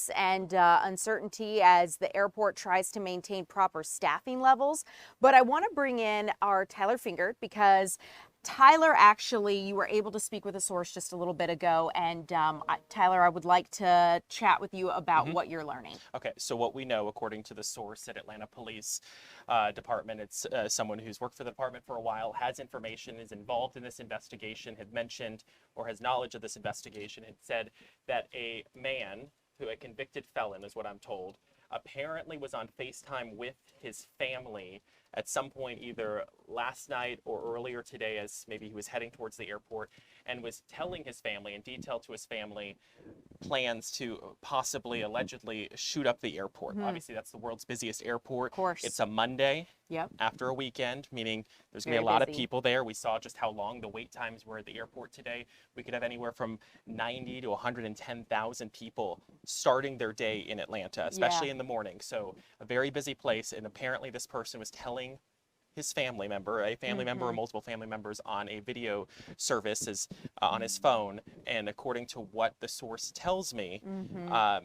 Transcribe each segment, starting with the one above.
chaos and uncertainty as the airport tries to maintain proper staffing levels. But I want to bring in our Tyler Finger because Tyler, actually, you were able to speak with a source just a little bit ago. And Tyler, I would like to chat with you about what you're learning. Okay, so what we know, according to the source at Atlanta Police Department, it's someone who's worked for the department for a while, has information, is involved in this investigation, had mentioned or has knowledge of this investigation, and said that a man, a convicted felon is what I'm told, apparently was on FaceTime with his family at some point either last night or earlier today, as maybe he was heading towards the airport, and was telling his family in detail to his family plans to possibly, allegedly shoot up the airport. Obviously, that's the world's busiest airport. Of course. It's a Monday Yep. after a weekend, meaning there's going to Very be a lot of busy. people there. We saw just how long the wait times were at the airport today. We could have anywhere from 90 to 110,000 people starting their day in Atlanta, especially in the morning. So a very busy place, and apparently this person was telling his family member, a family member or multiple family members, on a video service on his phone. And according to what the source tells me,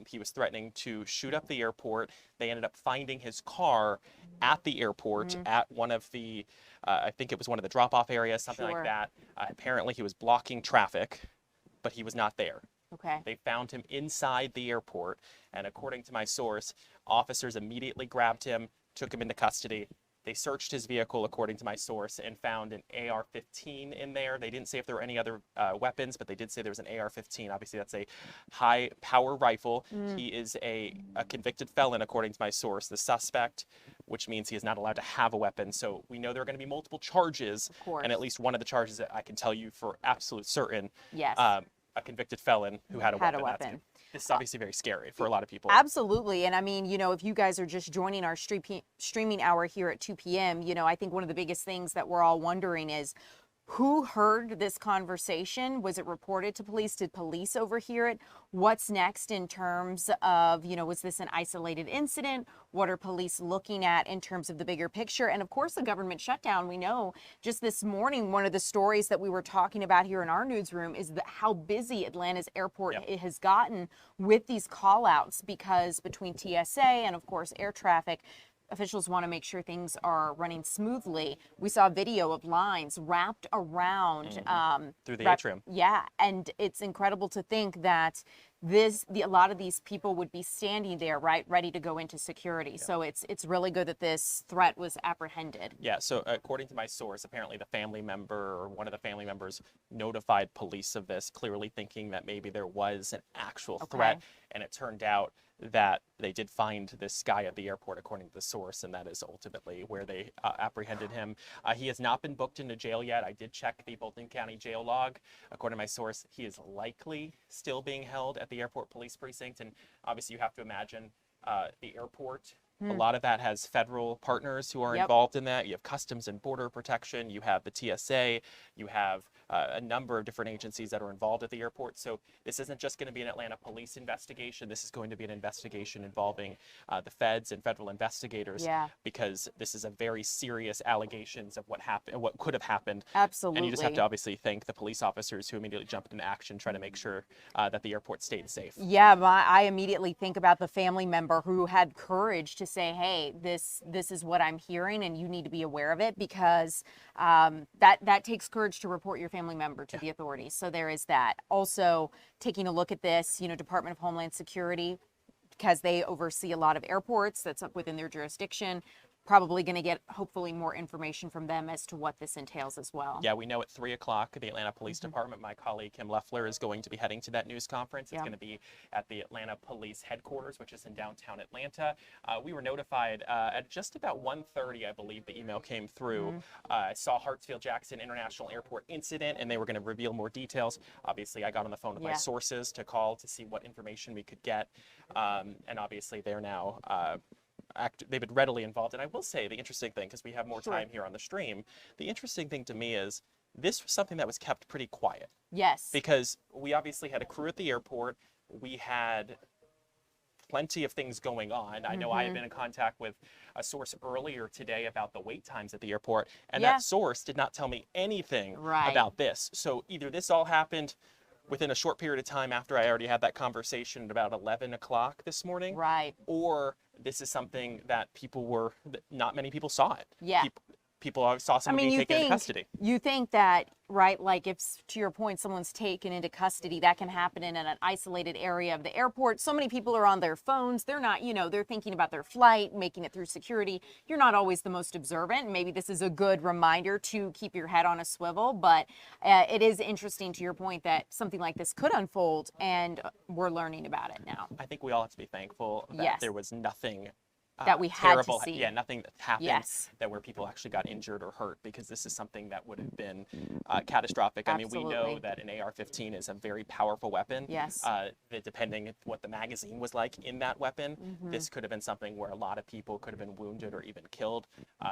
he was threatening to shoot up the airport. They ended up finding his car at the airport at one of the, I think it was one of the drop-off areas, something like that. Apparently he was blocking traffic, but he was not there. Okay. They found him inside the airport, and according to my source, officers immediately grabbed him, took him into custody. They searched his vehicle, according to my source, and found an AR-15 in there. They didn't say if there were any other weapons, but they did say there was an AR-15. Obviously, that's a high-power rifle. He is a convicted felon, according to my source, the suspect, which means he is not allowed to have a weapon. So we know there are going to be multiple charges, and at least one of the charges that I can tell you for absolute certain, a convicted felon who had a weapon. This is obviously very scary for a lot of people. Absolutely. And I mean, you know, if you guys are just joining our streaming hour here at 2 p.m., you know, I think one of the biggest things that we're all wondering is who heard this conversation? Was it reported to police? Did police overhear it? What's next in terms of, you know, was this an isolated incident? What are police looking at in terms of the bigger picture? And of course, the government shutdown. We know just this morning, one of the stories that we were talking about here in our newsroom is how busy Atlanta's airport has gotten with these call outs, because between TSA and of course air traffic, officials want to make sure things are running smoothly. We saw a video of lines wrapped around through the atrium. Yeah, and it's incredible to think that a lot of these people would be standing there, right, ready to go into security. So it's really good that this threat was apprehended. Yeah, so according to my source, apparently the family member or one of the family members notified police of this, clearly thinking that maybe there was an actual threat, and it turned out that they did find this guy at the airport, according to the source, and that is ultimately where they apprehended him. He has not been booked into jail yet. I did check the Bolton County jail log. According to my source, he is likely still being held at the airport police precinct, and obviously you have to imagine the airport. A lot of that has federal partners who are involved in that. You have Customs and Border Protection, you have the TSA, you have a number of different agencies that are involved at the airport. So this isn't just going to be an Atlanta police investigation. This is going to be an investigation involving the feds and federal investigators, because this is a very serious allegations of what happened, what could have happened. Absolutely. And you just have to obviously thank the police officers who immediately jumped into action, trying to make sure that the airport stayed safe. Yeah, I immediately think about the family member who had courage to say, hey, this is what I'm hearing and you need to be aware of it, because that takes courage to report your family member to the authorities. So there is that. Also, taking a look at this, you know, Department of Homeland Security, because they oversee a lot of airports that's up within their jurisdiction, probably going to get hopefully more information from them as to what this entails as well. Yeah, we know at 3 o'clock, the Atlanta Police Department, my colleague Kim Leffler is going to be heading to that news conference. It's going to be at the Atlanta Police Headquarters, which is in downtown Atlanta. We were notified at just about 1:30, I believe the email came through. I saw hartsfield-jackson International Airport incident, and they were going to reveal more details. Obviously, I got on the phone with my sources to call to see what information we could get. And obviously, they're now they've been readily involved. And I will say the interesting thing, because we have more time here on the stream, the interesting thing to me is this was something that was kept pretty quiet. Yes. Because we obviously had a crew at the airport. We had plenty of things going on. I know I had been in contact with a source earlier today about the wait times at the airport, and that source did not tell me anything about this. So either this all happened within a short period of time after I already had that conversation at about 11 o'clock this morning. Right. Or this is something that not many people saw it. Yeah. People saw someone being taken into custody. You think that, right, like if, to your point, someone's taken into custody, that can happen in an isolated area of the airport. So many people are on their phones. They're not, they're thinking about their flight, making it through security. You're not always the most observant. Maybe this is a good reminder to keep your head on a swivel. But it is interesting, to your point, that something like this could unfold, and we're learning about it now. I think we all have to be thankful that there was nothing that we had terrible, to see. Yeah, nothing that happened that where people actually got injured or hurt, because this is something that would have been catastrophic. Absolutely. I mean, we know that an AR-15 is a very powerful weapon. Yes. That depending what the magazine was like in that weapon, this could have been something where a lot of people could have been wounded or even killed.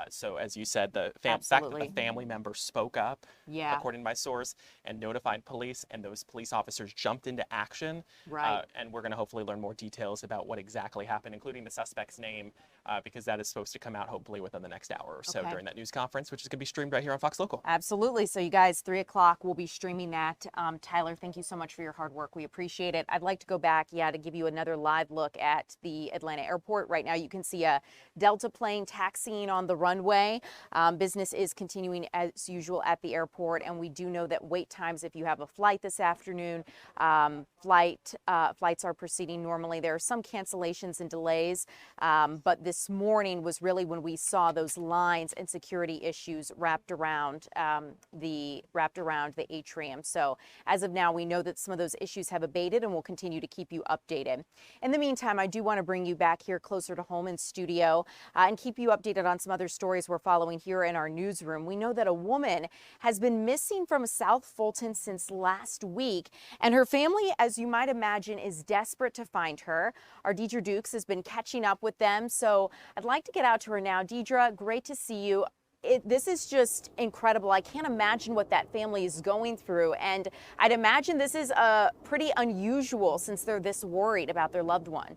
So as you said, the fact that the family member spoke up, according to my source, and notified police, and those police officers jumped into action. Right. And we're going to hopefully learn more details about what exactly happened, including the suspect's name, because that is supposed to come out hopefully within the next hour or so during that news conference, which is going to be streamed right here on Fox Local. Absolutely. So you guys, 3 o'clock, we'll be streaming that. Tyler, thank you so much for your hard work. We appreciate it. I'd like to go back, to give you another live look at the Atlanta airport. Right now you can see a Delta plane taxiing on the runway. Business is continuing as usual at the airport, and we do know that wait times, if you have a flight this afternoon, flights are proceeding normally. There are some cancellations and delays, but this morning was really when we saw those lines and security issues wrapped around the atrium. So as of now, we know that some of those issues have abated, and we'll continue to keep you updated. In the meantime, I do want to bring you back here closer to home in studio and keep you updated on some other stories we're following here in our newsroom. We know that a woman has been missing from South Fulton since last week, and her family, as you might imagine, is desperate to find her. Our Deidre Dukes has been catching up with them, so I'd like to get out to her now. Deidre, great to see you. This is just incredible. I can't imagine what that family is going through, and I'd imagine this is pretty unusual since they're this worried about their loved one.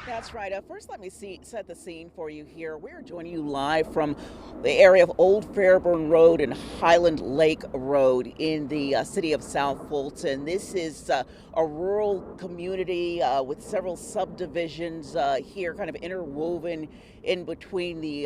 That's right. First, let me set the scene for you here. We're joining you live from the area of Old Fairburn Road and Highland Lake Road in the city of South Fulton. This is a rural community with several subdivisions here, kind of interwoven in between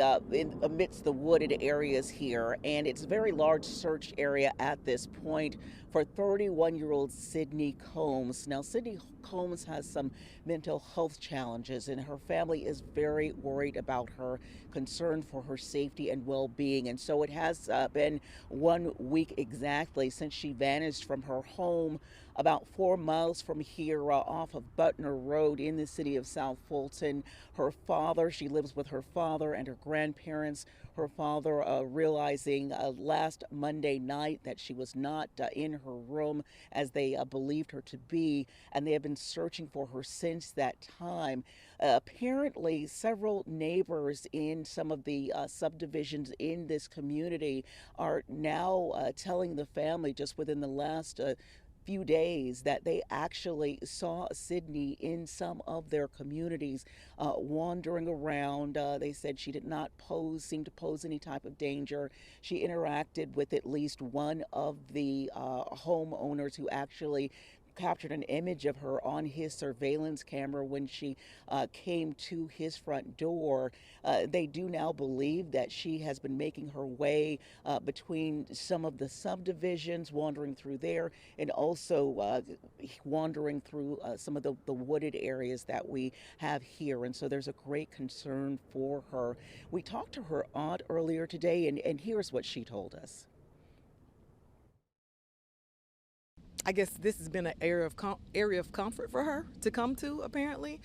amidst the wooded areas here. And it's a very large search area at this point for 31-year-old Sydney Combs. Now, Sydney Combs has some mental health challenges, and her family is very worried about her, concerned for her safety and well-being. And so it has been 1 week exactly since she vanished from her home about 4 miles from here off of Butner Road in the city of South Fulton. Her father, she lives with her father and her grandparents. Her father realizing last Monday night that she was not in her room as they believed her to be, and they have been searching for her since that time. Apparently, several neighbors in some of the subdivisions in this community are now telling the family just within the last few days that they actually saw Sydney in some of their communities wandering around. They said she did not seem to pose any type of danger. She interacted with at least one of the homeowners who actually captured an image of her on his surveillance camera when she came to his front door. They do now believe that she has been making her way between some of the subdivisions, wandering through there, and also wandering through some of the wooded areas that we have here. And so there's a great concern for her. We talked to her aunt earlier today, and here's what she told us. I guess this has been an area of comfort for her to come to, apparently,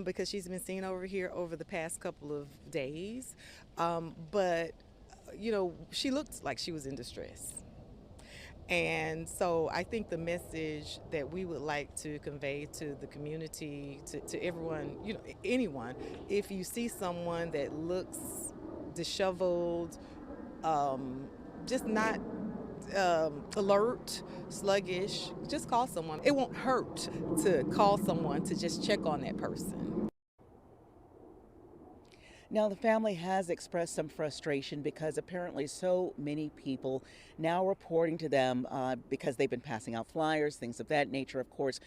because she's been seen over here over the past couple of days. But, she looked like she was in distress. And so I think the message that we would like to convey to the community, to everyone, anyone, if you see someone that looks disheveled, just not alert, sluggish, just call someone. It won't hurt to call someone to just check on that person. Now, the family has expressed some frustration because apparently so many people now reporting to them because they've been passing out flyers, things of that nature, of course,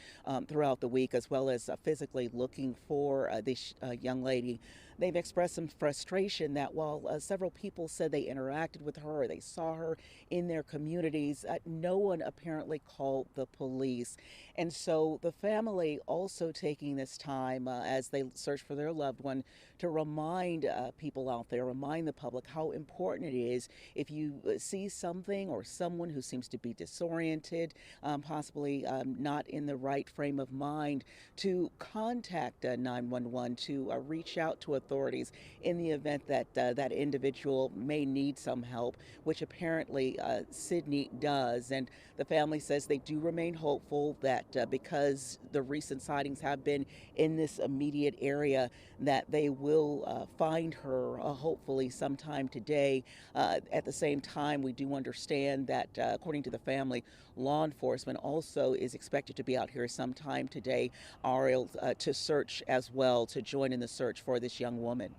throughout the week, as well as physically looking for this young lady. They've expressed some frustration that while several people said they interacted with her or they saw her in their communities, no one apparently called the police. And so the family also taking this time as they search for their loved one to remind people out there, remind the public how important it is if you see something or someone who seems to be disoriented, possibly not in the right frame of mind, to contact 911, to reach out to authorities in the event that that individual may need some help, which apparently Sydney does. And the family says they do remain hopeful that because the recent sightings have been in this immediate area, that they will find her hopefully sometime today. At the same time, we do understand that according to the family, law enforcement also is expected to be out here sometime today, Ariel, to search as well, to join in the search for this young woman.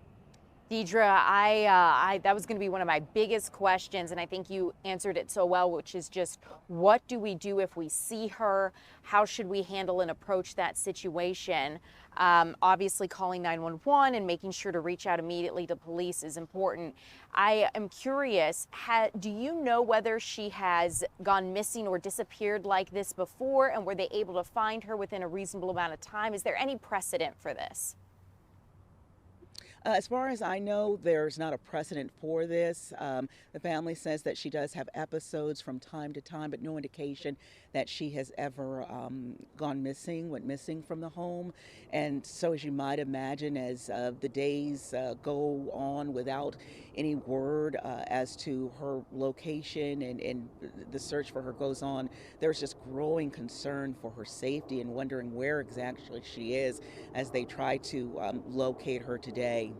Deidre, that was going to be one of my biggest questions, and I think you answered it so well, which is just what do we do if we see her? How should we handle and approach that situation? Obviously, calling 911 and making sure to reach out immediately to police is important. I am curious, do you know whether she has gone missing or disappeared like this before, and were they able to find her within a reasonable amount of time? Is there any precedent for this? As far as I know, there's not a precedent for this. The family says that she does have episodes from time to time, but no indication that she has ever gone missing, went missing from the home. And so, as you might imagine, as the days go on without any word as to her location and the search for her goes on, there's just growing concern for her safety and wondering where exactly she is as they try to locate her today.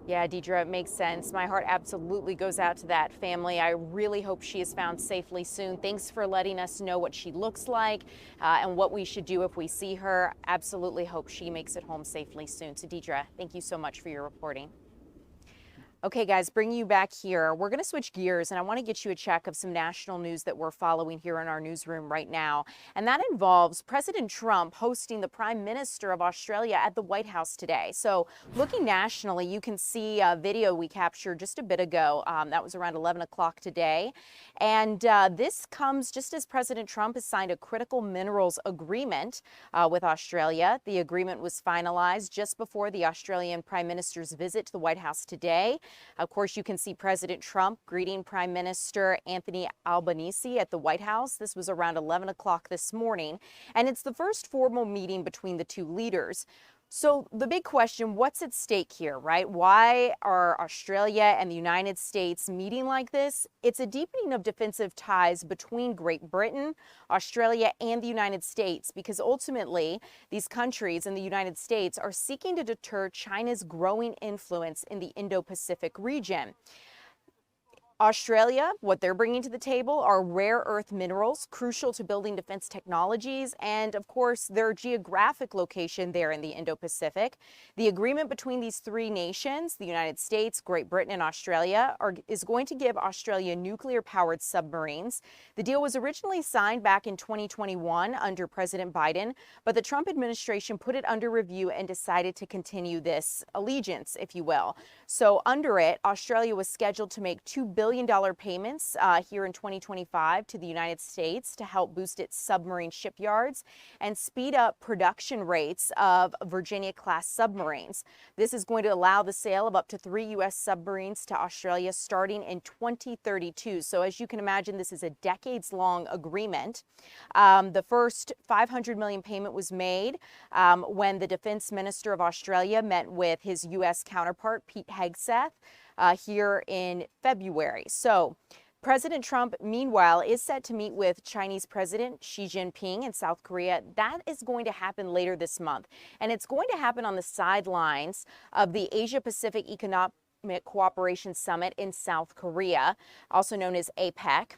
Yeah, Deidre, it makes sense. My heart absolutely goes out to that family. I really hope she is found safely soon. Thanks for letting us know what she looks like and what we should do if we see her. Absolutely hope she makes it home safely soon. So, Deidre, thank you so much for your reporting. Okay, guys, bringing you back here. We're going to switch gears, and I want to get you a check of some national news that we're following here in our newsroom right now. And that involves President Trump hosting the Prime Minister of Australia at the White House today. So looking nationally, you can see a video we captured just a bit ago. That was around 11 o'clock today. And this comes just as President Trump has signed a critical minerals agreement with Australia. The agreement was finalized just before the Australian Prime Minister's visit to the White House today. Of course, you can see President Trump greeting Prime Minister Anthony Albanese at the White House. This was around 11 o'clock this morning, and it's the first formal meeting between the two leaders. So the big question, what's at stake here, right? Why are Australia and the United States meeting like this? It's a deepening of defensive ties between Great Britain, Australia, and the United States, because ultimately these countries and the United States are seeking to deter China's growing influence in the Indo-Pacific region. Australia, what they're bringing to the table are rare earth minerals, crucial to building defense technologies, and of course, their geographic location there in the Indo-Pacific. The agreement between these three nations, the United States, Great Britain, and Australia, is going to give Australia nuclear-powered submarines. The deal was originally signed back in 2021 under President Biden, but the Trump administration put it under review and decided to continue this allegiance, if you will. So under it, Australia was scheduled to make $2 billion payments here in 2025 to the United States to help boost its submarine shipyards and speed up production rates of Virginia-class submarines. This is going to allow the sale of up to 3 U.S. submarines to Australia starting in 2032. So as you can imagine, this is a decades-long agreement. The first $500 million payment was made when the Defense Minister of Australia met with his U.S. counterpart, Pete Hegseth, here in February. So President Trump, meanwhile, is set to meet with Chinese President Xi Jinping in South Korea. That is going to happen later this month. And it's going to happen on the sidelines of the Asia-Pacific Economic Cooperation Summit in South Korea, also known as APEC.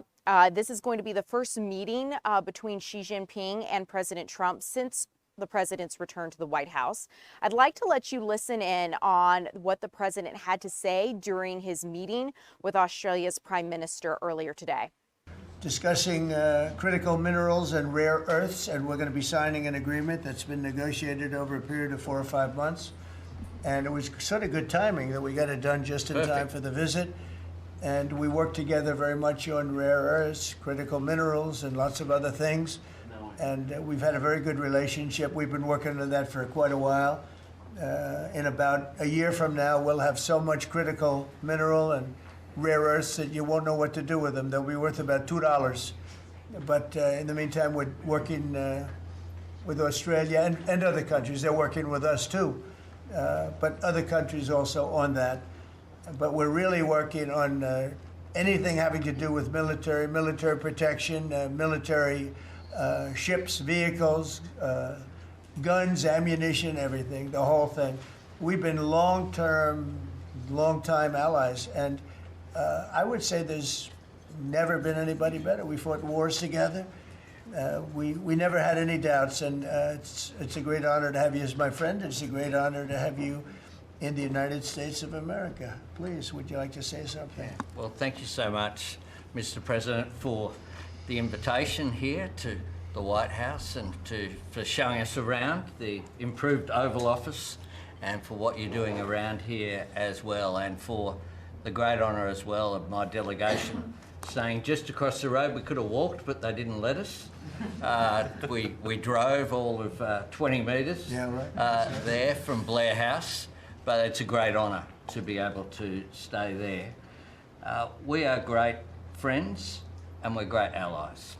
This is going to be the first meeting between Xi Jinping and President Trump since the president's return to the White House. I'd like to let you listen in on what the president had to say during his meeting with Australia's Prime Minister earlier today. Discussing critical minerals and rare earths, and we're going to be signing an agreement that's been negotiated over a period of 4 or 5 months. And it was sort of good timing that we got it done just in time for the visit. And we worked together very much on rare earths, critical minerals, and lots of other things. And we've had a very good relationship. We've been working on that for quite a while. In about a year from now, we'll have so much critical mineral and rare earths that you won't know what to do with them. They'll be worth about $2. But in the meantime, we're working with Australia and other countries. They're working with us too, but other countries also on that. But we're really working on anything having to do with military protection, military ships, vehicles, guns, ammunition, everything, the whole thing. We've been long-time allies, and I would say there's never been anybody better. We fought wars together. We never had any doubts, and it's a great honor to have you as my friend. It's a great honor to have you in the United States of America. Please, would you like to say something? Well, thank you so much, Mr. President, for the invitation here to the White House and for showing us around the improved Oval Office, and for what you're doing around here as well, and for the great honour as well of my delegation staying just across the road. We could have walked, but they didn't let us. We drove all of 20 metres there from Blair House, but it's a great honour to be able to stay there. We are great friends and we're great allies,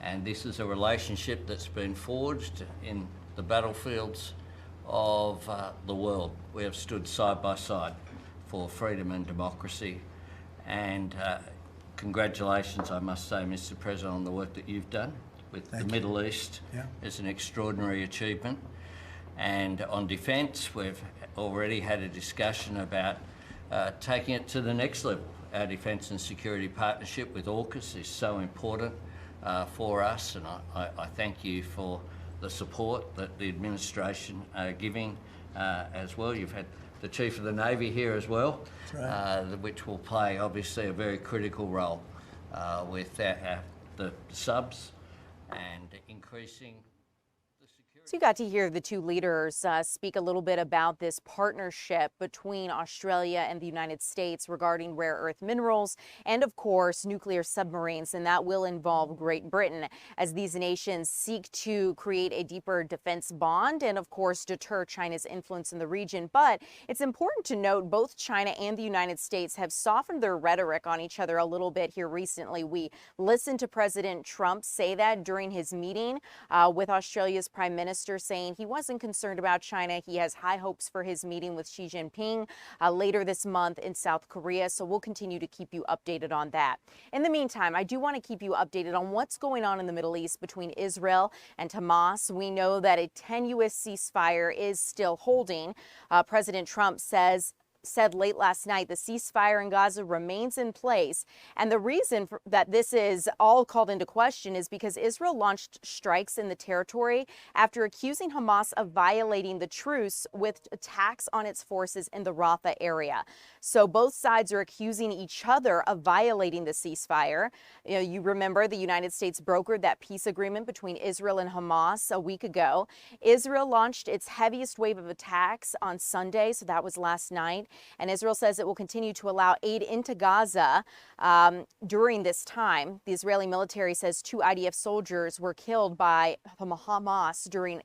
and this is a relationship that's been forged in the battlefields of the world. We have stood side by side for freedom and democracy, and congratulations, I must say, Mr. President, on the work that you've done with the Middle East. It's an extraordinary achievement. And on defence, we've already had a discussion about taking it to the next level. Our defence and security partnership with AUKUS is so important for us, and I thank you for the support that the administration are giving as well. You've had the Chief of the Navy here as well, which will play obviously a very critical role with the subs and increasing the security. So you got to hear the two leaders speak a little bit about this partnership between Australia and the United States regarding rare earth minerals and, of course, nuclear submarines, and that will involve Great Britain as these nations seek to create a deeper defense bond and, of course, deter China's influence in the region. But it's important to note both China and the United States have softened their rhetoric on each other a little bit here recently. We listened to President Trump say that during his meeting with Australia's Prime Minister, saying he wasn't concerned about China. He has high hopes for his meeting with Xi Jinping later this month in South Korea. So we'll continue to keep you updated on that. In the meantime, I do want to keep you updated on what's going on in the Middle East between Israel and Hamas. We know that a tenuous ceasefire is still holding. President Trump said late last night the ceasefire in Gaza remains in place. And the reason that this is all called into question is because Israel launched strikes in the territory after accusing Hamas of violating the truce with attacks on its forces in the Rafah area. So both sides are accusing each other of violating the ceasefire. You remember the United States brokered that peace agreement between Israel and Hamas a week ago. Israel launched its heaviest wave of attacks on Sunday, so that was last night. And Israel says it will continue to allow aid into Gaza during this time. The Israeli military says 2 IDF soldiers were killed by Hamas during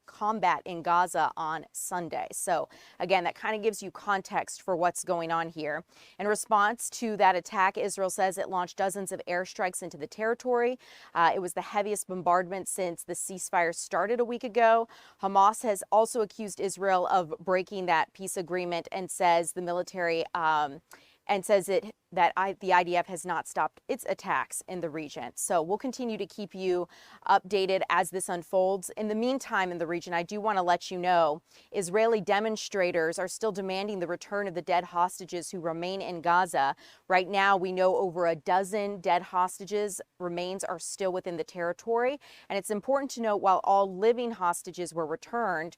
combat in Gaza on Sunday. So again, that kind of gives you context for what's going on here. In response to that attack, Israel says it launched dozens of airstrikes into the territory. It was the heaviest bombardment since the ceasefire started a week ago. Hamas has also accused Israel of breaking that peace agreement and says the military and says it the IDF has not stopped its attacks in the region. So we'll continue to keep you updated as this unfolds. In the meantime, in the region, I do want to let you know Israeli demonstrators are still demanding the return of the dead hostages who remain in Gaza. Right now, we know over a dozen dead hostages remains are still within the territory. And it's important to note, while all living hostages were returned,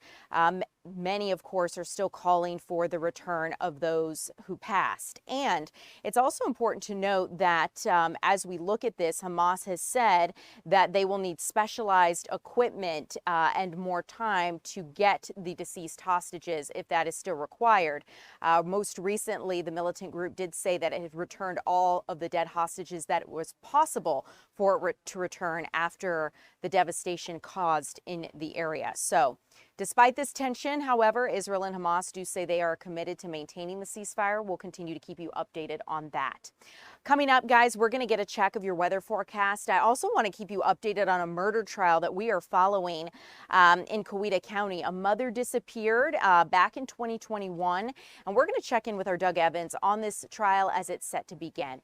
many, of course, are still calling for the return of those who passed. And it's also important to note that as we look at this, Hamas has said that they will need specialized equipment and more time to get the deceased hostages if that is still required. Most recently, the militant group did say that it had returned all of the dead hostages that it was possible for it to return after the devastation caused in the area. So, despite this tension, however, Israel and Hamas do say they are committed to maintaining the ceasefire. We'll continue to keep you updated on that. Coming up, guys, we're going to get a check of your weather forecast. I also want to keep you updated on a murder trial that we are following in Coweta County. A mother disappeared back in 2021, and we're going to check in with our Doug Evans on this trial as it's set to begin.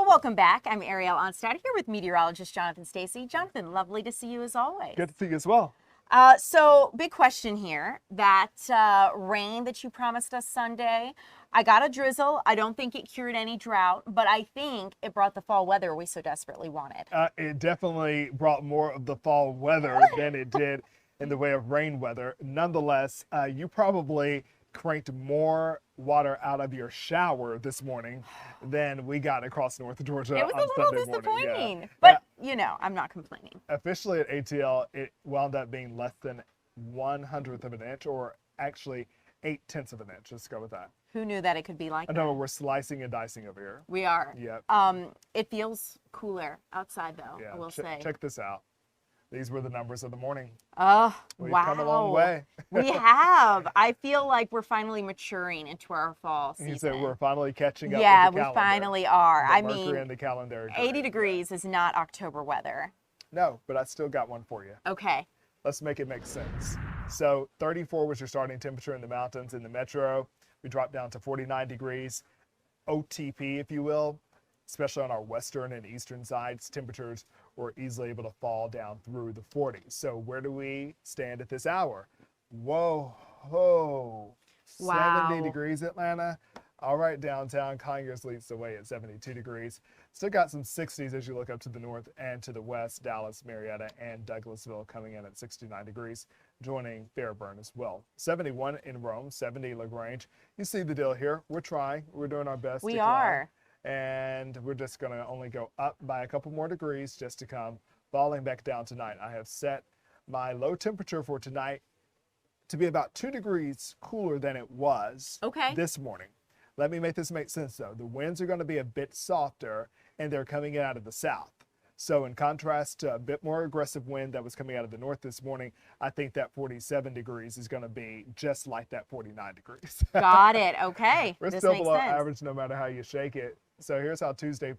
Welcome back. I'm Ariel Onstad here with meteorologist Jonathan Stacy. Jonathan, lovely to see you as always. Good to see you as well. So big question here. That rain that you promised us Sunday, I got a drizzle. I don't think it cured any drought, but I think it brought the fall weather we so desperately wanted. It definitely brought more of the fall weather than it did in the way of rain weather. Nonetheless, you probably cranked more water out of your shower this morning than we got across North Georgia It was on a little Sunday morning. disappointing, Yeah. but you know, I'm not complaining. Officially at ATL, it wound up being less than 1/100th of an inch, or actually 8/10 of an inch. Let's go with that. Who knew that it could be like I that? know we're slicing and dicing over here. We are. Yep. It feels cooler outside though, Yeah. I will say. Check this out. These were the numbers of the morning. Oh, We've wow. come a long way. We have. I feel like we're finally maturing into our fall season. He said we're finally catching up Yeah, with the we calendar. finally are. The I Mercury mean, and the calendar. 80 degrees is not October weather. No, but I still got one for you. Okay. Let's make it make sense. So 34 was your starting temperature in the mountains. In the metro, we dropped down to 49 degrees. OTP, if you will, especially on our western and eastern sides, temperatures were easily able to fall down through the 40s. So where do we stand at this hour? Whoa, ho, Wow. 70 degrees Atlanta. All right, downtown, Conyers leads the way at 72 degrees. Still got some 60s as you look up to the north and to the west. Dallas, Marietta, and Douglasville coming in at 69 degrees, joining Fairburn as well. 71 in Rome, 70 LaGrange. You see the deal here. We're trying. We're doing our best. We to climb, are. and we're just going to only go up by a couple more degrees just to come falling back down tonight. I have set my low temperature for tonight to be about 2 degrees cooler than it was Okay. this morning. Let me make this make sense though. The winds are going to be a bit softer and they're coming in out of the south. So in contrast to a bit more aggressive wind that was coming out of the north this morning, I think that 47 degrees is going to be just like that 49 degrees. Got it. Okay. We're This still makes below sense. average no matter how you shake it. So here's how Tuesday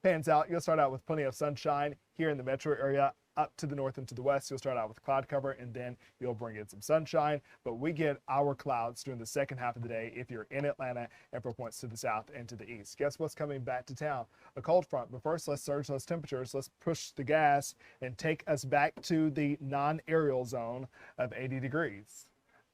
pans out. You'll start out with plenty of sunshine here in the metro area. Up to the north and to the west, you'll start out with cloud cover, and then you'll bring in some sunshine. But we get our clouds during the second half of the day if you're in Atlanta and for points to the south and to the east. Guess what's coming back to town? A cold front. But first, let's surge those temperatures. Let's push the gas and take us back to the non-aerial zone of 80 degrees.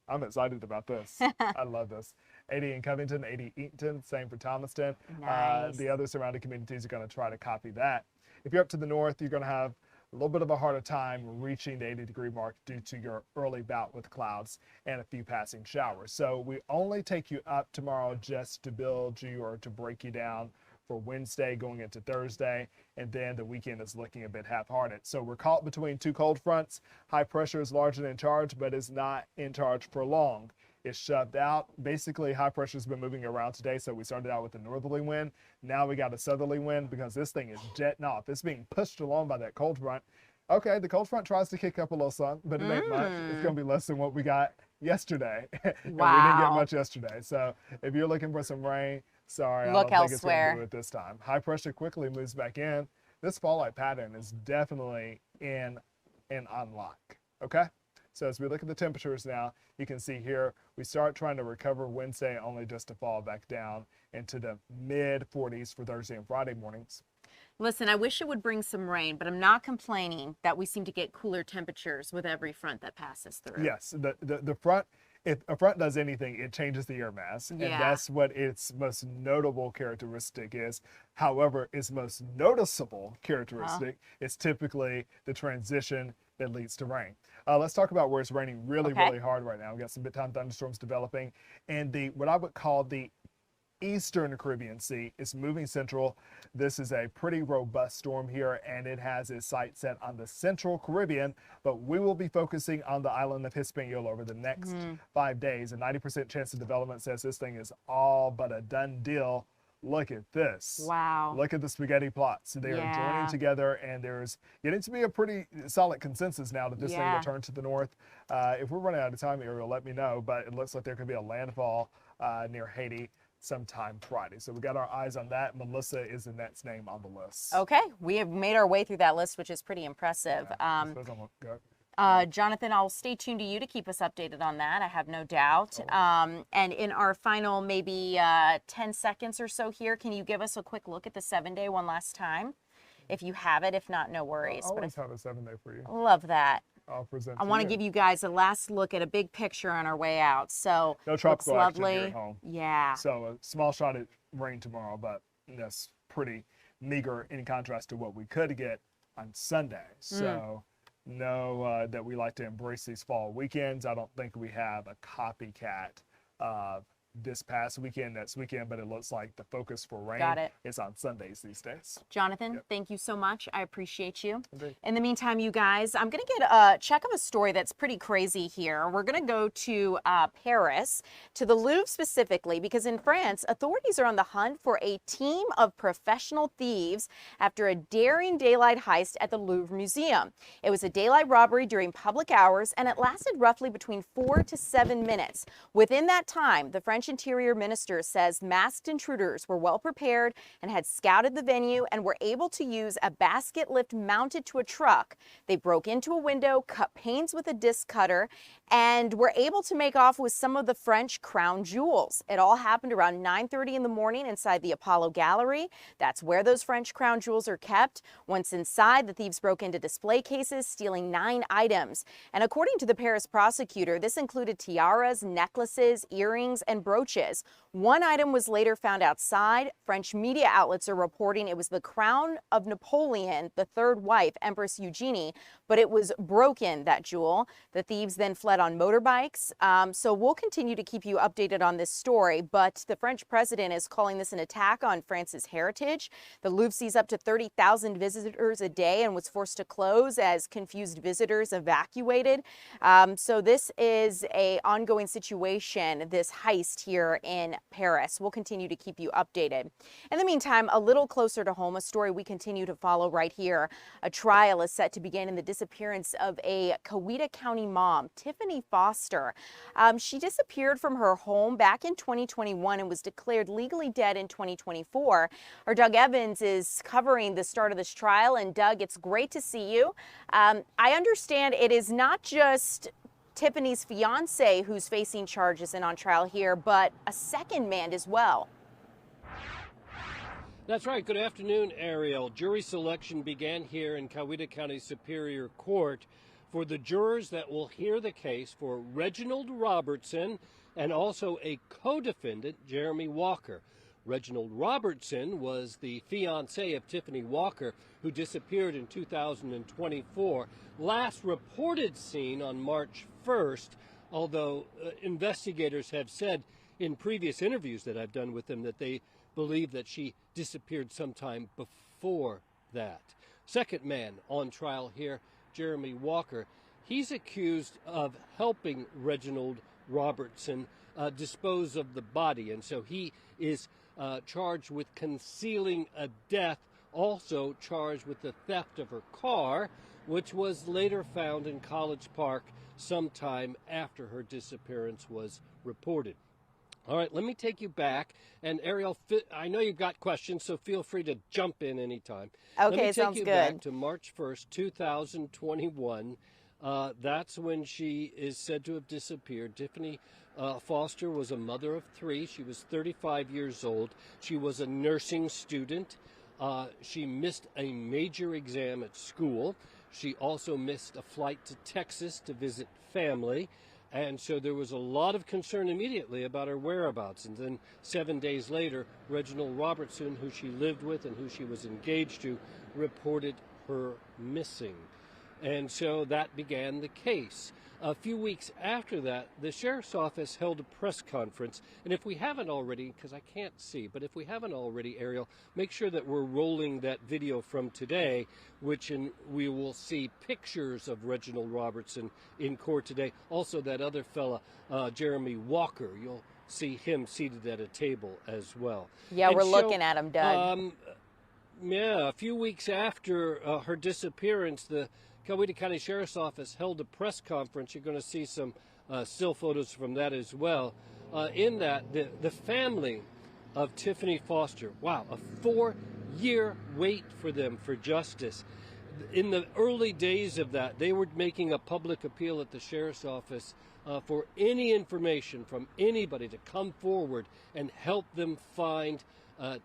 I'm excited about this. I love this. 80 in Covington, 80 Eaton, same for Thomaston. Nice. The other surrounding communities are going to try to copy that. If you're up to the north, you're going to have a little bit of a harder time reaching the 80-degree mark due to your early bout with clouds and a few passing showers. So we only take you up tomorrow just to build you or to break you down for Wednesday going into Thursday, and then the weekend is looking a bit half-hearted. So we're caught between two cold fronts. High pressure is largely in charge, but is not in charge for long. It's shoved out. Basically, high pressure has been moving around today, so we started out with a northerly wind. Now we got a southerly wind because this thing is jetting off. It's being pushed along by that cold front. Okay, the cold front tries to kick up a little sun, but it ain't much. It's going to be less than what we got yesterday. And we didn't get Wow. much yesterday. So if you're looking for some rain, sorry, Look I don't think it's going elsewhere. to do it this time. High pressure quickly moves back in. This fall-like pattern is definitely in unlock, okay? So as we look at the temperatures now, you can see here, we start trying to recover Wednesday only just to fall back down into the mid 40s for Thursday and Friday mornings. Listen, I wish it would bring some rain, but I'm not complaining that we seem to get cooler temperatures with every front that passes through. Yes, the front, if a front does anything, it changes the air mass. And Yeah. that's what its most notable characteristic is. However, its most noticeable characteristic is typically the transition that leads to rain. Let's talk about where it's raining really, Okay. really hard right now. We've got some big-time thunderstorms developing. And what I would call the Eastern Caribbean Sea is moving central. This is a pretty robust storm here, and it has its sights set on the Central Caribbean, but we will be focusing on the island of Hispaniola over the next 5 days. A 90% chance of development says this thing is all but a done deal. Look at this. Wow. Look at the spaghetti plots. They are Yeah. joining together, and there's getting to be a pretty solid consensus now that this thing Yeah. will turn to the north. If we're running out of time, Ariel, let me know, but it looks like there could be a landfall near Haiti sometime Friday. So we got our eyes on that. Melissa is the next name on the list. Okay, we have made our way through that list, which is pretty impressive. Go. Jonathan, I'll stay tuned to you to keep us updated on that. I have no doubt. And in our final maybe 10 seconds or so here, can you give us a quick look at the 7-day one last time? if you have it. If not, no I worries. But always have a 7-day for you. I love that. I'll present I to want to you. give you guys a last look at a big picture on our way out. So No looks tropical action here lovely. at home. Yeah. So a small shot at rain tomorrow, but that's pretty meager in contrast to what we could get on Sunday. So know that we like to embrace these fall weekends. I don't think we have a copycat of this past weekend, next weekend, but it looks like the focus for rain Got it. is on Sundays these days. Jonathan, Yep. thank you so much. I appreciate you. Indeed. In the meantime, you guys, I'm going to get a check of a story that's pretty crazy here. We're going to go to Paris, to the Louvre specifically, because in France, authorities are on the hunt for a team of professional thieves after a daring daylight heist at the Louvre Museum. It was a daylight robbery during public hours, and it lasted roughly between 4 to 7 minutes. Within that time, the French Interior Minister says masked intruders were well prepared and had scouted the venue and were able to use a basket lift mounted to a truck. They broke into a window, cut panes with a disc cutter, and were able to make off with some of the French crown jewels. It all happened around 9:30 in the morning inside the Apollo Gallery. That's where those French crown jewels are kept. Once inside, the thieves broke into display cases, stealing 9 items. And according to the Paris prosecutor, this included tiaras, necklaces, earrings, and brooches. One item was later found outside. French media outlets are reporting it was the crown of Napoleon, the third wife, Empress Eugenie, but it was broken, that jewel. The thieves then fled on motorbikes. So we'll continue to keep you updated on this story, but the French president is calling this an attack on France's heritage. The Louvre sees up to 30,000 visitors a day and was forced to close as confused visitors evacuated. So this is an ongoing situation, this heist here in Paris. We'll continue to keep you updated. In the meantime, a little closer to home, a story we continue to follow right here. A trial is set to begin in the disappearance of a Coweta County mom, Tiffany Foster. She disappeared from her home back in 2021 and was declared legally dead in 2024. Our Doug Evans is covering the start of this trial. And Doug, it's great to see you. I understand it is not just Tiffany's fiance who's facing charges and on trial here, but a second man as well. That's right. Good afternoon, Ariel. Jury selection began here in Coweta County Superior Court for the jurors that will hear the case for Reginald Robertson and also a co-defendant, Jeremy Walker. Reginald Robertson was the fiancé of Tiffany Walker, who disappeared in 2024. Last reported seen on March 1st, although investigators have said in previous interviews that I've done with them that they believe that she disappeared sometime before that. Second man on trial here, Jeremy Walker. He's accused of helping Reginald Robertson dispose of the body, and so he is charged with concealing a death, also charged with the theft of her car, which was later found in College Park sometime after her disappearance was reported. All right, let me take you back. And Ariel, I know you've got questions, so feel free to jump in anytime. Okay, let me take sounds you good. back to March 1st, 2021. That's when she is said to have disappeared. Tiffany Foster was a mother of 3. She was 35 years old. She was a nursing student. She missed a major exam at school. She also missed a flight to Texas to visit family. And so there was a lot of concern immediately about her whereabouts. And then 7 days later, Reginald Robertson, who she lived with and who she was engaged to, reported her missing. And so that began the case. A few weeks after that, the sheriff's office held a press conference. And if we haven't already, because I can't see, but if we haven't already, Ariel, make sure that we're rolling that video from today, we will see pictures of Reginald Robertson in court today. Also, that other fella, Jeremy Walker, you'll see him seated at a table as well. Yeah, And we're so, looking at him, Doug. Yeah, a few weeks after her disappearance, the Coweta County Sheriff's Office held a press conference. You're going to see some still photos from that as well. In that, the family of Tiffany Foster, wow, a 4-year wait for them for justice. In the early days of that, they were making a public appeal at the Sheriff's Office for any information from anybody to come forward and help them find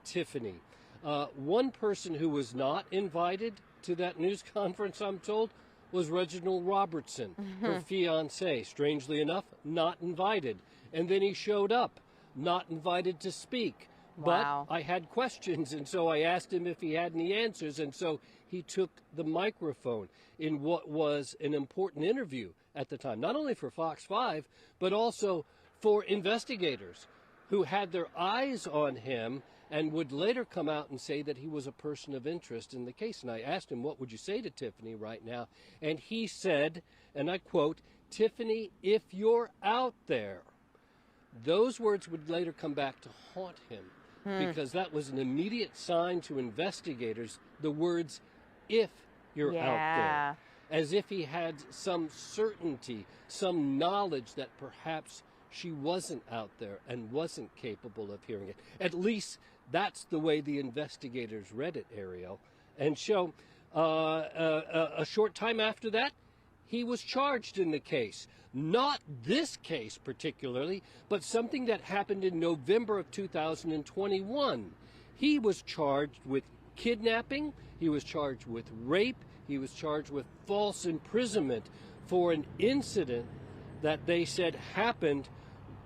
Tiffany. One person who was not invited to that news conference, I'm told, was Reginald Robertson, her fiancé. Strangely enough, not invited. And then he showed up, not invited to speak. Wow. But I had questions, and so I asked him if he had any answers, and so he took the microphone in what was an important interview at the time, not only for Fox 5, but also for investigators who had their eyes on him and would later come out and say that he was a person of interest in the case. And I asked him, what would you say to Tiffany right now? And he said, and I quote, "Tiffany, if you're out there." Those words would later come back to haunt him because that was an immediate sign to investigators, the words, "if you're out there," as if he had some certainty, some knowledge that perhaps she wasn't out there and wasn't capable of hearing it. At least that's the way the investigators read it, Ariel. And so a short time after that, he was charged in the case. Not this case particularly, but something that happened in November of 2021. He was charged with kidnapping, he was charged with rape, he was charged with false imprisonment for an incident that they said happened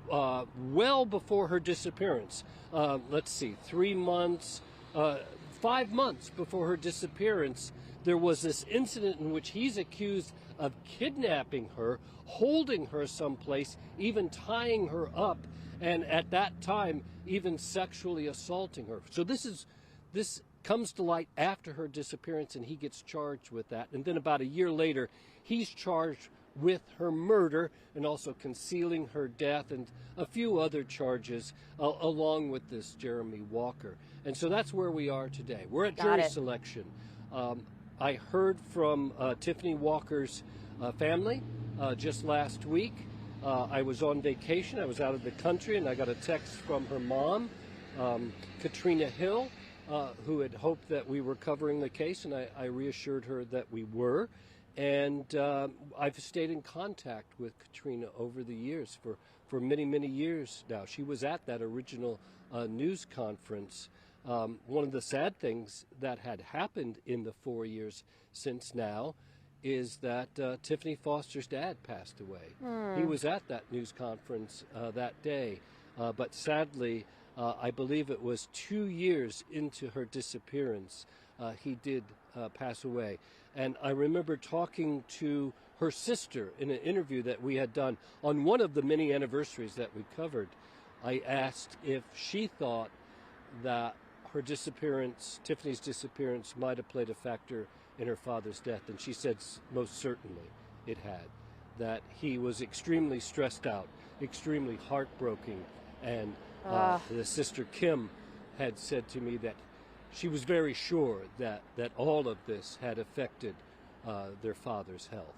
well before her disappearance. Let's see, 3 months, 5 months before her disappearance, there was this incident in which he's accused of kidnapping her, holding her someplace, even tying her up, and at that time, even sexually assaulting her. So this comes to light after her disappearance, and he gets charged with that. And then about a year later, he's charged with her murder and also concealing her death and a few other charges along with this Jeremy Walker. And so that's where we are today. We're at jury selection. I heard from Tiffany Walker's family just last week. I was on vacation. I was out of the country, and I got a text from her mom, Katrina Hill, who had hoped that we were covering the case, and I reassured her that we were. And I've stayed in contact with Katrina over the years for many, many years now. She was at that original news conference. One of the sad things that had happened in the 4 years since now is that Tiffany Foster's dad passed away. He was at that news conference that day, but sadly, I believe it was 2 years into her disappearance, he did pass away. And I remember talking to her sister in an interview that we had done on one of the many anniversaries that we covered. I asked if she thought that her disappearance, Tiffany's disappearance, might have played a factor in her father's death, and she said most certainly it had. That he was extremely stressed out, extremely heartbroken, and the sister Kim had said to me that she was very sure that all of this had affected their father's health.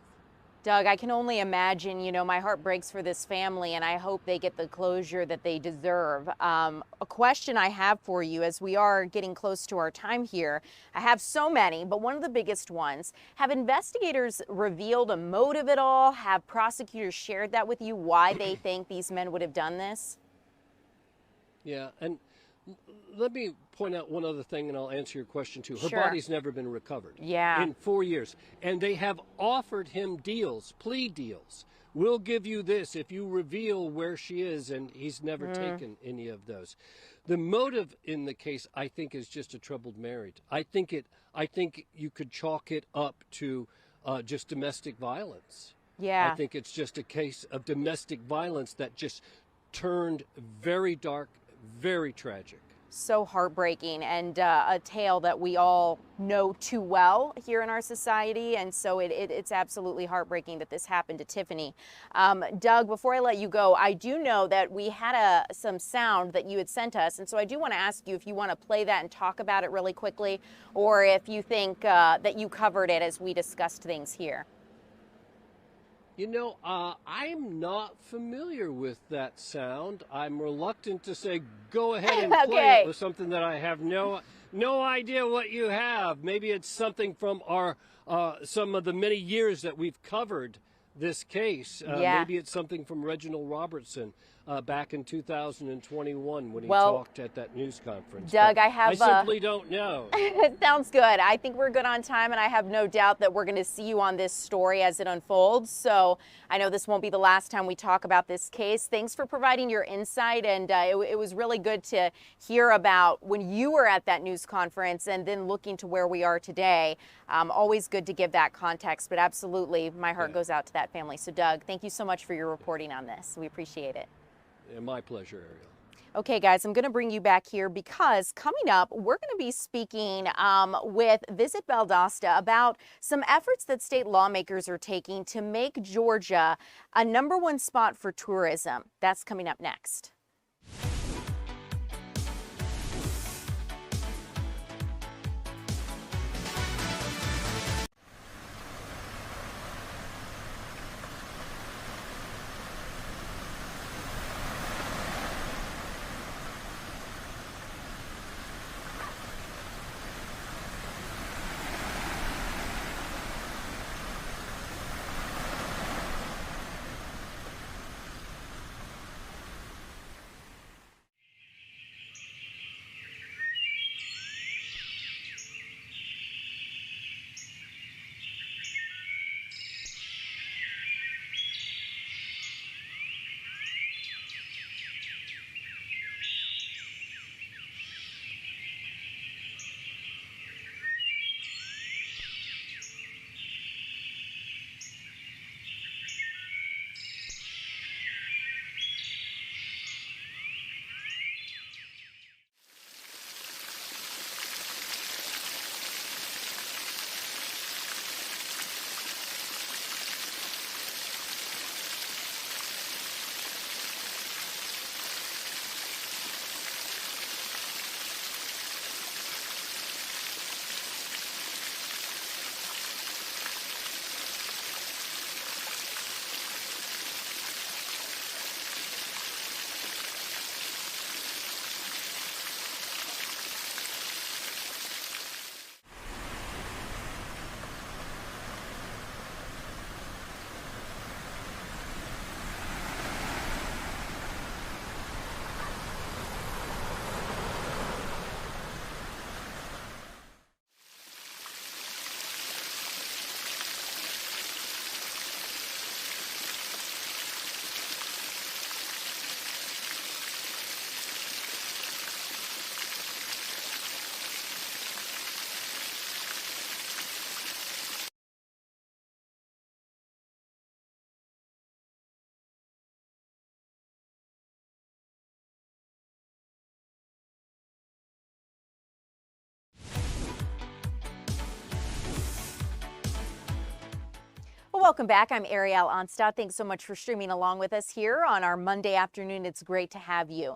Doug, I can only imagine, you know, my heart breaks for this family, and I hope they get the closure that they deserve. A question I have for you, as we are getting close to our time here, I have so many, but one of the biggest ones, have investigators revealed a motive at all? Have prosecutors shared that with you, why they think these men would have done this? Yeah, and let me point out one other thing, and I'll answer your question too. Her Sure. body's never been recovered Yeah. in 4 years. And they have offered him deals, plea deals. We'll give you this if you reveal where she is, and he's never taken any of those. The motive in the case, I think, is just a troubled marriage. I think you could chalk it up to just domestic violence. Yeah. I think it's just a case of domestic violence that just turned very dark, very tragic. So heartbreaking, and a tale that we all know too well here in our society, and so it's absolutely heartbreaking that this happened to Tiffany. Doug, before I let you go, I do know that we had some sound that you had sent us, and so I do want to ask you if you want to play that and talk about it really quickly, or if you think that you covered it as we discussed things here. You know, I'm not familiar with that sound. I'm reluctant to say go ahead and play Okay. it with something that I have no idea what you have. Maybe it's something from our some of the many years that we've covered this case. Yeah. Maybe it's something from Reginald Robertson back in 2021 when he Well, talked at that news conference. Doug, But I have. I simply don't know. It sounds good. I think we're good on time, and I have no doubt that we're going to see you on this story as it unfolds. So I know this won't be the last time we talk about this case. Thanks for providing your insight, and it was really good to hear about when you were at that news conference and then looking to where we are today. Always good to give that context, but absolutely, my heart goes out to that family. So Doug, thank you so much for your reporting on this. We appreciate it. Yeah, my pleasure, Ariel. Okay, guys, I'm going to bring you back here because coming up, we're going to be speaking with Visit Valdosta about some efforts that state lawmakers are taking to make Georgia a #1 spot for tourism. That's coming up next. Well, welcome back. I'm Ariel Onstad. Thanks so much for streaming along with us here on our Monday afternoon. It's great to have you.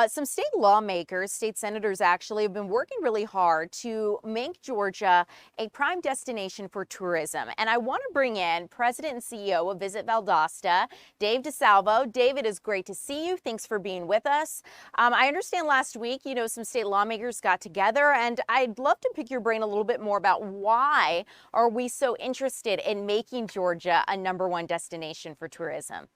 Some state lawmakers, state senators actually, have been working really hard to make Georgia a prime destination for tourism. And I want to bring in President and CEO of Visit Valdosta, Dave DeSalvo. David, it's great to see you. Thanks for being with us. I understand last week, some state lawmakers got together, and I'd love to pick your brain a little bit more about why are we so interested in making Georgia a #1 destination for tourism?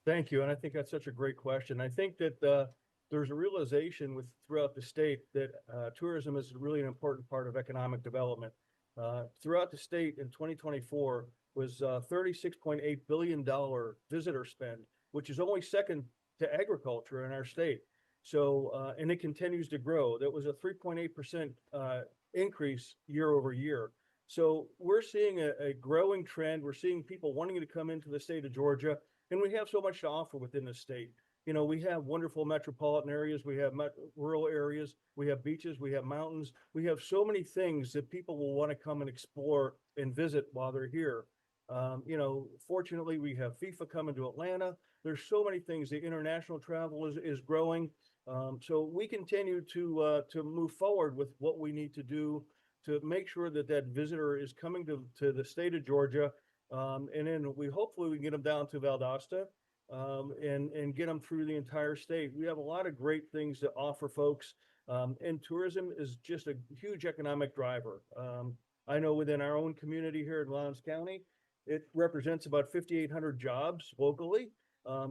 Thank you. And I think that's such a great question. I think that there's a realization throughout the state that tourism is really an important part of economic development. Throughout the state in 2024 was $36.8 billion visitor spend, which is only second to agriculture in our state. So, and it continues to grow. That was a 3.8% increase year over year. So we're seeing a growing trend. We're seeing people wanting to come into the state of Georgia, and we have so much to offer within the state. We have wonderful metropolitan areas, we have rural areas, we have beaches, we have mountains, we have so many things that people will want to come and explore and visit while they're here. Fortunately, we have FIFA coming to Atlanta. There's so many things. The international travel is growing. So we continue to move forward with what we need to do to make sure that that visitor is coming to the state of Georgia. And then hopefully we can get them down to Valdosta. And get them through the entire state. We have a lot of great things to offer folks, and tourism is just a huge economic driver. I know within our own community here in Lowndes County, it represents about 5,800 jobs locally,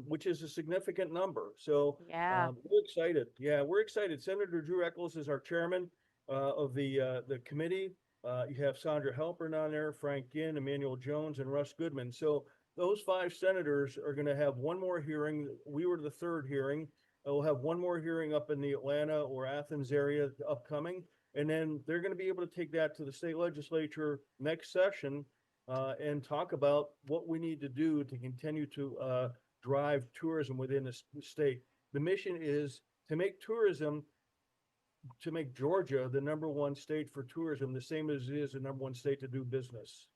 which is a significant number. So Yeah. we're excited. Yeah, we're excited. Senator Drew Eccles is our chairman of the committee. You have Sandra Halpern on there, Frank Ginn, Emmanuel Jones, and Russ Goodman. So those 5 senators are going to have one more hearing. We were the 3rd hearing. We'll have one more hearing up in the Atlanta or Athens area upcoming. And then they're going to be able to take that to the state legislature next session and talk about what we need to do to continue to drive tourism within the state. The mission is to make tourism, to make Georgia the #1 state for tourism, the same as it is the #1 state to do business.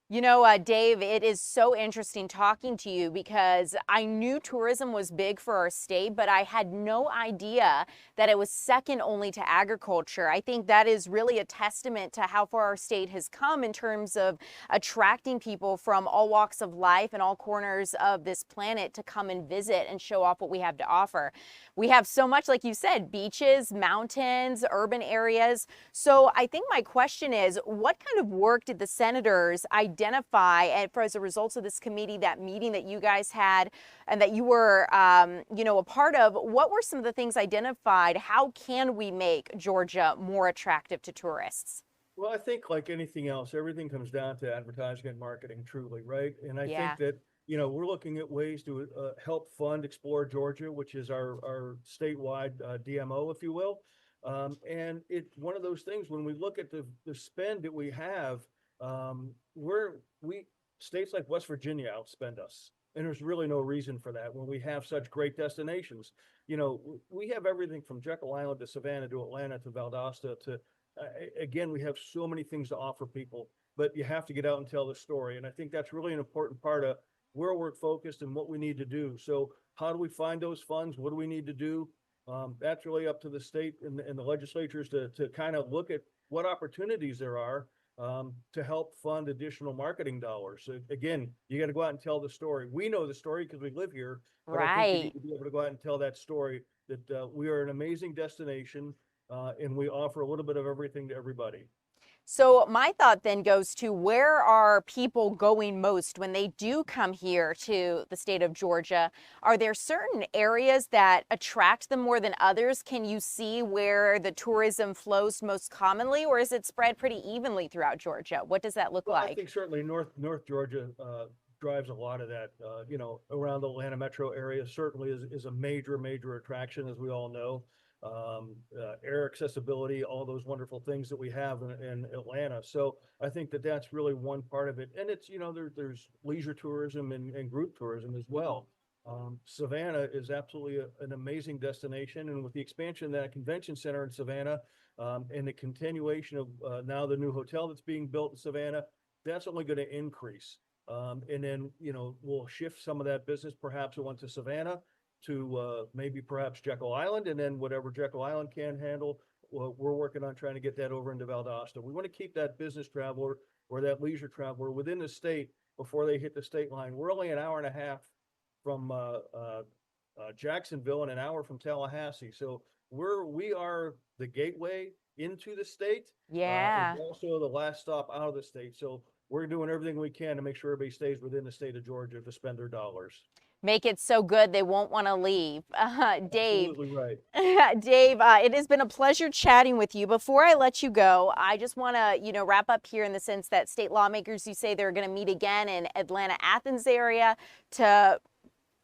You know, Dave, it is so interesting talking to you because I knew tourism was big for our state, but I had no idea that it was second only to agriculture. I think that is really a testament to how far our state has come in terms of attracting people from all walks of life and all corners of this planet to come and visit and show off what we have to offer. We have so much, like you said, beaches, mountains, urban areas. So I think my question is, what kind of work did the senators identify and as a result of this committee, that meeting that you guys had and that you were, you know, a part of? What were some of the things identified? How can we make Georgia more attractive to tourists? Well, I think like anything else, everything comes down to advertising and marketing, truly, right? And I Yeah. think that, you know, we're looking at ways to help fund Explore Georgia, which is our statewide DMO, if you will. And it's one of those things when we look at the spend that we have, we states like West Virginia outspend us. And there's really no reason for that when we have such great destinations. You know, we have everything from Jekyll Island to Savannah to Atlanta to Valdosta to, again, we have so many things to offer people, but you have to get out and tell the story. And I think that's really an important part of where we're focused and what we need to do. So how do we find those funds? What do we need to do? That's really up to the state and the legislatures to kind of look at what opportunities there are to help fund additional marketing dollars. So again, you got to go out and tell the story. We know the story because we live here, but I think you Right. need to be able to go out and tell that story that we are an amazing destination and we offer a little bit of everything to everybody. So my thought then goes to, where are people going most when they do come here to the state of Georgia? Are there certain areas that attract them more than others? Can you see where the tourism flows most commonly, or is it spread pretty evenly throughout Georgia? What does that look Well, I like? think certainly North Georgia drives a lot of that. You know, around the Atlanta metro area certainly is a major attraction, as we all know. Air accessibility, all those wonderful things that we have in Atlanta. So I think that that's really one part of it. And it's, you know, there's leisure tourism and group tourism as well. Savannah is absolutely an amazing destination. And with the expansion of that convention center in Savannah and the continuation of now the new hotel that's being built in Savannah, that's only going to increase. And then, you know, we'll shift some of that business perhaps it went to Savannah to maybe perhaps Jekyll Island, and then whatever Jekyll Island can handle, we're working on trying to get that over into Valdosta. We want to keep that business traveler or that leisure traveler within the state before they hit the state line. We're only an hour and a half from Jacksonville and an hour from Tallahassee. So we are the gateway into the state. Yeah. And also the last stop out of the state. So we're doing everything we can to make sure everybody stays within the state of Georgia to spend their dollars. Make it so good they won't want to leave. Dave, Absolutely right. Dave, it has been a pleasure chatting with you. Before I let you go, I just want to, you know, wrap up here in the sense that state lawmakers, you say they're going to meet again in Atlanta, Athens area to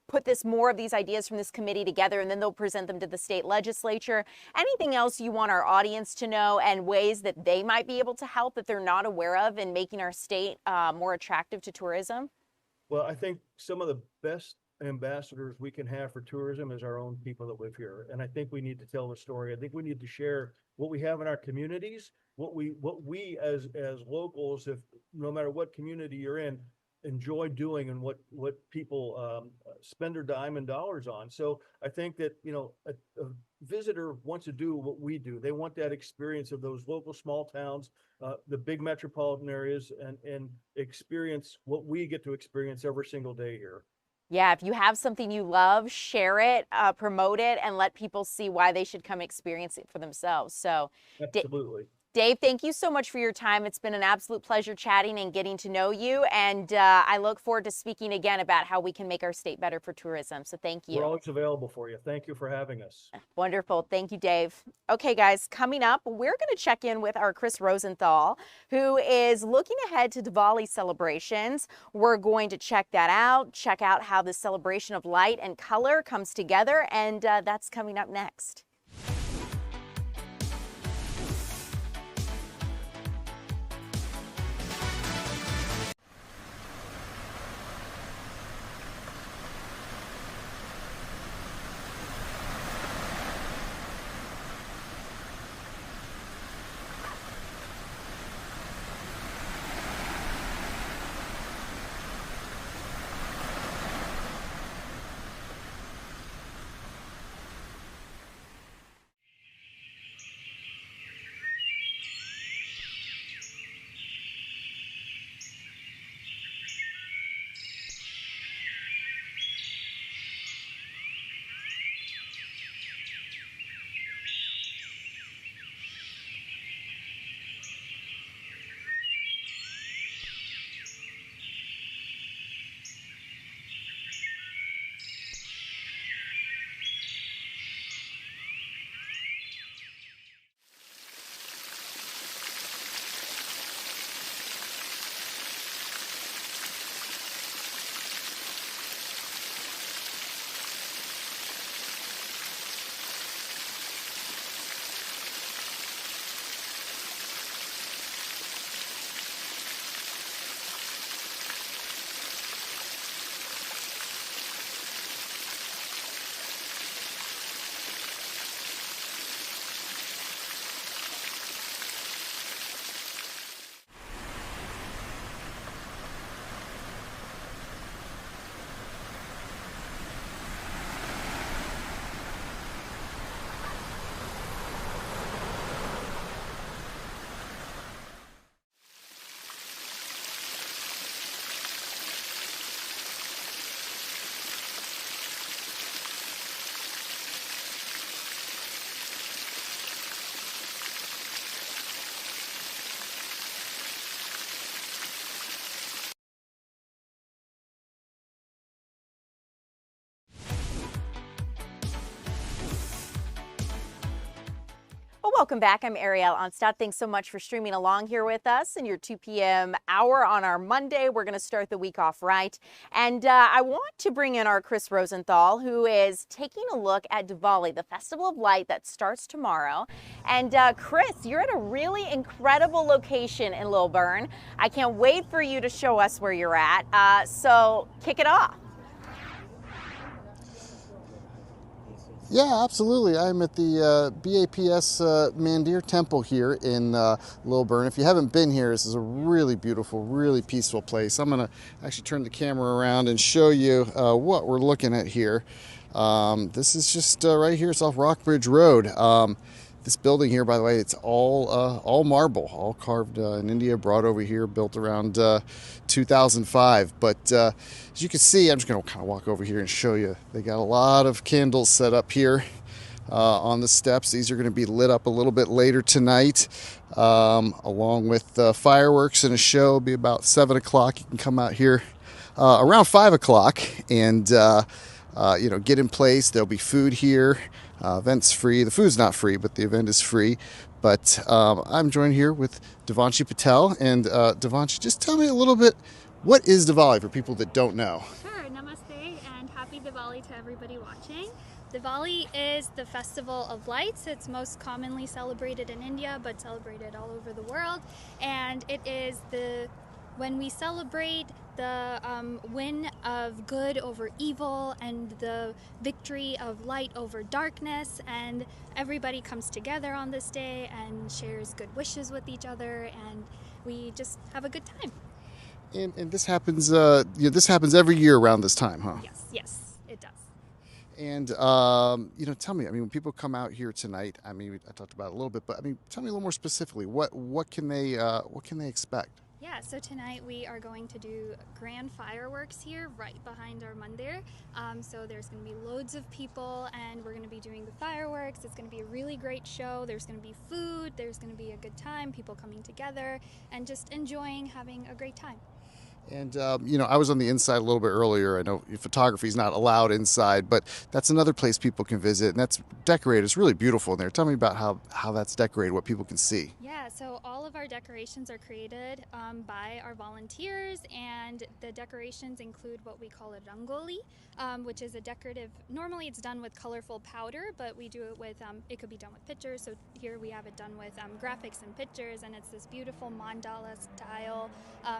put more of these ideas from this committee together, and then they'll present them to the state legislature. Anything else you want our audience to know and ways that they might be able to help that they're not aware of in making our state more attractive to tourism? Well, I think some of the best ambassadors we can have for tourism is our own people that live here. And I think we need to tell the story. I think we need to share what we have in our communities, what we as locals, if no matter what community you're in, enjoy doing and what people spend their dime and dollars on. So I think that, you know, a visitor wants to do what we do. They want that experience of those local small towns, the big metropolitan areas, and experience what we get to experience every single day here. Yeah, if you have something you love, share it, promote it, and let people see why they should come experience it for themselves. So, Absolutely. Dave, thank you so much for your time. It's been an absolute pleasure chatting and getting to know you. And I look forward to speaking again about how we can make our state better for tourism. So thank you. We're always available for you. Thank you for having us. Wonderful. Thank you, Dave. Okay, guys, coming up, we're going to check in with our Chris Rosenthal, who is looking ahead to Diwali celebrations. We're going to check that out, check out how the celebration of light and color comes together, and that's coming up next. Well, welcome back. I'm Ariel Onstad. Thanks so much for streaming along here with us in your 2 p.m. hour on our Monday. We're going to start the week off right. And I want to bring in our Chris Rosenthal, who is taking a look at Diwali, the Festival of Light that starts tomorrow. And Chris, you're at a really incredible location in Lilburn. I can't wait for you to show us where you're at. So kick it off. Yeah, absolutely. I'm at the BAPS Mandir Temple here in Lilburn. If you haven't been here, this is a really beautiful, really peaceful place. I'm going to actually turn the camera around and show you what we're looking at here. This is just right here. It's off Rockbridge Road. This building here, by the way, it's all marble, all carved in India, brought over here, built around 2005. But as you can see, I'm just going to kind of walk over here and show you. They got a lot of candles set up here on the steps. These are going to be lit up a little bit later tonight, along with fireworks and a show. It'll be about 7 o'clock. You can come out here around 5 o'clock and get in place. There'll be food here. Event's free. The food's not free, but the event is free. But I'm joined here with Devanshi Patel. And Devanshi, just tell me a little bit, what is Diwali for people that don't know? Sure, namaste and happy Diwali to everybody watching. Diwali is the festival of lights. It's most commonly celebrated in India, but celebrated all over the world. And it is when we celebrate the win of good over evil and the victory of light over darkness, and everybody comes together on this day and shares good wishes with each other, and we just have a good time. And this happens this happens every year around this time, huh? Yes, it does. And tell me, when people come out here tonight, I talked about it a little bit, but tell me a little more specifically, what can they expect? Yeah, so tonight we are going to do grand fireworks here right behind our mandir. So there's going to be loads of people and we're going to be doing the fireworks. It's going to be a really great show. There's going to be food, there's going to be a good time, people coming together and just enjoying having a great time. And, I was on the inside a little bit earlier. I know photography is not allowed inside, but that's another place people can visit, and that's decorated. It's really beautiful in there. Tell me about how that's decorated, what people can see. Yeah, so all of our decorations are created by our volunteers, and the decorations include what we call a rangoli, which is a decorative, normally it's done with colorful powder, but we do it with, it could be done with pictures, so here we have it done with graphics and pictures, and it's this beautiful mandala style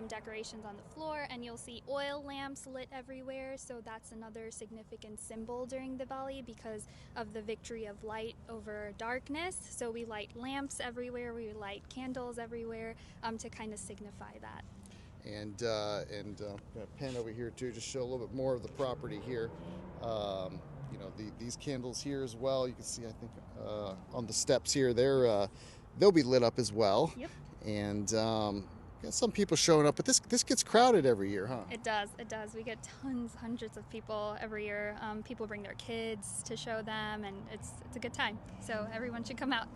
decorations on the floor, and you'll see oil lamps lit everywhere, so that's another significant symbol during Diwali because of the victory of light over darkness. So we light lamps everywhere, we light candles everywhere to kind of signify that. And I'm gonna pan over here too, just show a little bit more of the property here. These candles here as well. You can see, I think, on the steps here, they'll be lit up as well. Yep. And got some people showing up, but this gets crowded every year, huh? It does. We get hundreds of people every year. People bring their kids to show them, and it's a good time. So everyone should come out.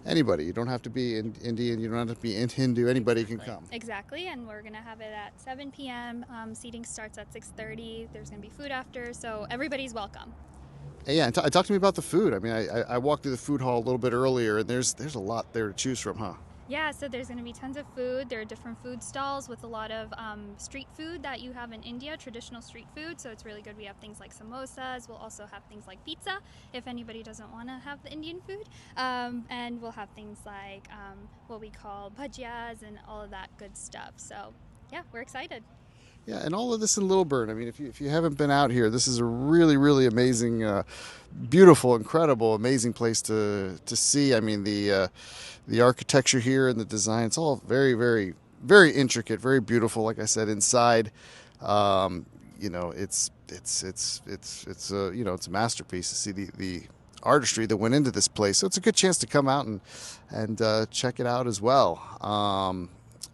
Anybody. You don't have to be Indian. You don't have to be Hindu. Anybody can come. Exactly, and we're gonna have it at 7 p.m. Seating starts at 6:30. There's gonna be food after, so everybody's welcome. Yeah, and talk to me about the food. I mean, I walked through the food hall a little bit earlier, and there's a lot there to choose from, huh? Yeah, so there's going to be tons of food. There are different food stalls with a lot of street food that you have in India, traditional street food. So it's really good. We have things like samosas. We'll also have things like pizza if anybody doesn't want to have the Indian food. And we'll have things like what we call bhajiyas and all of that good stuff. So yeah, we're excited. Yeah, and all of this in Lilburn. I mean, if you haven't been out here, this is a really, really amazing, beautiful, incredible, amazing place to see. I mean, the architecture here and the design, it's all very, very, very intricate, very beautiful. Like I said, inside, it's a masterpiece to see the artistry that went into this place. So it's a good chance to come out and check it out as well.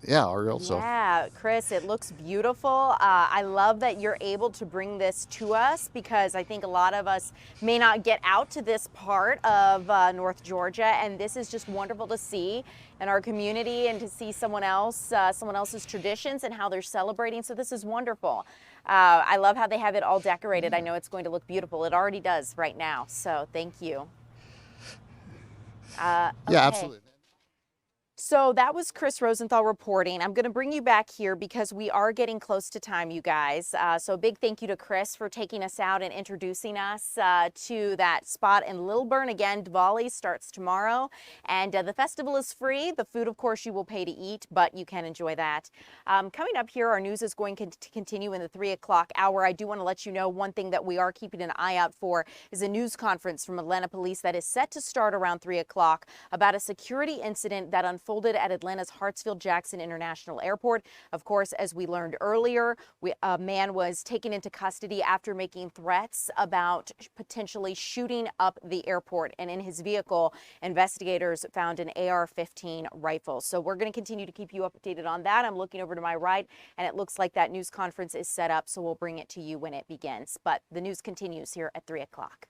Yeah, Ariel. So. Yeah, Chris, it looks beautiful. I love that you're able to bring this to us because I think a lot of us may not get out to this part of North Georgia, and this is just wonderful to see in our community and to see someone else's traditions and how they're celebrating. So this is wonderful. I love how they have it all decorated. I know it's going to look beautiful. It already does right now. So thank you. Yeah, okay. absolutely. So that was Chris Rosenthal reporting. I'm going to bring you back here because we are getting close to time, you guys. So a big thank you to Chris for taking us out and introducing us to that spot in Lilburn. Again, Diwali starts tomorrow, and the festival is free. The food, of course, you will pay to eat, but you can enjoy that. Coming up here, our news is going to continue in the 3 o'clock hour. I do want to let you know one thing that we are keeping an eye out for is a news conference from Atlanta Police that is set to start around 3 o'clock about a security incident that unfolded at Atlanta's Hartsfield-Jackson International Airport. Of course, as we learned earlier, a man was taken into custody after making threats about potentially shooting up the airport. And in his vehicle, investigators found an AR-15 rifle. So we're going to continue to keep you updated on that. I'm looking over to my right, and it looks like that news conference is set up, so we'll bring it to you when it begins. But the news continues here at 3 o'clock.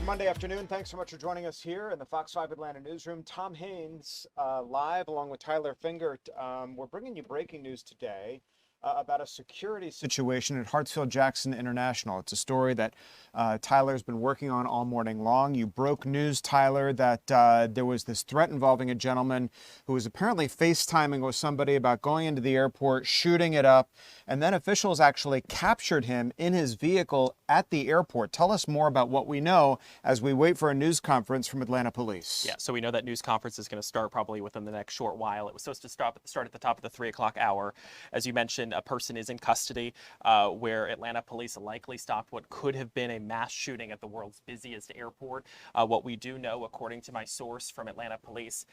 Monday afternoon. Thanks so much for joining us here in the Fox 5 Atlanta newsroom. Tom Haynes live along with Tyler Fingert. We're bringing you breaking news today about a security situation at Hartsfield-Jackson International. It's a story that Tyler's been working on all morning long. You broke news, Tyler, that there was this threat involving a gentleman who was apparently FaceTiming with somebody about going into the airport, shooting it up, and then officials actually captured him in his vehicle at the airport. Tell us more about what we know as we wait for a news conference from Atlanta Police. Yeah, so we know that news conference is going to start probably within the next short while. It was supposed to start at the top of the 3 o'clock hour. As you mentioned, a person is in custody where Atlanta police likely stopped what could have been a mass shooting at the world's busiest airport. What we do know, according to my source from Atlanta police,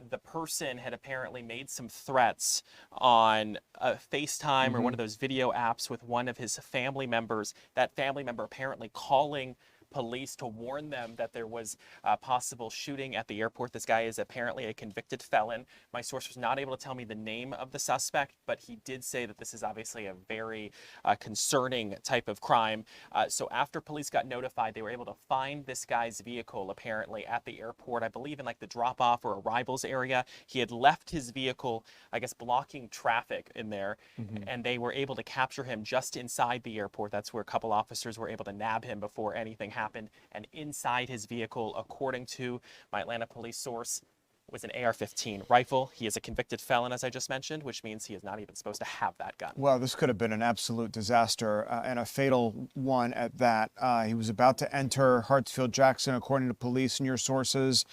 the person had apparently made some threats on FaceTime or one of those video apps with one of his family members. That family member apparently calling police to warn them that there was a possible shooting at the airport. This guy is apparently a convicted felon. My source was not able to tell me the name of the suspect, but he did say that this is obviously a very concerning type of crime. So after police got notified, they were able to find this guy's vehicle apparently at the airport, I believe in like the drop-off or arrivals area. He had left his vehicle, I guess, blocking traffic in there, and they were able to capture him just inside the airport. That's where a couple officers were able to nab him before anything happened. And inside his vehicle, according to my Atlanta police source, was an AR-15 rifle. He is a convicted felon, as I just mentioned, which means he is not even supposed to have that gun. Well, this could have been an absolute disaster and a fatal one at that. He was about to enter Hartsfield-Jackson, according to police and your sources.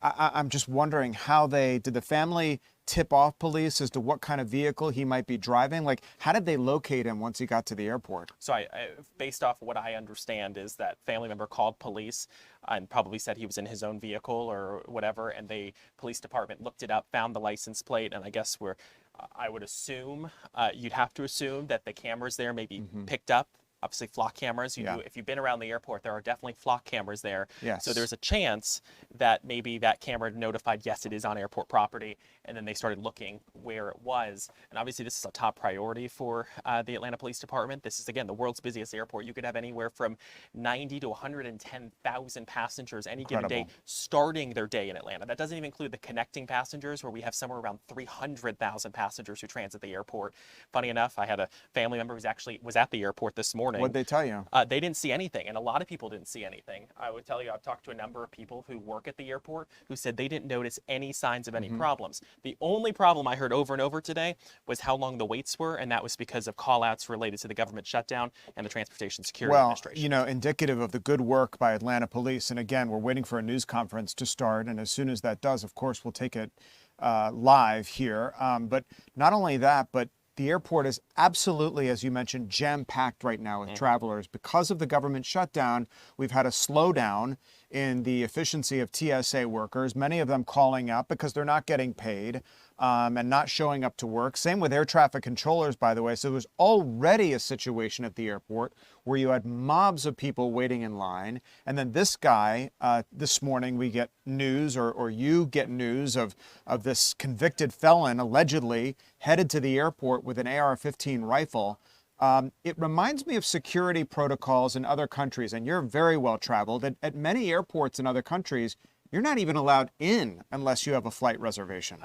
I'm just wondering how did the family tip off police as to what kind of vehicle he might be driving? Like, how did they locate him once he got to the airport? So based off what I understand is that family member called police and probably said he was in his own vehicle or whatever, and the police department looked it up, found the license plate, and I guess I would assume, you'd have to assume that the cameras there maybe picked up. Obviously, flock cameras. If you've been around the airport, there are definitely flock cameras there. Yes. So there's a chance that maybe that camera notified, yes, it is on airport property, and then they started looking where it was. And obviously, this is a top priority for the Atlanta Police Department. This is, again, the world's busiest airport. You could have anywhere from 90 to 110,000 passengers any given day starting their day in Atlanta. That doesn't even include the connecting passengers, where we have somewhere around 300,000 passengers who transit the airport. Funny enough, I had a family member who actually was at the airport this morning. What'd they tell you? They didn't see anything, and a lot of people didn't see anything. I would tell you, I've talked to a number of people who work at the airport who said they didn't notice any signs of any problems. The only problem I heard over and over today was how long the waits were, and that was because of call-outs related to the government shutdown and the Transportation Security Administration. Well, you know, indicative of the good work by Atlanta Police, and again, we're waiting for a news conference to start, and as soon as that does, of course, we'll take it live here. But not only that, but the airport is absolutely, as you mentioned, jam-packed right now with travelers. Because of the government shutdown, we've had a slowdown in the efficiency of TSA workers, many of them calling out because they're not getting paid and not showing up to work. Same with air traffic controllers, by the way. So there was already a situation at the airport where you had mobs of people waiting in line. And then this guy, this morning, we get news, or you get news of this convicted felon allegedly headed to the airport with an AR-15 rifle. It reminds me of security protocols in other countries, and you're very well traveled. At many airports in other countries, you're not even allowed in unless you have a flight reservation.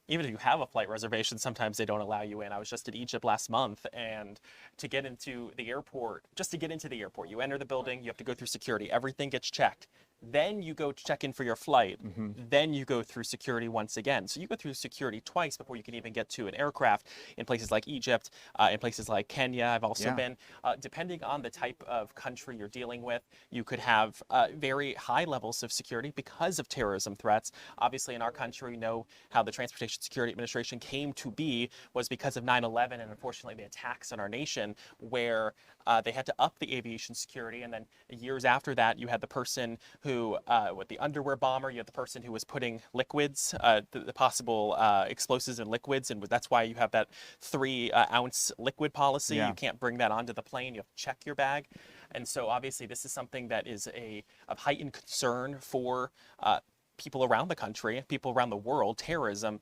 Even if you have a flight reservation, sometimes they don't allow you in. I was just in Egypt last month, and to get into the airport, you enter the building, you have to go through security. Everything gets checked. Then you go check in for your flight. Then you go through security once again. So you go through security twice before you can even get to an aircraft in places like Egypt, in places like Kenya. I've also been, depending on the type of country you're dealing with, you could have very high levels of security because of terrorism threats. Obviously, in our country, we know how the Transportation Security Administration came to be was because of 9/11 and unfortunately the attacks on our nation, where they had to up the aviation security. And then years after that, you had the person who, with the underwear bomber, you had the person who was putting liquids, the possible explosives in liquids. And that's why you have that 3-ounce liquid policy. You can't bring that onto the plane. You have to check your bag. And so obviously this is something that is of heightened concern for people around the country, people around the world, terrorism.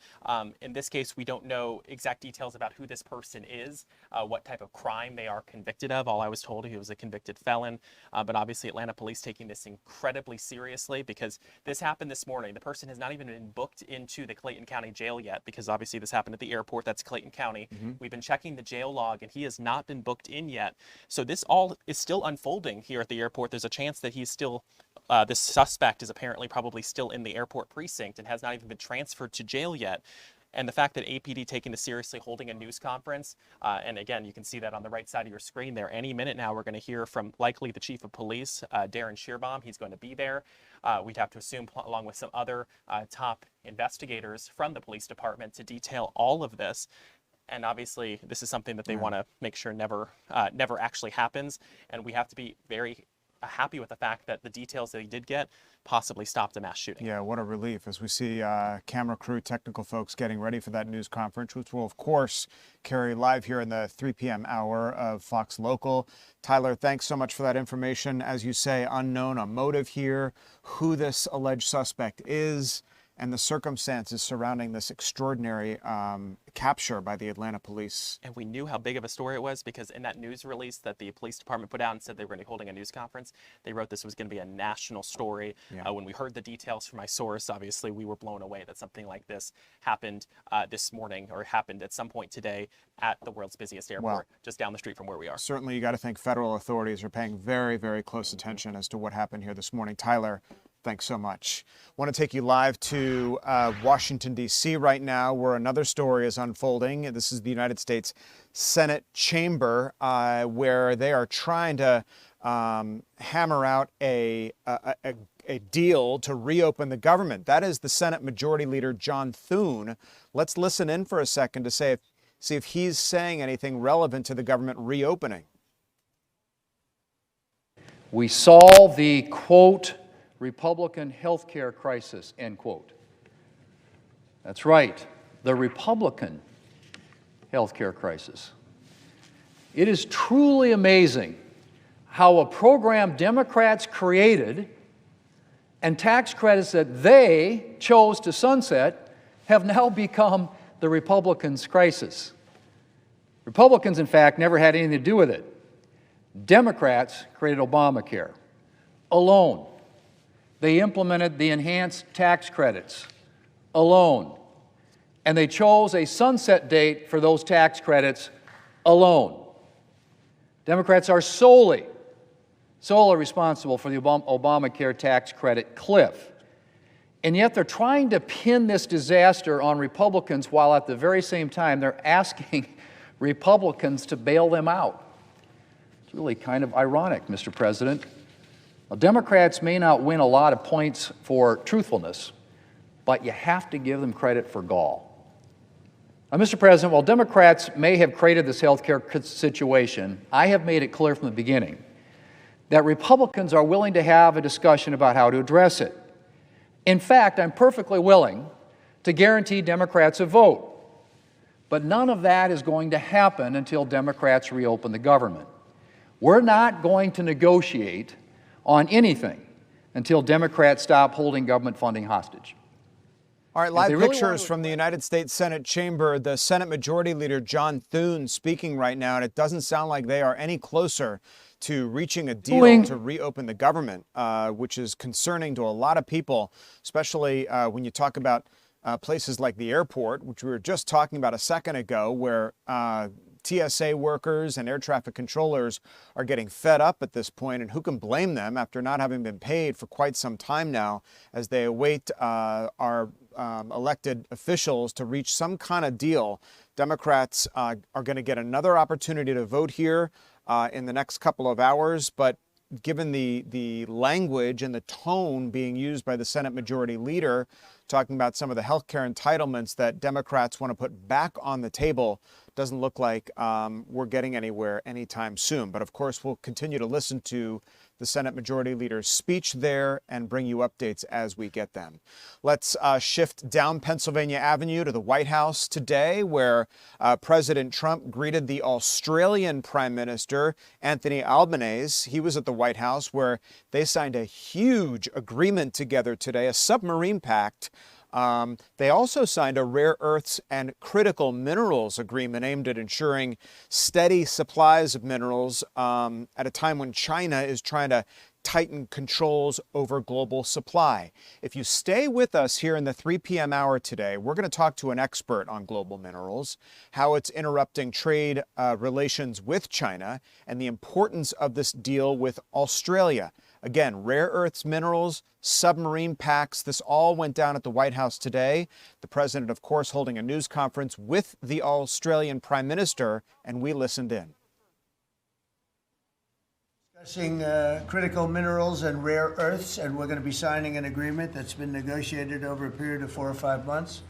In this case, we don't know exact details about who this person is, what type of crime they are convicted of. All I was told, he was a convicted felon. But obviously Atlanta police taking this incredibly seriously, because this happened this morning. The person has not even been booked into the Clayton County jail yet, because obviously this happened at the airport. That's Clayton County. We've been checking the jail log, and he has not been booked in yet. So this all is still unfolding here at the airport. There's a chance that he's still, this suspect is apparently probably still in the airport precinct and has not even been transferred to jail yet. And the fact that APD taking this seriously, holding a news conference, and again, you can see that on the right side of your screen there. Any minute now, we're going to hear from likely the chief of police, Darren Shearbaum. He's going to be there. We'd have to assume, along with some other top investigators from the police department, to detail all of this. And obviously, this is something that they want to make sure never actually happens. And we have to be very happy with the fact that the details that he did get possibly stopped a mass shooting. Yeah, what a relief as we see camera crew, technical folks getting ready for that news conference, which will, of course, carry live here in the 3 p.m. hour of Fox Local. Tyler, thanks so much for that information. As you say, unknown, a motive here, who this alleged suspect is, and the circumstances surrounding this extraordinary capture by the Atlanta police. And we knew how big of a story it was, because in that news release that the police department put out and said they were going to be holding a news conference, they wrote this was going to be a national story. Yeah. When we heard the details from my source, obviously we were blown away that something like this happened this morning, or happened at some point today at the world's busiest airport, just down the street from where we are. Certainly, you got to think federal authorities are paying very, very close attention as to what happened here this morning. Tyler, thanks so much. Want to take you live to Washington, D.C. right now, where another story is unfolding. This is the United States Senate chamber, where they are trying to hammer out a deal to reopen the government. That is the Senate Majority Leader, John Thune. Let's listen in for a second to see if he's saying anything relevant to the government reopening. We solve the, quote, Republican health care crisis, end quote. That's right, the Republican health care crisis. It is truly amazing how a program Democrats created and tax credits that they chose to sunset have now become the Republicans' crisis. Republicans, in fact, never had anything to do with it. Democrats created Obamacare alone. They implemented the enhanced tax credits alone. And they chose a sunset date for those tax credits alone. Democrats are solely responsible for the Obamacare tax credit cliff. And yet they're trying to pin this disaster on Republicans, while at the very same time they're asking Republicans to bail them out. It's really kind of ironic, Mr. President. Now, Democrats may not win a lot of points for truthfulness, but you have to give them credit for gall. Now, Mr. President, while Democrats may have created this health care situation, I have made it clear from the beginning that Republicans are willing to have a discussion about how to address it. In fact, I'm perfectly willing to guarantee Democrats a vote. But none of that is going to happen until Democrats reopen the government. We're not going to negotiate on anything until Democrats stop holding government funding hostage. All right, live pictures from the United States Senate chamber. The Senate Majority Leader, John Thune, speaking right now, and it doesn't sound like they are any closer to reaching a deal to reopen the government, which is concerning to a lot of people, especially when you talk about places like the airport, which we were just talking about a second ago, where TSA workers and air traffic controllers are getting fed up at this point, and who can blame them after not having been paid for quite some time now, as they await our elected officials to reach some kind of deal. Democrats are going to get another opportunity to vote here in the next couple of hours, but given the language and the tone being used by the Senate Majority Leader, talking about some of the health care entitlements that Democrats want to put back on the table, doesn't look like we're getting anywhere anytime soon. But of course, we'll continue to listen to the Senate Majority Leader's speech there and bring you updates as we get them. Let's shift down Pennsylvania Avenue to the White House today, where President Trump greeted the Australian Prime Minister, Anthony Albanese. He was at the White House, where they signed a huge agreement together today, a submarine pact. They also signed a rare earths and critical minerals agreement aimed at ensuring steady supplies of minerals at a time when China is trying to tighten controls over global supply. If you stay with us here in the 3 p.m. hour today, we're going to talk to an expert on global minerals, how it's interrupting trade relations with China, and the importance of this deal with Australia. Again, rare earths, minerals, submarine pacts, this all went down at the White House today. The president, of course, holding a news conference with the Australian Prime Minister, and we listened in. Discussing critical minerals and rare earths, and we're going to be signing an agreement that's been negotiated over a period of 4 or 5 months.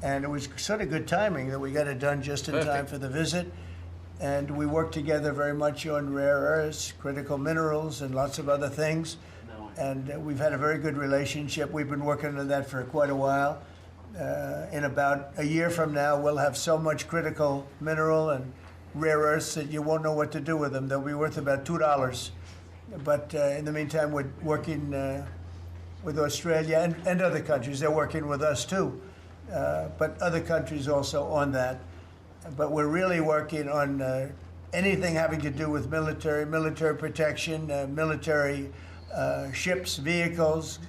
And it was sort of good timing that we got it done just in time for the visit. And we worked together very much on rare earths, critical minerals, and lots of other things. And we've had a very good relationship. We've been working on that for quite a while. In about a year from now, we'll have so much critical mineral and rare earths that you won't know what to do with them. They'll be worth about $2. But in the meantime, we're working with Australia and other countries. They're working with us too, but other countries also on that. But we're really working on anything having to do with military protection, military ships, vehicles,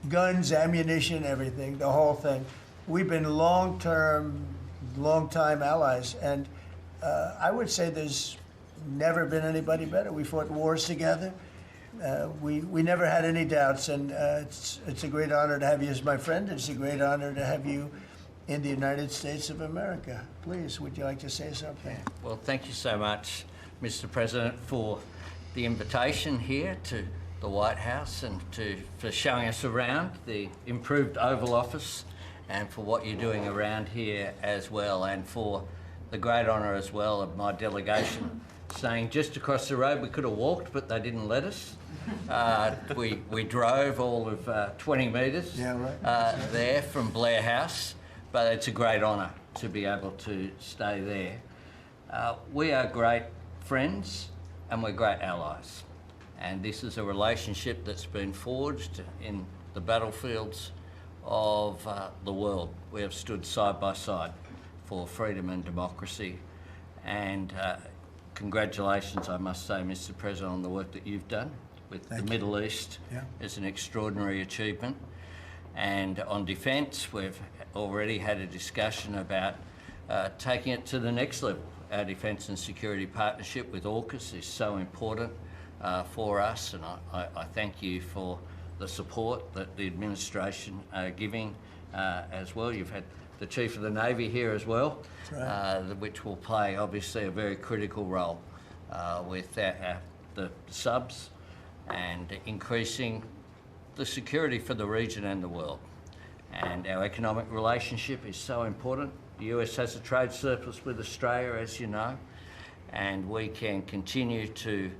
guns, ammunition, everything, the whole thing. We've been long-time allies, and I would say there's never been anybody better. We fought wars together. We never had any doubts, and it's a great honor to have you as my friend. It's a great honor to have you in the United States of America. Please, would you like to say something? Well, thank you so much, Mr. President, for the invitation here to the White House and for showing us around the improved Oval Office and for what you're doing around here as well, and for the great honour as well of my delegation staying just across the road. We could have walked, but they didn't let us. We drove all of 20 metres there from Blair House, but it's a great honour to be able to stay there. We are great friends and we're great allies, and this is a relationship that's been forged in the battlefields of the world. We have stood side by side for freedom and democracy, and congratulations, I must say, Mr. President, on the work that you've done with the Middle East. It's an extraordinary achievement. And on defence, we've already had a discussion about taking it to the next level. Our defence and security partnership with AUKUS is so important for us, and I thank you for the support that the administration are giving as well. You've had the Chief of the Navy here as well, which will play obviously a very critical role with the subs and increasing the security for the region and the world. And our economic relationship is so important. The US has a trade surplus with Australia, as you know, and we can continue to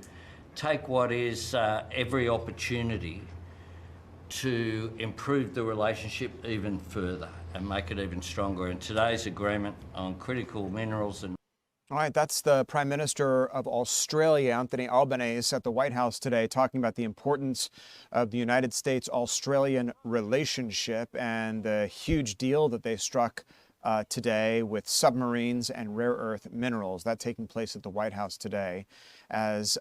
take what is every opportunity to improve the relationship even further and make it even stronger. And today's agreement on critical minerals and All right, that's the Prime Minister of Australia, Anthony Albanese, at the White House today, talking about the importance of the United States-Australian relationship and the huge deal that they struck today with submarines and rare earth minerals. That taking place at the White House today, as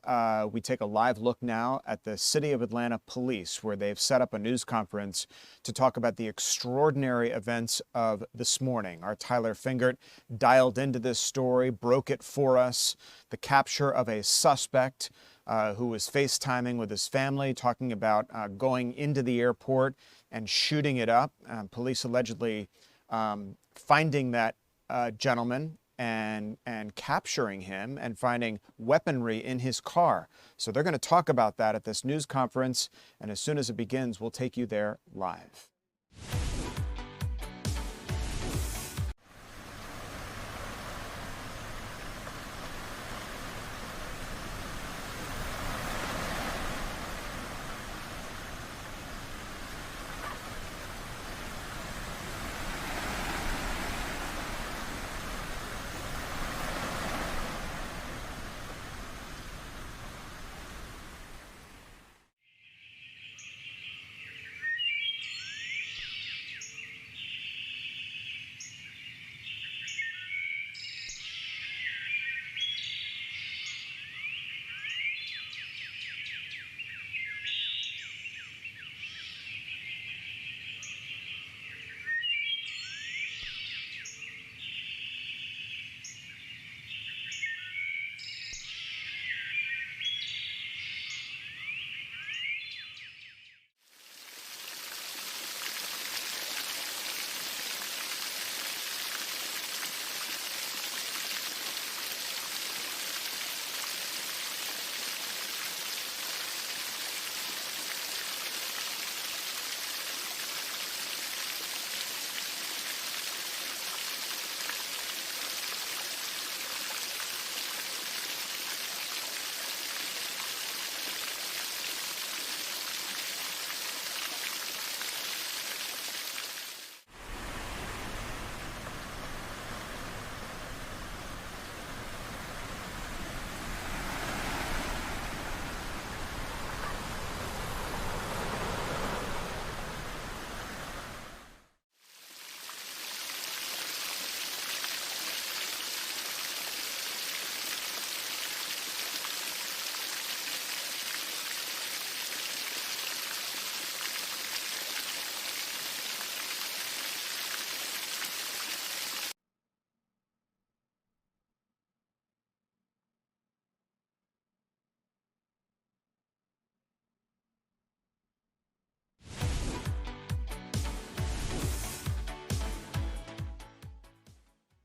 we take a live look now at the City of Atlanta Police, where they've set up a news conference to talk about the extraordinary events of this morning. Our Tyler Fingert dialed into this story, broke it for us. The capture of a suspect who was FaceTiming with his family, talking about going into the airport and shooting it up. Police allegedly finding that gentleman and capturing him and finding weaponry in his car. So they're going to talk about that at this news conference, and as soon as it begins, we'll take you there live.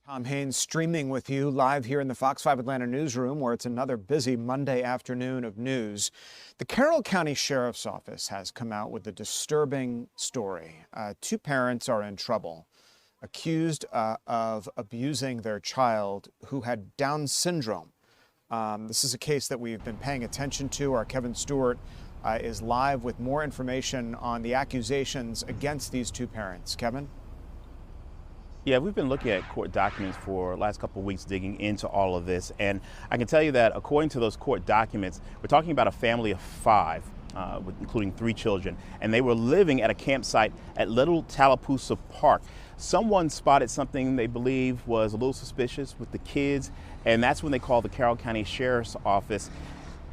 Tom Haynes streaming with you live here in the Fox 5 Atlanta newsroom, where it's another busy Monday afternoon of news. The Carroll County Sheriff's Office has come out with a disturbing story. Two parents are in trouble, accused of abusing their child who had Down syndrome. This is a case that we've been paying attention to. Our Kevin Stewart is live with more information on the accusations against these two parents. Kevin? Yeah, we've been looking at court documents for the last couple of weeks, digging into all of this. And I can tell you that according to those court documents, we're talking about a family of 5, including 3 children. And they were living at a campsite at Little Tallapoosa Park. Someone spotted something they believe was a little suspicious with the kids. And that's when they called the Carroll County Sheriff's Office.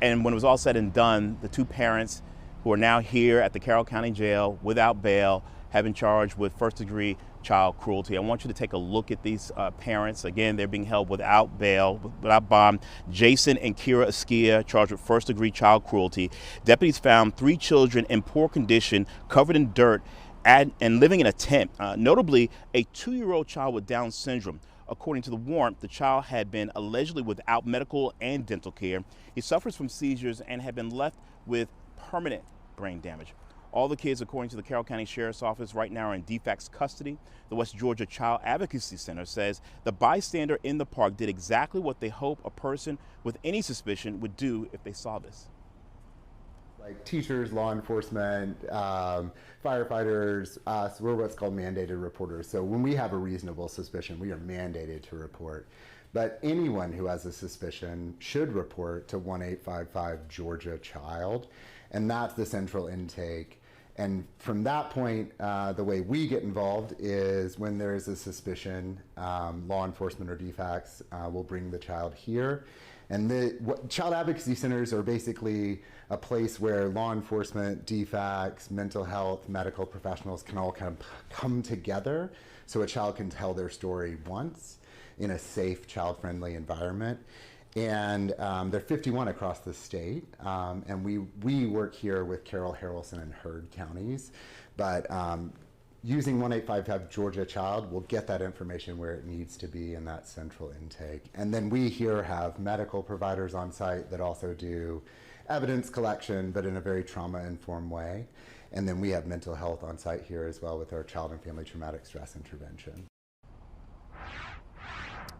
And when it was all said and done, the 2 parents who are now here at the Carroll County Jail without bail have been charged with first-degree child cruelty. I want you to take a look at these parents. Again, they're being held without bail, without bond. Jason and Kira Askia charged with first-degree child cruelty. Deputies found 3 children in poor condition, covered in dirt, and living in a tent. Notably, a 2-year-old child with Down syndrome. According to the warrant, the child had been allegedly without medical and dental care. He suffers from seizures and had been left with permanent brain damage. All the kids, according to the Carroll County Sheriff's Office, right now are in DFACS custody. The West Georgia Child Advocacy Center says the bystander in the park did exactly what they hope a person with any suspicion would do if they saw this. Like teachers, law enforcement, firefighters, us, we're what's called mandated reporters. So when we have a reasonable suspicion, we are mandated to report. But anyone who has a suspicion should report to 1-855 Georgia Child, and that's the central intake. And from that point, the way we get involved is when there is a suspicion, law enforcement or DFACS will bring the child here. And the child advocacy centers are basically a place where law enforcement, DFACS, mental health, medical professionals can all kind of come together so a child can tell their story once in a safe, child-friendly environment. And there are 51 across the state, and we work here with Carroll, Haralson, and Heard counties. But using 1-855 Georgia Child will get that information where it needs to be in that central intake. And then we here have medical providers on site that also do evidence collection, but in a very trauma-informed way. And then we have mental health on site here as well with our child and family traumatic stress intervention.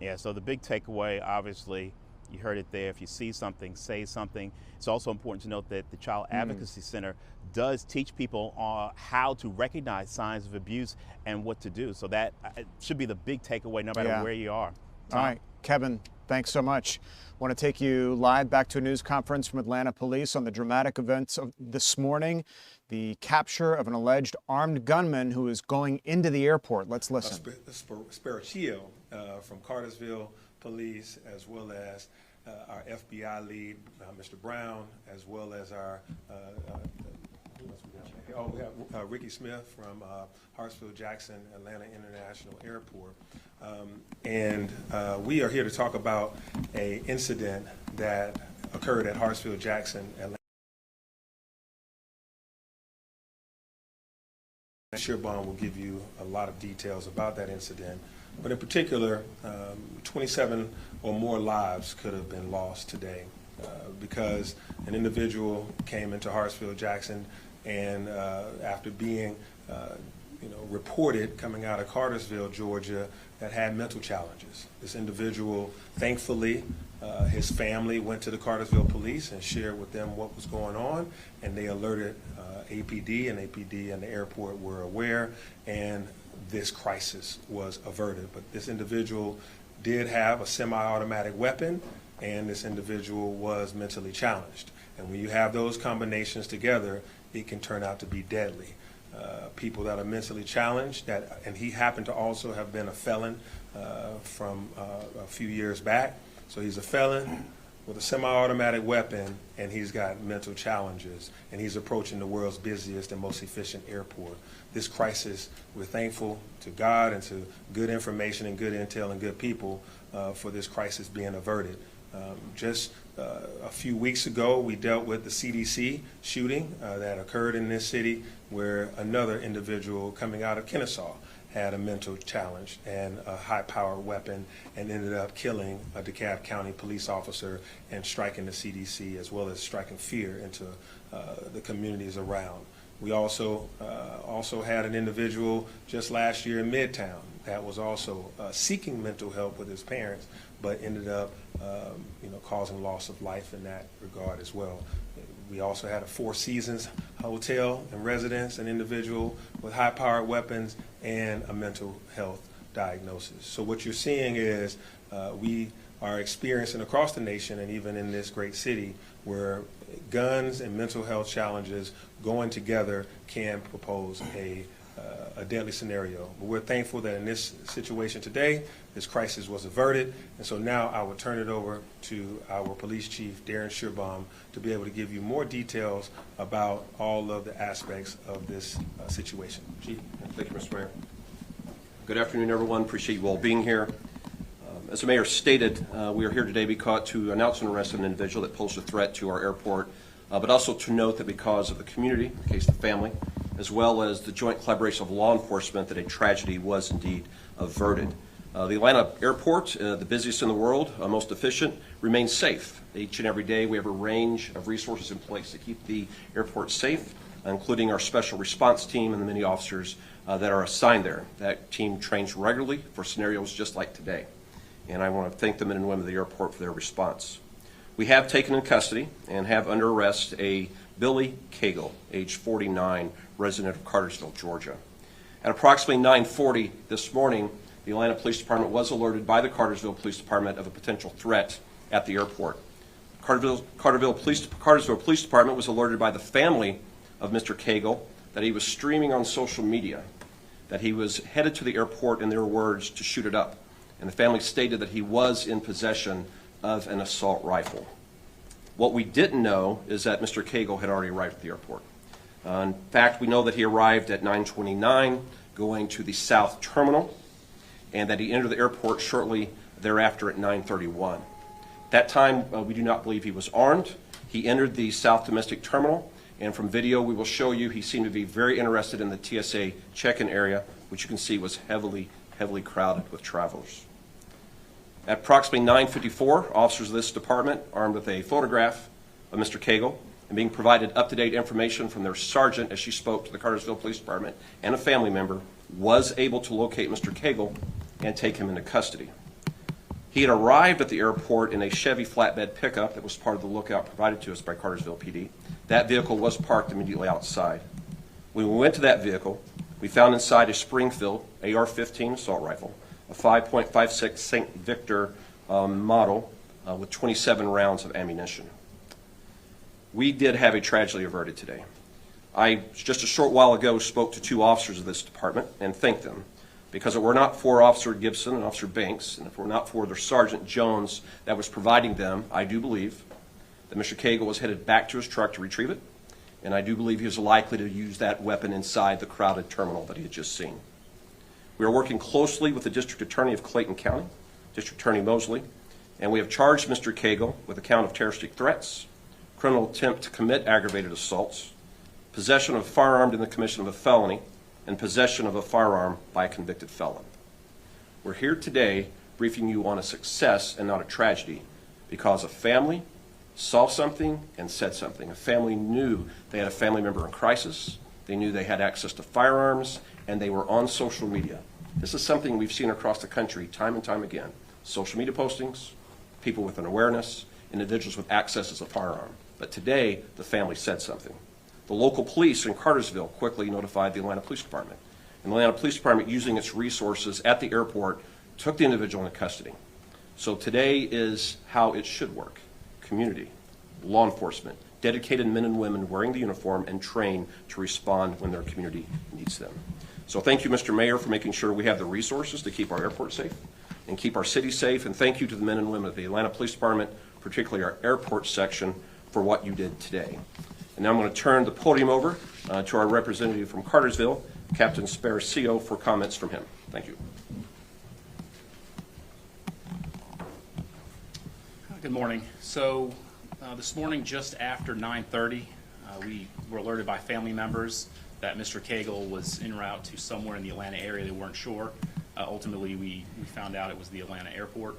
Yeah, so the big takeaway, obviously, you heard it there. If you see something, say something. It's also important to note that the Child Advocacy Center does teach people how to recognize signs of abuse and what to do. So that should be the big takeaway no matter where you are. All right, Kevin, thanks so much. I want to take you live back to a news conference from Atlanta Police on the dramatic events of this morning, the capture of an alleged armed gunman who is going into the airport. Let's listen. Sparachio from Cartersville Police, as well as our FBI lead, Mr. Brown, as well as our we have Ricky Smith from Hartsfield-Jackson Atlanta International Airport. And we are here to talk about an incident that occurred at Hartsfield-Jackson Atlanta. Shearbon will give you a lot of details about that incident. But in particular, 27 or more lives could have been lost today because an individual came into Hartsfield-Jackson and after being reported coming out of Cartersville, Georgia, that had mental challenges. This individual, thankfully, his family went to the Cartersville police and shared with them what was going on, and they alerted APD, and APD and the airport were aware, and this crisis was averted. But this individual did have a semi-automatic weapon, and this individual was mentally challenged. And when you have those combinations together, it can turn out to be deadly. People that are mentally challenged, and he happened to also have been a felon from a few years back. So he's a felon with a semi-automatic weapon, and he's got mental challenges, and he's approaching the world's busiest and most efficient airport. This crisis, we're thankful to God and to good information and good intel and good people for this crisis being averted. Just a few weeks ago, we dealt with the CDC shooting that occurred in this city, where another individual coming out of Kennesaw had a mental challenge and a high-powered weapon and ended up killing a DeKalb County police officer and striking the CDC, as well as striking fear into the communities around. We also had an individual just last year in Midtown that was also seeking mental help with his parents, but ended up causing loss of life in that regard as well. We also had a Four Seasons hotel and residence, an individual with high-powered weapons and a mental health diagnosis. So what you're seeing is we are experiencing across the nation and even in this great city where guns and mental health challenges going together can propose a deadly scenario. But we're thankful that in this situation today, this crisis was averted. And so now I will turn it over to our police chief, Darren Shearbaum, to be able to give you more details about all of the aspects of this situation. Chief. Thank you, Mr. Mayor. Good afternoon, everyone. Appreciate you all being here. As the mayor stated, we are here today to announce an arrest of an individual that posed a threat to our airport, but also to note that because of the community, in the case of the family, as well as the joint collaboration of law enforcement, that a tragedy was indeed averted. The Atlanta airport, the busiest in the world, most efficient, remains safe. Each and every day we have a range of resources in place to keep the airport safe, including our special response team and the many officers that are assigned there. That team trains regularly for scenarios just like today. And I want to thank the men and women of the airport for their response. We have taken in custody and have under arrest a Billy Cagle, age 49, resident of Cartersville, Georgia. At approximately 9:40 this morning, the Atlanta Police Department was alerted by the Cartersville Police Department of a potential threat at the airport. Cartersville Police Department was alerted by the family of Mr. Cagle that he was streaming on social media, that he was headed to the airport, in their words, to shoot it up. And the family stated that he was in possession of an assault rifle. What we didn't know is that Mr. Cagle had already arrived at the airport. In fact, we know that he arrived at 9:29 going to the South Terminal, and that he entered the airport shortly thereafter at 9:31. That time, we do not believe he was armed. He entered the South Domestic Terminal, and from video we will show you he seemed to be very interested in the TSA check-in area, which you can see was heavily crowded with travelers. At approximately 9:54, officers of this department, armed with a photograph of Mr. Cagle and being provided up-to-date information from their sergeant as she spoke to the Cartersville Police Department and a family member, was able to locate Mr. Cagle and take him into custody. He had arrived at the airport in a Chevy flatbed pickup that was part of the lookout provided to us by Cartersville PD. That vehicle was parked immediately outside. When we went to that vehicle, we found inside a Springfield AR-15 assault rifle, a 5.56 St. Victor model with 27 rounds of ammunition. We did have a tragedy averted today. I, just a short while ago, spoke to two officers of this department and thanked them, because if it were not for Officer Gibson and Officer Banks, and if it were not for their Sergeant Jones that was providing them, I do believe that Mr. Cagle was headed back to his truck to retrieve it, and I do believe he was likely to use that weapon inside the crowded terminal that he had just seen. We are working closely with the District Attorney of Clayton County, District Attorney Mosley, and we have charged Mr. Cagle with a count of terroristic threats, criminal attempt to commit aggravated assaults, possession of a firearm in the commission of a felony, and possession of a firearm by a convicted felon. We're here today briefing you on a success and not a tragedy, because a family saw something and said something. A family knew they had a family member in crisis, they knew they had access to firearms, and they were on social media. This is something we've seen across the country time and time again. Social media postings, people with an awareness, individuals with access to a firearm. But today, the family said something. The local police in Cartersville quickly notified the Atlanta Police Department. And the Atlanta Police Department, using its resources at the airport, took the individual into custody. So today is how it should work. Community, law enforcement, dedicated men and women wearing the uniform and trained to respond when their community needs them. So thank you, Mr. Mayor, for making sure we have the resources to keep our airport safe and keep our city safe. And thank you to the men and women of the Atlanta Police Department, particularly our airport section, for what you did today. And now I'm going to turn the podium over to our representative from Cartersville, Captain Sparaccio, for comments from him. Thank you. Good morning. So this morning, just after 9:30, we were alerted by family members that Mr. Cagle was en route to somewhere in the Atlanta area. They weren't sure. Ultimately, we found out it was the Atlanta airport,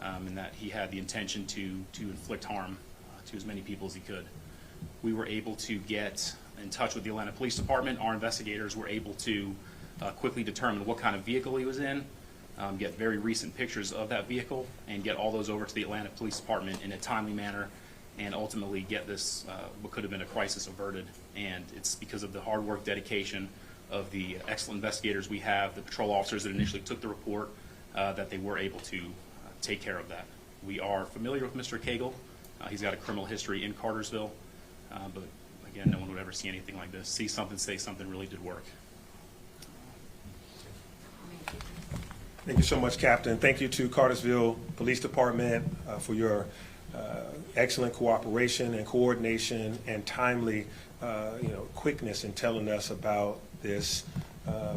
and that he had the intention to inflict harm to as many people as he could. We were able to get in touch with the Atlanta Police Department. Our investigators were able to quickly determine what kind of vehicle he was in, get very recent pictures of that vehicle, and get all those over to the Atlanta Police Department in a timely manner, and ultimately get this, what could have been a crisis, averted. And it's because of the hard work, dedication of the excellent investigators we have, the patrol officers that initially took the report, that they were able to take care of that. We are familiar with Mr. Cagle. He's got a criminal history in Cartersville, but again, no one would ever see anything like this. See something, say something really did work. Thank you so much, Captain. Thank you to Cartersville Police Department for your excellent cooperation and coordination and timely quickness in telling us about this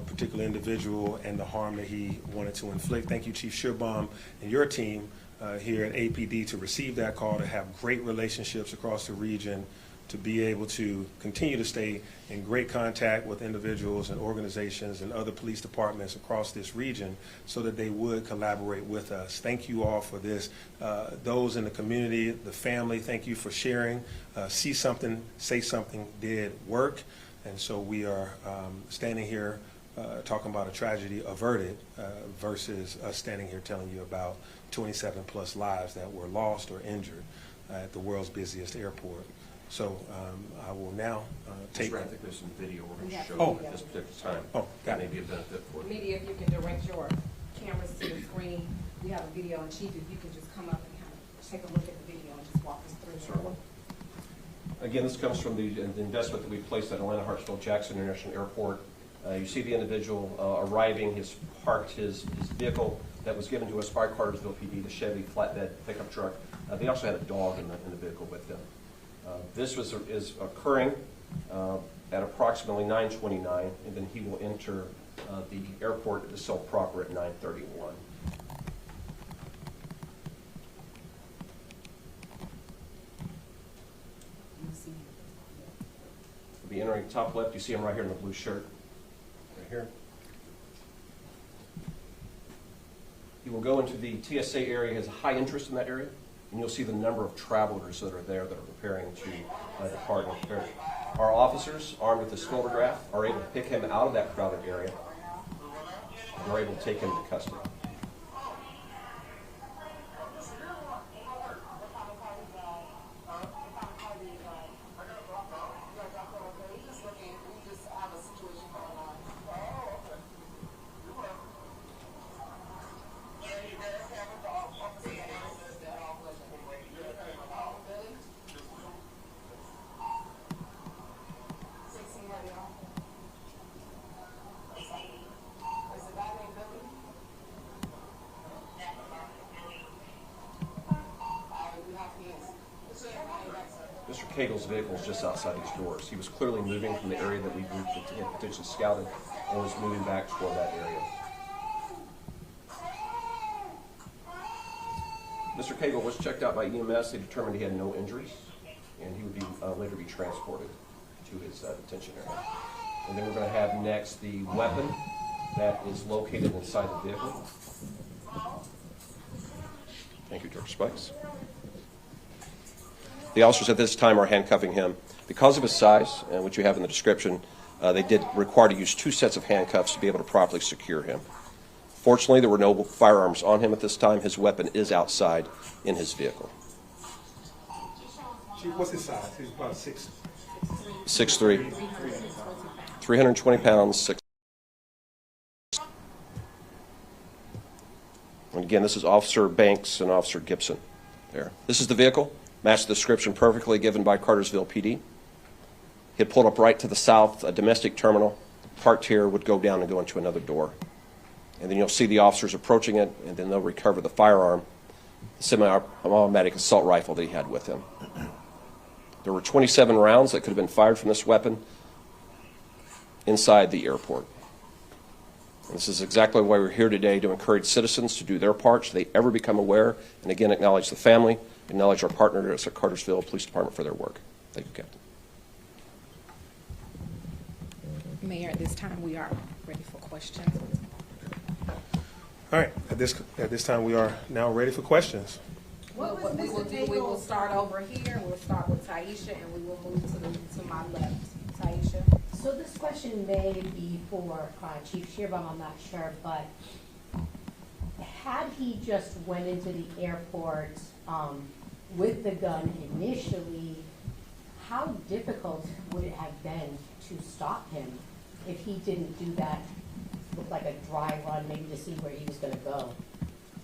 particular individual and the harm that he wanted to inflict. Thank you, Chief Shearbaum, and your team here at APD to receive that call, to have great relationships across the region, to be able to continue to stay in great contact with individuals and organizations and other police departments across this region so that they would collaborate with us. Thank you all for this. Those in the community, the family, thank you for sharing. See something, say something did work. And so we are standing here talking about a tragedy averted versus us standing here telling you about 27 plus lives that were lost or injured at the world's busiest airport. So I will now take. I think there's some video we're going to show at this particular time. Oh, got it. Maybe a benefit for you. Media, if you can direct your cameras to the screen. We have a video, and Chief, if you can just come up and kind of take a look at the video and just walk us through. Certainly. Again, this comes from the investment that we placed at Atlanta Hartsfield-Jackson International Airport. You see the individual arriving. He's parked his vehicle that was given to us by Cartersville PD, the Chevy flatbed pickup truck. They also had a dog in the vehicle with them. This is occurring at approximately 9:29, and then he will enter the airport to sell proper at 9:31. He'll be entering top left. You see him right here in the blue shirt, right here. He will go into the TSA area. He has a high interest in that area. And you'll see the number of travelers that are there that are preparing to depart. Our officers, armed with this photograph, are able to pick him out of that crowded area and are able to take him into custody. Mr. Cagle's vehicle is just outside these doors. He was clearly moving from the area that we had potentially scouted and was moving back toward that area. Mr. Cagle was checked out by EMS. They determined he had no injuries, and he would be later be transported to his detention area. And then we're going to have next the weapon that is located inside the vehicle. Thank you, Director Spikes. The officers at this time are handcuffing him. Because of his size, which you have in the description, they did require to use 2 sets of handcuffs to be able to properly secure him. Fortunately, there were no firearms on him at this time. His weapon is outside in his vehicle. Chief, what's his size? He's about 6'3", 320 pounds, 6. And again, this is Officer Banks and Officer Gibson there. This is the vehicle. Matched the description perfectly given by Cartersville PD. He had pulled up right to the south, a domestic terminal, parked here, would go down and go into another door. And then you'll see the officers approaching it, and then they'll recover the firearm, the semi-automatic assault rifle that he had with him. There were 27 rounds that could have been fired from this weapon inside the airport. And this is exactly why we're here today, to encourage citizens to do their part so they ever become aware, and again acknowledge the family, acknowledge our partners at Cartersville Police Department for their work. Thank you, Captain. Mayor, at this time we are ready for questions. All right, at this time, we are now ready for questions. We will start over here. We'll start with Taisha, and we will move to my left. Taisha. So this question may be for Chief Shearbaum, I'm not sure, but had he just went into the airport with the gun initially, how difficult would it have been to stop him if he didn't do that, look like a dry run, maybe to see where he was going to go?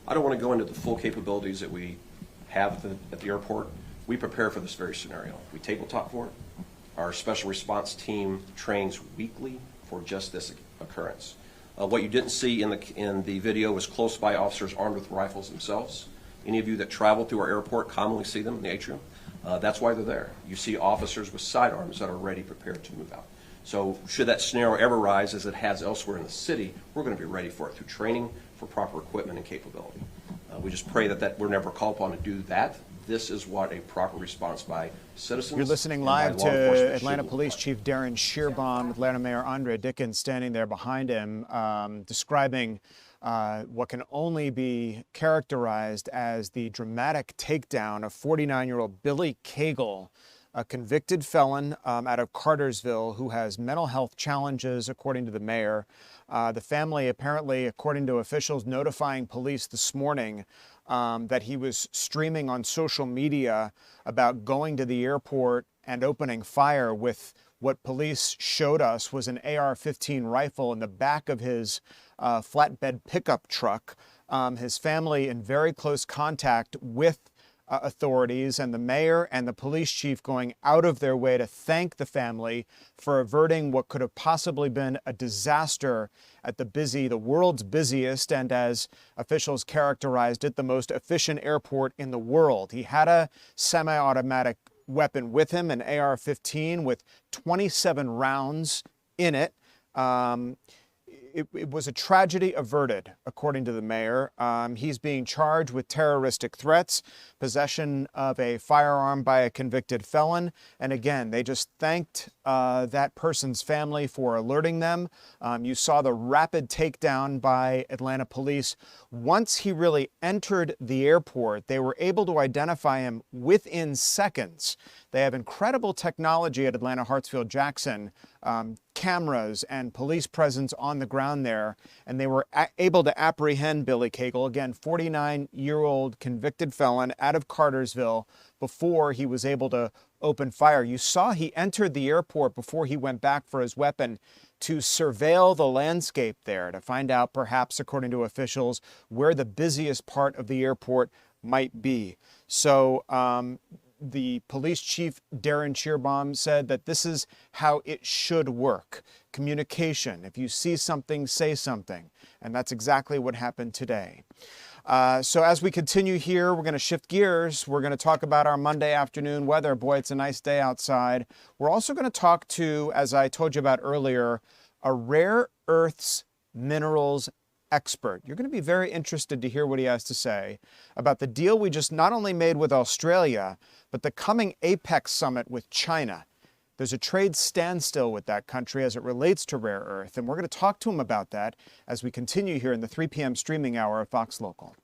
I don't want to go into the full capabilities that we have at the airport. We prepare for this very scenario. We tabletop for it. Our special response team trains weekly for just this occurrence. What you didn't see in the video was close by officers armed with rifles themselves. Any of you that travel through our airport commonly see them in the atrium. That's why they're there. You see officers with sidearms that are ready, prepared to move out. So should that scenario ever rise, as it has elsewhere in the city, we're going to be ready for it through training, for proper equipment and capability. We just pray that we're never called upon to do that. This is what a proper response by citizens. You're listening live to Atlanta Police Chief Darren Shearbaum, Atlanta Mayor Andrea Dickens standing there behind him, describing what can only be characterized as the dramatic takedown of 49-year-old Billy Cagle, a convicted felon out of Cartersville who has mental health challenges, according to the mayor. The family apparently, according to officials notifying police this morning, that he was streaming on social media about going to the airport and opening fire with what police showed us was an AR-15 rifle in the back of his flatbed pickup truck. His family in very close contact with authorities, and the mayor and the police chief going out of their way to thank the family for averting what could have possibly been a disaster at the world's busiest, and as officials characterized it, the most efficient airport in the world. He had a semi-automatic weapon with him, an AR-15 with 27 rounds in it. It was a tragedy averted, according to the mayor. He's being charged with terroristic threats, possession of a firearm by a convicted felon. And again, they just thanked that person's family for alerting them. You saw the rapid takedown by Atlanta police. Once he really entered the airport, they were able to identify him within seconds. They have incredible technology at Atlanta harstfield-jackson, cameras and police presence on the ground there, and they were able to apprehend Billy Cagle, again, 49-year-old convicted felon out of Cartersville, before he was able to open fire. You saw he entered the airport before he went back for his weapon to surveil the landscape there to find out, perhaps, according to officials, where the busiest part of the airport might be. So, the police chief, Darren Shearbaum, said that this is how it should work. Communication. If you see something, say something. And that's exactly what happened today. So as we continue here, we're going to shift gears. We're going to talk about our Monday afternoon weather. Boy, it's a nice day outside. We're also going to talk to, as I told you about earlier, a rare earths minerals expert. You're going to be very interested to hear what he has to say about the deal we just not only made with Australia, but the coming APEC summit with China. There's a trade standstill with that country as it relates to rare earth, and we're going to talk to him about that as we continue here in the 3 p.m. streaming hour of Fox Local.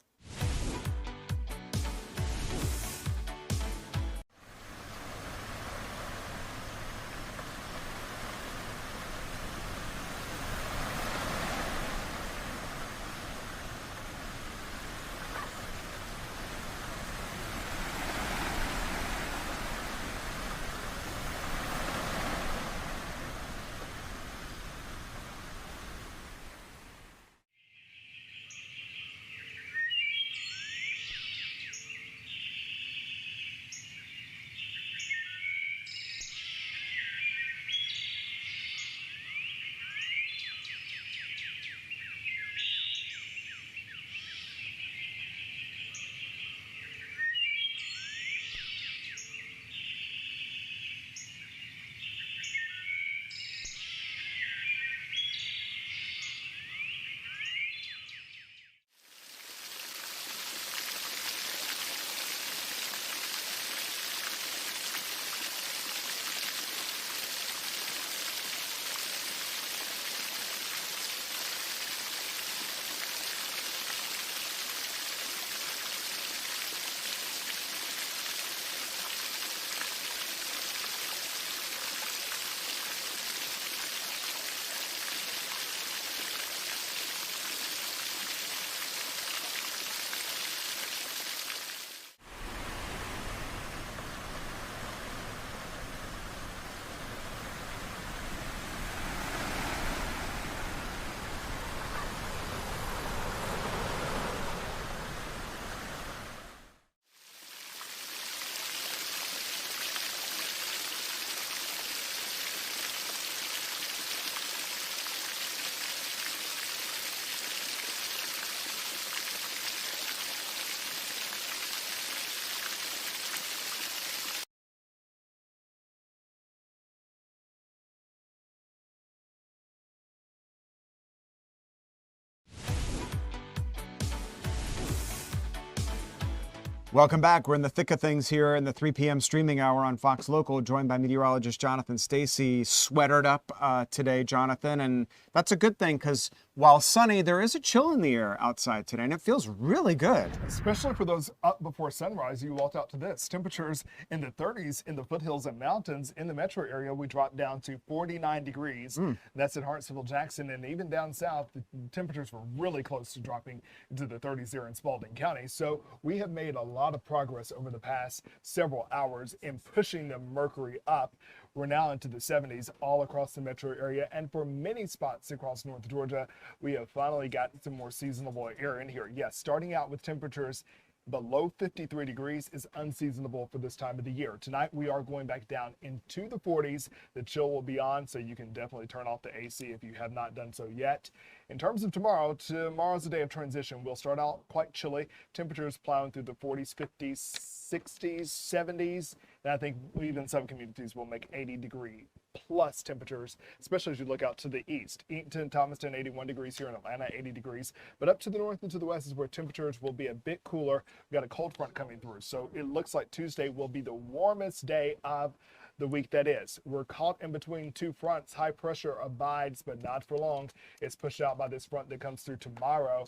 Welcome back. We're in the thick of things here in the 3 p.m. streaming hour on Fox Local, joined by meteorologist Jonathan Stacy. Sweatered up today, Jonathan, and that's a good thing because while sunny, there is a chill in the air outside today, and it feels really good. Especially for those up before sunrise, you walked out to this. Temperatures in the 30s in the foothills and mountains. In the metro area, we dropped down to 49 degrees. That's at harstfield-jackson, and even down south, the temperatures were really close to dropping into the 30s there in Spalding County. So we have made a lot of progress over the past several hours in pushing the mercury up. We're now into the 70s all across the metro area, and for many spots across North Georgia, we have finally gotten some more seasonable air in here. Yes, starting out with temperatures below 53 degrees is unseasonable for this time of the year. Tonight, we are going back down into the 40s. The chill will be on, so you can definitely turn off the AC if you have not done so yet. In terms of tomorrow, tomorrow's a day of transition. We'll start out quite chilly. Temperatures plowing through the 40s, 50s, 60s, 70s. And I think even some communities will make 80-degree plus temperatures, especially as you look out to the east. Eatonton, Thomaston, 81 degrees here in Atlanta, 80 degrees. But up to the north and to the west is where temperatures will be a bit cooler. We've got a cold front coming through. So it looks like Tuesday will be the warmest day of the week that is. We're caught in between two fronts. High pressure abides, but not for long. It's pushed out by this front that comes through tomorrow.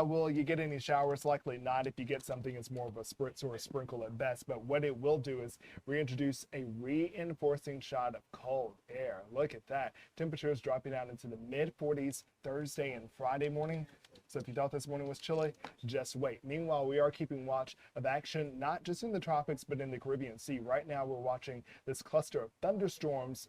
Will you get any showers? Likely not. If you get something, it's more of a spritz or a sprinkle at best. But what it will do is reintroduce a reinforcing shot of cold air. Look at that. Temperatures dropping down into the mid-40s Thursday and Friday morning. So if you thought this morning was chilly, just wait. Meanwhile, we are keeping watch of action, not just in the tropics, but in the Caribbean Sea. Right now, we're watching this cluster of thunderstorms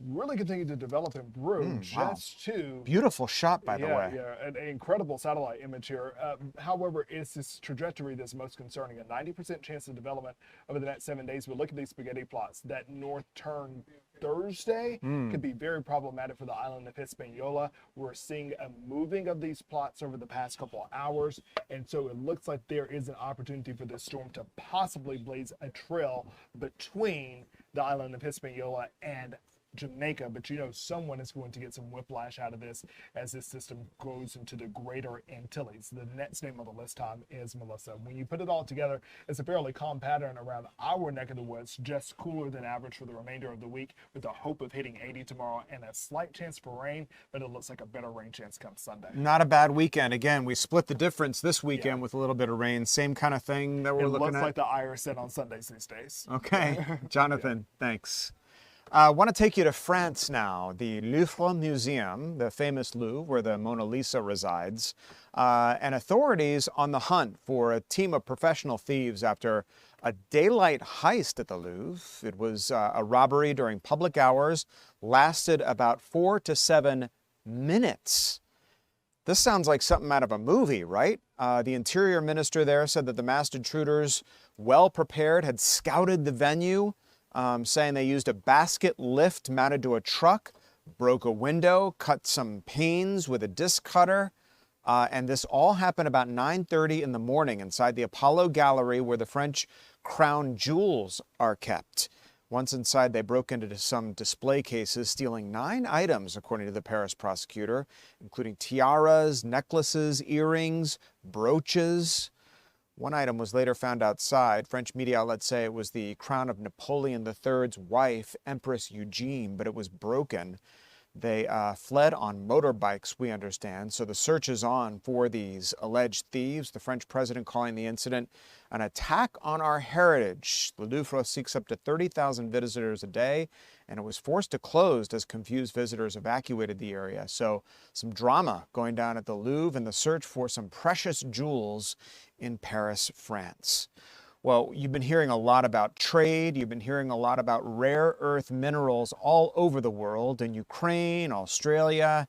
really continue to develop and brew just to... Beautiful shot, by the way. Yeah, an incredible satellite image here. However, it's this trajectory that's most concerning. A 90% chance of development over the next 7 days. We look at these spaghetti plots. That north turn Thursday could be very problematic for the island of Hispaniola. We're seeing a moving of these plots over the past couple of hours, and so it looks like there is an opportunity for this storm to possibly blaze a trail between the island of Hispaniola and Jamaica, but you know someone is going to get some whiplash out of this as this system goes into the greater Antilles. The next name on the list, Tom, is Melissa. When you put it all together, it's a fairly calm pattern around our neck of the woods, just cooler than average for the remainder of the week, with the hope of hitting 80 tomorrow and a slight chance for rain, but it looks like a better rain chance comes Sunday. Not a bad weekend. Again, we split the difference this weekend with a little bit of rain. Same kind of thing that we're looking at. It looks like the Irish said on Sundays these days. Okay. Jonathan, thanks. I want to take you to France now. The Louvre Museum, the famous Louvre where the Mona Lisa resides, and authorities on the hunt for a team of professional thieves after a daylight heist at the Louvre. It was a robbery during public hours, lasted about 4 to 7 minutes. This sounds like something out of a movie, right? The interior minister there said that the masked intruders, well prepared, had scouted the venue, saying they used a basket lift mounted to a truck, broke a window, cut some panes with a disc cutter, and this all happened about 9:30 in the morning inside the Apollo Gallery where the French crown jewels are kept. Once inside, they broke into some display cases, stealing 9 items, according to the Paris prosecutor, including tiaras, necklaces, earrings, brooches. One item was later found outside. French media outlets say it was the crown of Napoleon III's wife, Empress Eugene, but it was broken. They fled on motorbikes, we understand. So the search is on for these alleged thieves. The French president calling the incident an attack on our heritage. The Louvre seeks up to 30,000 visitors a day, and it was forced to close as confused visitors evacuated the area. So some drama going down at the Louvre and the search for some precious jewels in Paris, France. Well, you've been hearing a lot about trade. You've been hearing a lot about rare earth minerals all over the world, in Ukraine, Australia,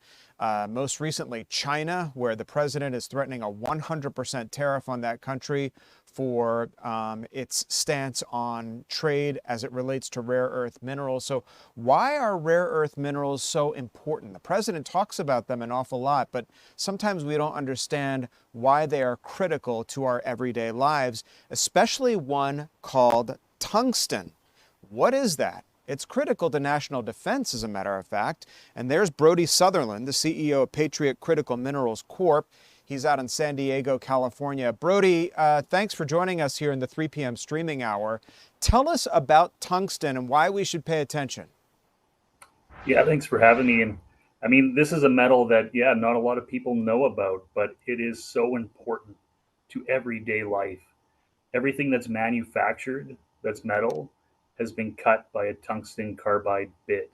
most recently China, where the president is threatening a 100% tariff on that country for its stance on trade as it relates to rare earth minerals. So why are rare earth minerals so important? The president talks about them an awful lot, but sometimes we don't understand why they are critical to our everyday lives, especially one called tungsten. What is that? It's critical to national defense, as a matter of fact. And there's Brody Sutherland, the CEO of Patriot Critical Minerals Corp. He's out in San Diego, California. Brody, thanks for joining us here in the 3 p.m. streaming hour. Tell us about tungsten and why we should pay attention. Yeah, thanks for having me. And I mean, this is a metal that, yeah, not a lot of people know about, but it is so important to everyday life. Everything that's manufactured that's metal has been cut by a tungsten carbide bit.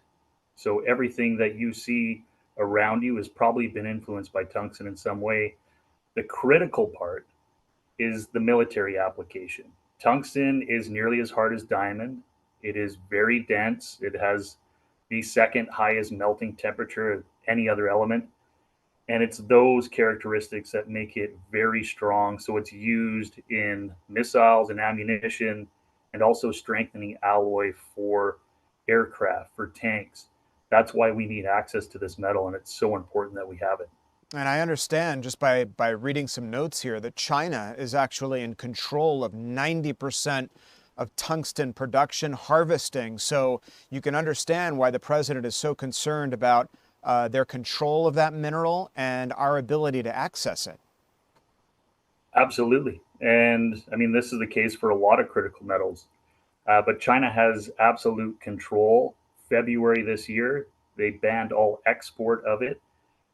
So everything that you see around you has probably been influenced by tungsten in some way. The critical part is the military application. Tungsten is nearly as hard as diamond. It is very dense. It has the second highest melting temperature of any other element. And it's those characteristics that make it very strong. So it's used in missiles and ammunition, and also strengthening alloy for aircraft, for tanks. That's why we need access to this metal, and it's so important that we have it. And I understand just by reading some notes here that China is actually in control of 90% of tungsten production harvesting. So you can understand why the president is so concerned about their control of that mineral and our ability to access it. Absolutely. And I mean, this is the case for a lot of critical metals. But China has absolute control. February this year, they banned all export of it.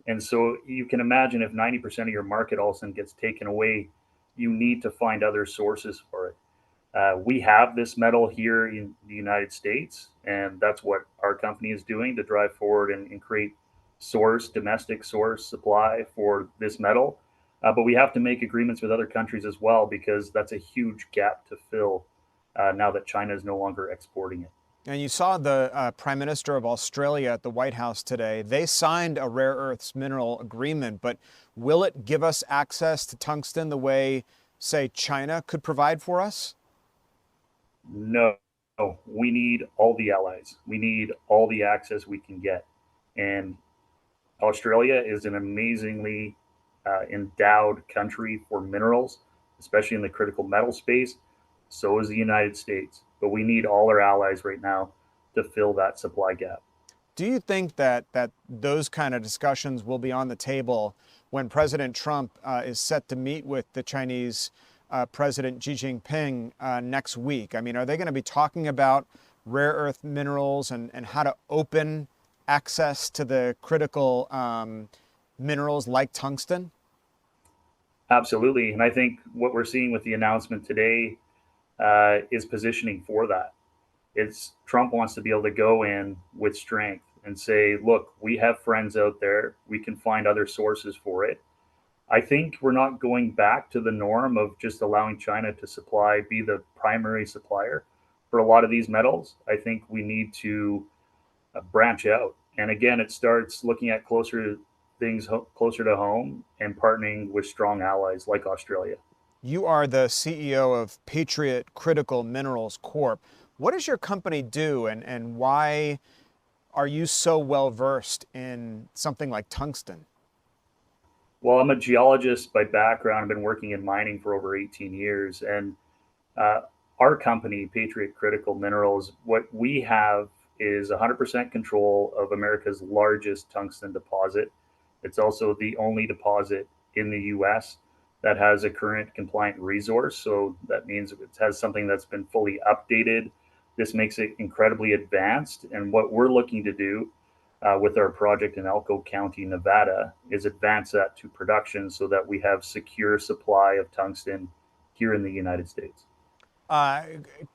And so you can imagine if 90% of your market all of a sudden gets taken away, you need to find other sources for it. We have this metal here in the United States, and that's what our company is doing to drive forward and create domestic source supply for this metal. But we have to make agreements with other countries as well, because that's a huge gap to fill now that China is no longer exporting it. And you saw the Prime Minister of Australia at the White House today. They signed a rare earths mineral agreement, but will it give us access to tungsten the way, say, China could provide for us? No, we need all the allies. We need all the access we can get. And Australia is an amazingly endowed country for minerals, especially in the critical metal space. So is the United States. But we need all our allies right now to fill that supply gap. Do you think that those kind of discussions will be on the table when President Trump is set to meet with the Chinese President Xi Jinping next week? I mean, are they going to be talking about rare earth minerals and how to open access to the critical minerals like tungsten? Absolutely. And I think what we're seeing with the announcement today is positioning for that. Trump wants to be able to go in with strength and say, look, we have friends out there. We can find other sources for it. I think we're not going back to the norm of just allowing China to be the primary supplier for a lot of these metals. I think we need to branch out. And again, it starts looking at things closer to home and partnering with strong allies like Australia. You are the CEO of Patriot Critical Minerals Corp. What does your company do, and why are you so well versed in something like tungsten? Well, I'm a geologist by background. I've been working in mining for over 18 years. And our company, Patriot Critical Minerals, what we have is 100% control of America's largest tungsten deposit. It's also the only deposit in the US that has a current compliant resource. So that means it has something that's been fully updated. This makes it incredibly advanced. And what we're looking to do with our project in Elko County, Nevada, is advance that to production so that we have secure supply of tungsten here in the United States.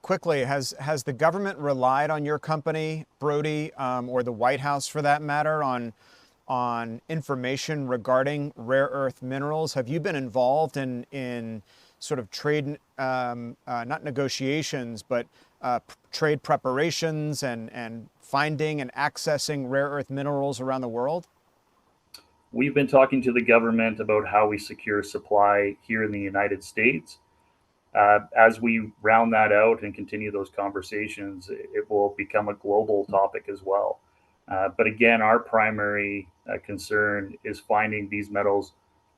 Quickly, has the government relied on your company, Brody, or the White House for that matter, on information regarding rare earth minerals? Have you been involved in sort of trade, not negotiations, but trade preparations and finding and accessing rare earth minerals around the world? We've been talking to the government about how we secure supply here in the United States. As we round that out and continue those conversations, it will become a global topic as well. But again, our primary concern is finding these metals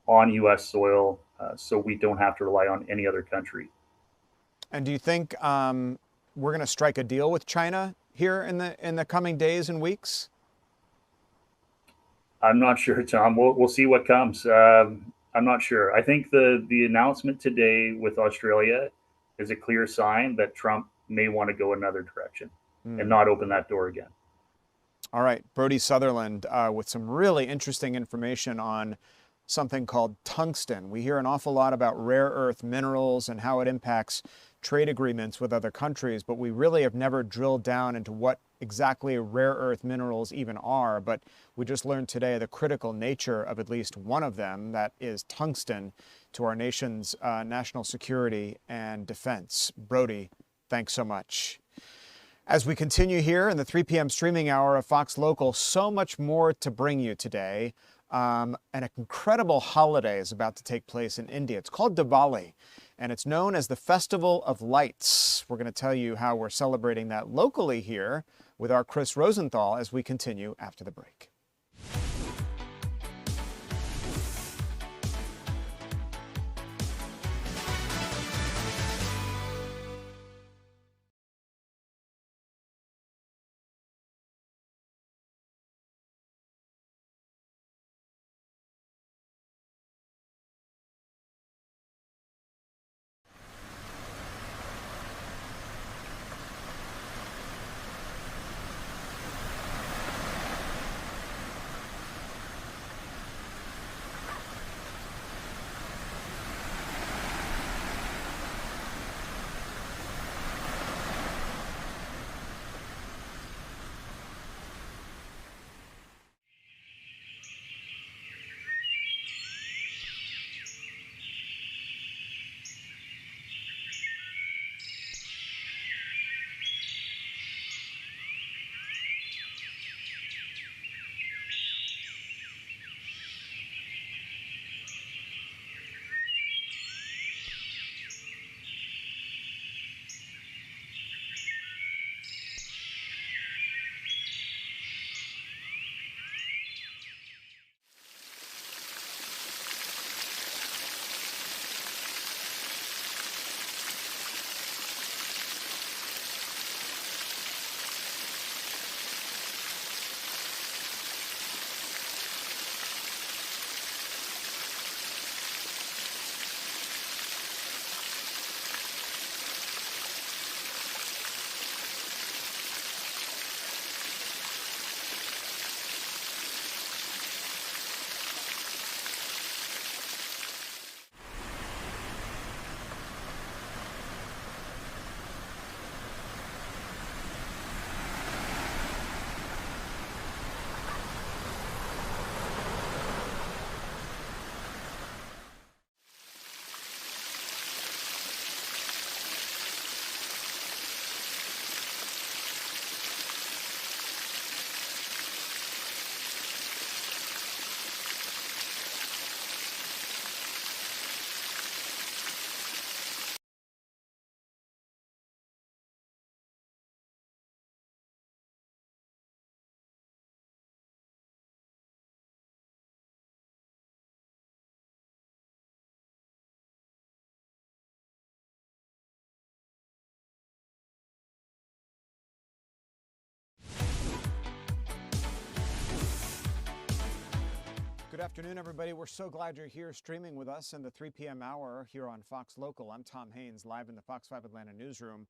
on U.S. soil so we don't have to rely on any other country. And do you think we're going to strike a deal with China here in the coming days and weeks? I'm not sure, Tom. We'll see what comes. I'm not sure. I think the announcement today with Australia is a clear sign that Trump may want to go another direction and not open that door again. All right, Brody Sutherland with some really interesting information on something called tungsten. We hear an awful lot about rare earth minerals and how it impacts trade agreements with other countries, but we really have never drilled down into what exactly rare earth minerals even are. But we just learned today the critical nature of at least one of them, that is tungsten, to our nation's national security and defense. Brody, thanks so much. As we continue here in the 3 p.m. streaming hour of Fox Local, so much more to bring you today. An incredible holiday is about to take place in India. It's called Diwali, and it's known as the Festival of Lights. We're going to tell you how we're celebrating that locally here with our Chris Rosenthal as we continue after the break. Good afternoon, everybody. We're so glad you're here streaming with us in the 3 p.m. hour here on Fox Local. I'm Tom Haynes, live in the Fox 5 Atlanta newsroom.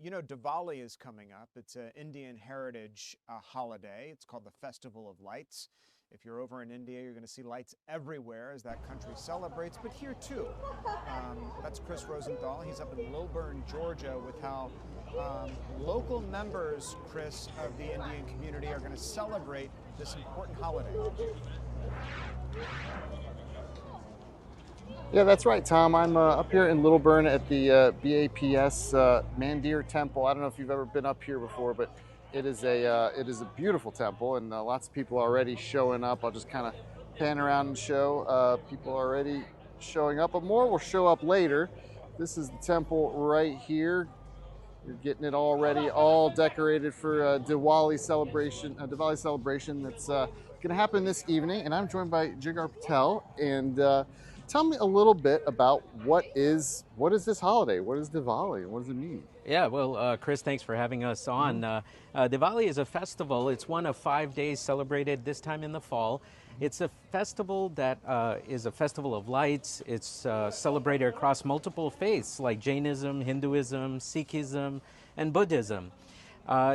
You know, Diwali is coming up. It's an Indian heritage holiday. It's called the Festival of Lights. If you're over in India, you're going to see lights everywhere as that country celebrates, but here too. That's Chris Rosenthal. He's up in Lilburn, Georgia, with how local members, Chris, of the Indian community are going to celebrate this important holiday. Yeah, that's right, Tom. I'm up here in Lilburn at the BAPS Mandir Temple. I don't know if you've ever been up here before, but it is a beautiful temple, and lots of people are already showing up. I'll just kind of pan around and show people already showing up, but more will show up later. This is the temple right here. You're getting it all ready, all decorated for Diwali celebration. Diwali celebration that's going to happen this evening, and I'm joined by Jigar Patel. And tell me a little bit about what is this holiday? What is Diwali? What does it mean? Yeah, well, Chris, thanks for having us on. Diwali is a festival. It's one of 5 days celebrated this time in the fall. It's a festival that is a festival of lights. It's celebrated across multiple faiths like Jainism, Hinduism, Sikhism, and Buddhism.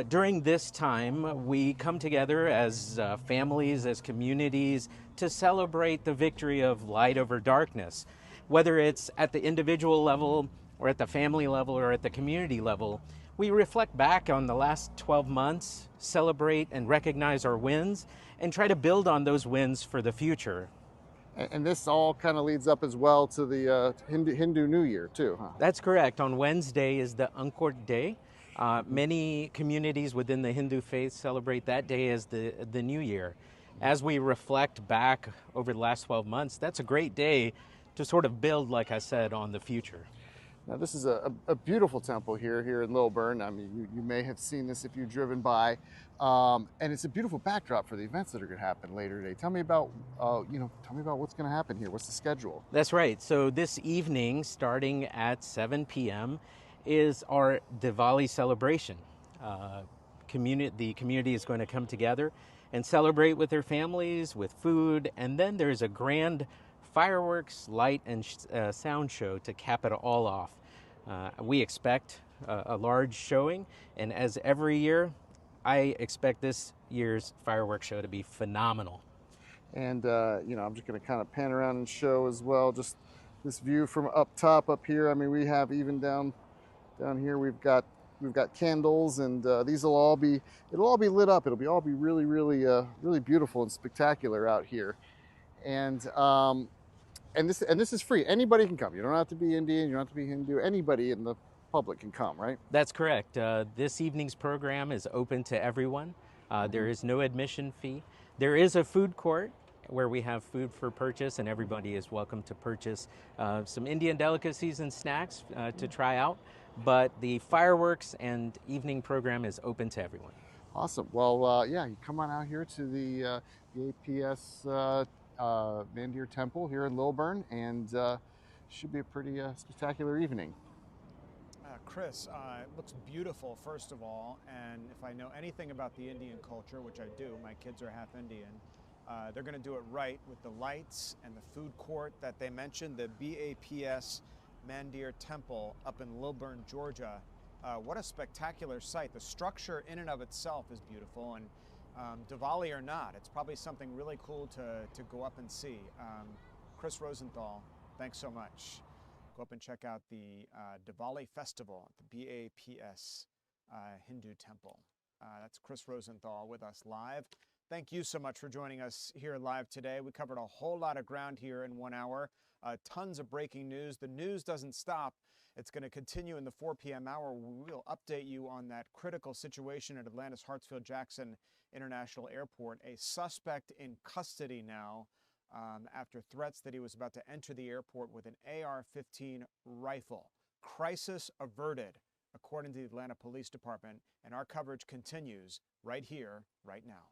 During this time, we come together as families, as communities, to celebrate the victory of light over darkness. Whether it's at the individual level, or at the family level, or at the community level, we reflect back on the last 12 months, celebrate and recognize our wins, and try to build on those wins for the future. And this all kind of leads up as well to the Hindu New Year too, huh? That's correct. On Wednesday is the Ankor Day. Many communities within the Hindu faith celebrate that day as the New Year. As we reflect back over the last 12 months, that's a great day to sort of build, like I said, on the future. Now this is a beautiful temple here in Lilburn. I mean, you may have seen this if you've driven by, and it's a beautiful backdrop for the events that are going to happen later today. Tell me about, tell me about what's going to happen here. What's the schedule? That's right. So this evening, starting at 7 p.m., is our Diwali celebration. The community is going to come together and celebrate with their families, with food, and then there's a grand fireworks, light, and sound show to cap it all off. We expect a large showing, and as every year, I expect this year's fireworks show to be phenomenal. And I'm just going to kind of pan around and show as well just this view from up top up here. I mean, we have even down here we've got candles, and it'll all be lit up. It'll all be really really beautiful and spectacular out here. And this is free. Anybody can come. You don't have to be Indian, you don't have to be Hindu. Anybody in the public can come, right? That's correct. This evening's program is open to everyone. There is no admission fee. There is a food court where we have food for purchase, and everybody is welcome to purchase some Indian delicacies and snacks to try out. But the fireworks and evening program is open to everyone. Awesome. Well, you come on out here to the APS Mandir Temple here in Lilburn, and should be a pretty spectacular evening. Chris, it looks beautiful, first of all, and if I know anything about the Indian culture, which I do, my kids are half Indian, they're going to do it right with the lights and the food court that they mentioned, the BAPS Mandir Temple up in Lilburn, Georgia. What a spectacular sight. The structure in and of itself is beautiful, and Diwali or not, it's probably something really cool to go up and see. Chris Rosenthal, thanks so much. Go up and check out the Diwali Festival at the BAPS Hindu Temple. That's Chris Rosenthal with us live. Thank you so much for joining us here live today. We covered a whole lot of ground here in 1 hour. Tons of breaking news. The news doesn't stop. It's going to continue in the 4 p.m. hour. We'll update you on that critical situation at Atlanta's hartsfield-jackson International Airport. A suspect in custody now after threats that he was about to enter the airport with an AR-15 rifle. Crisis averted, according to the Atlanta Police Department, and our coverage continues right here, right now.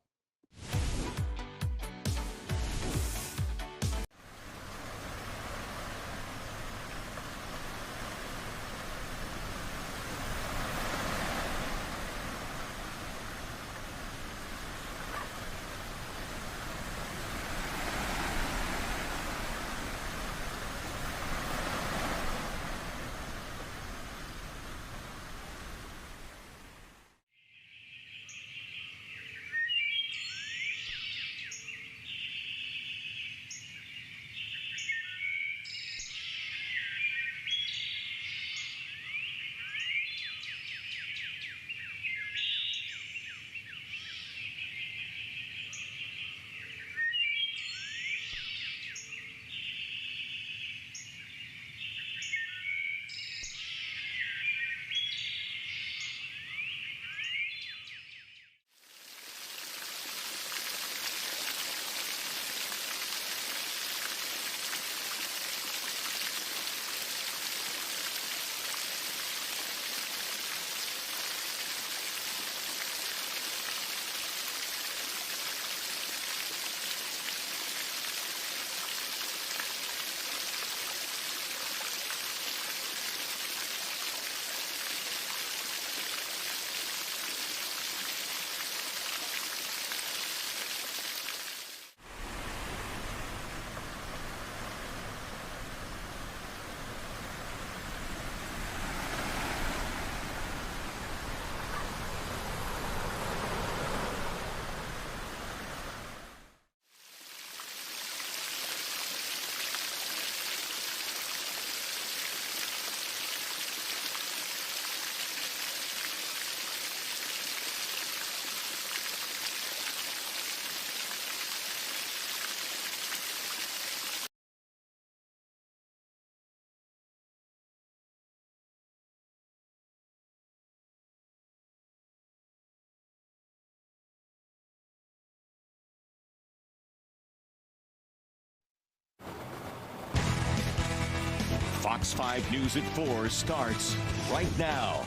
Fox 5 News at 4 starts right now.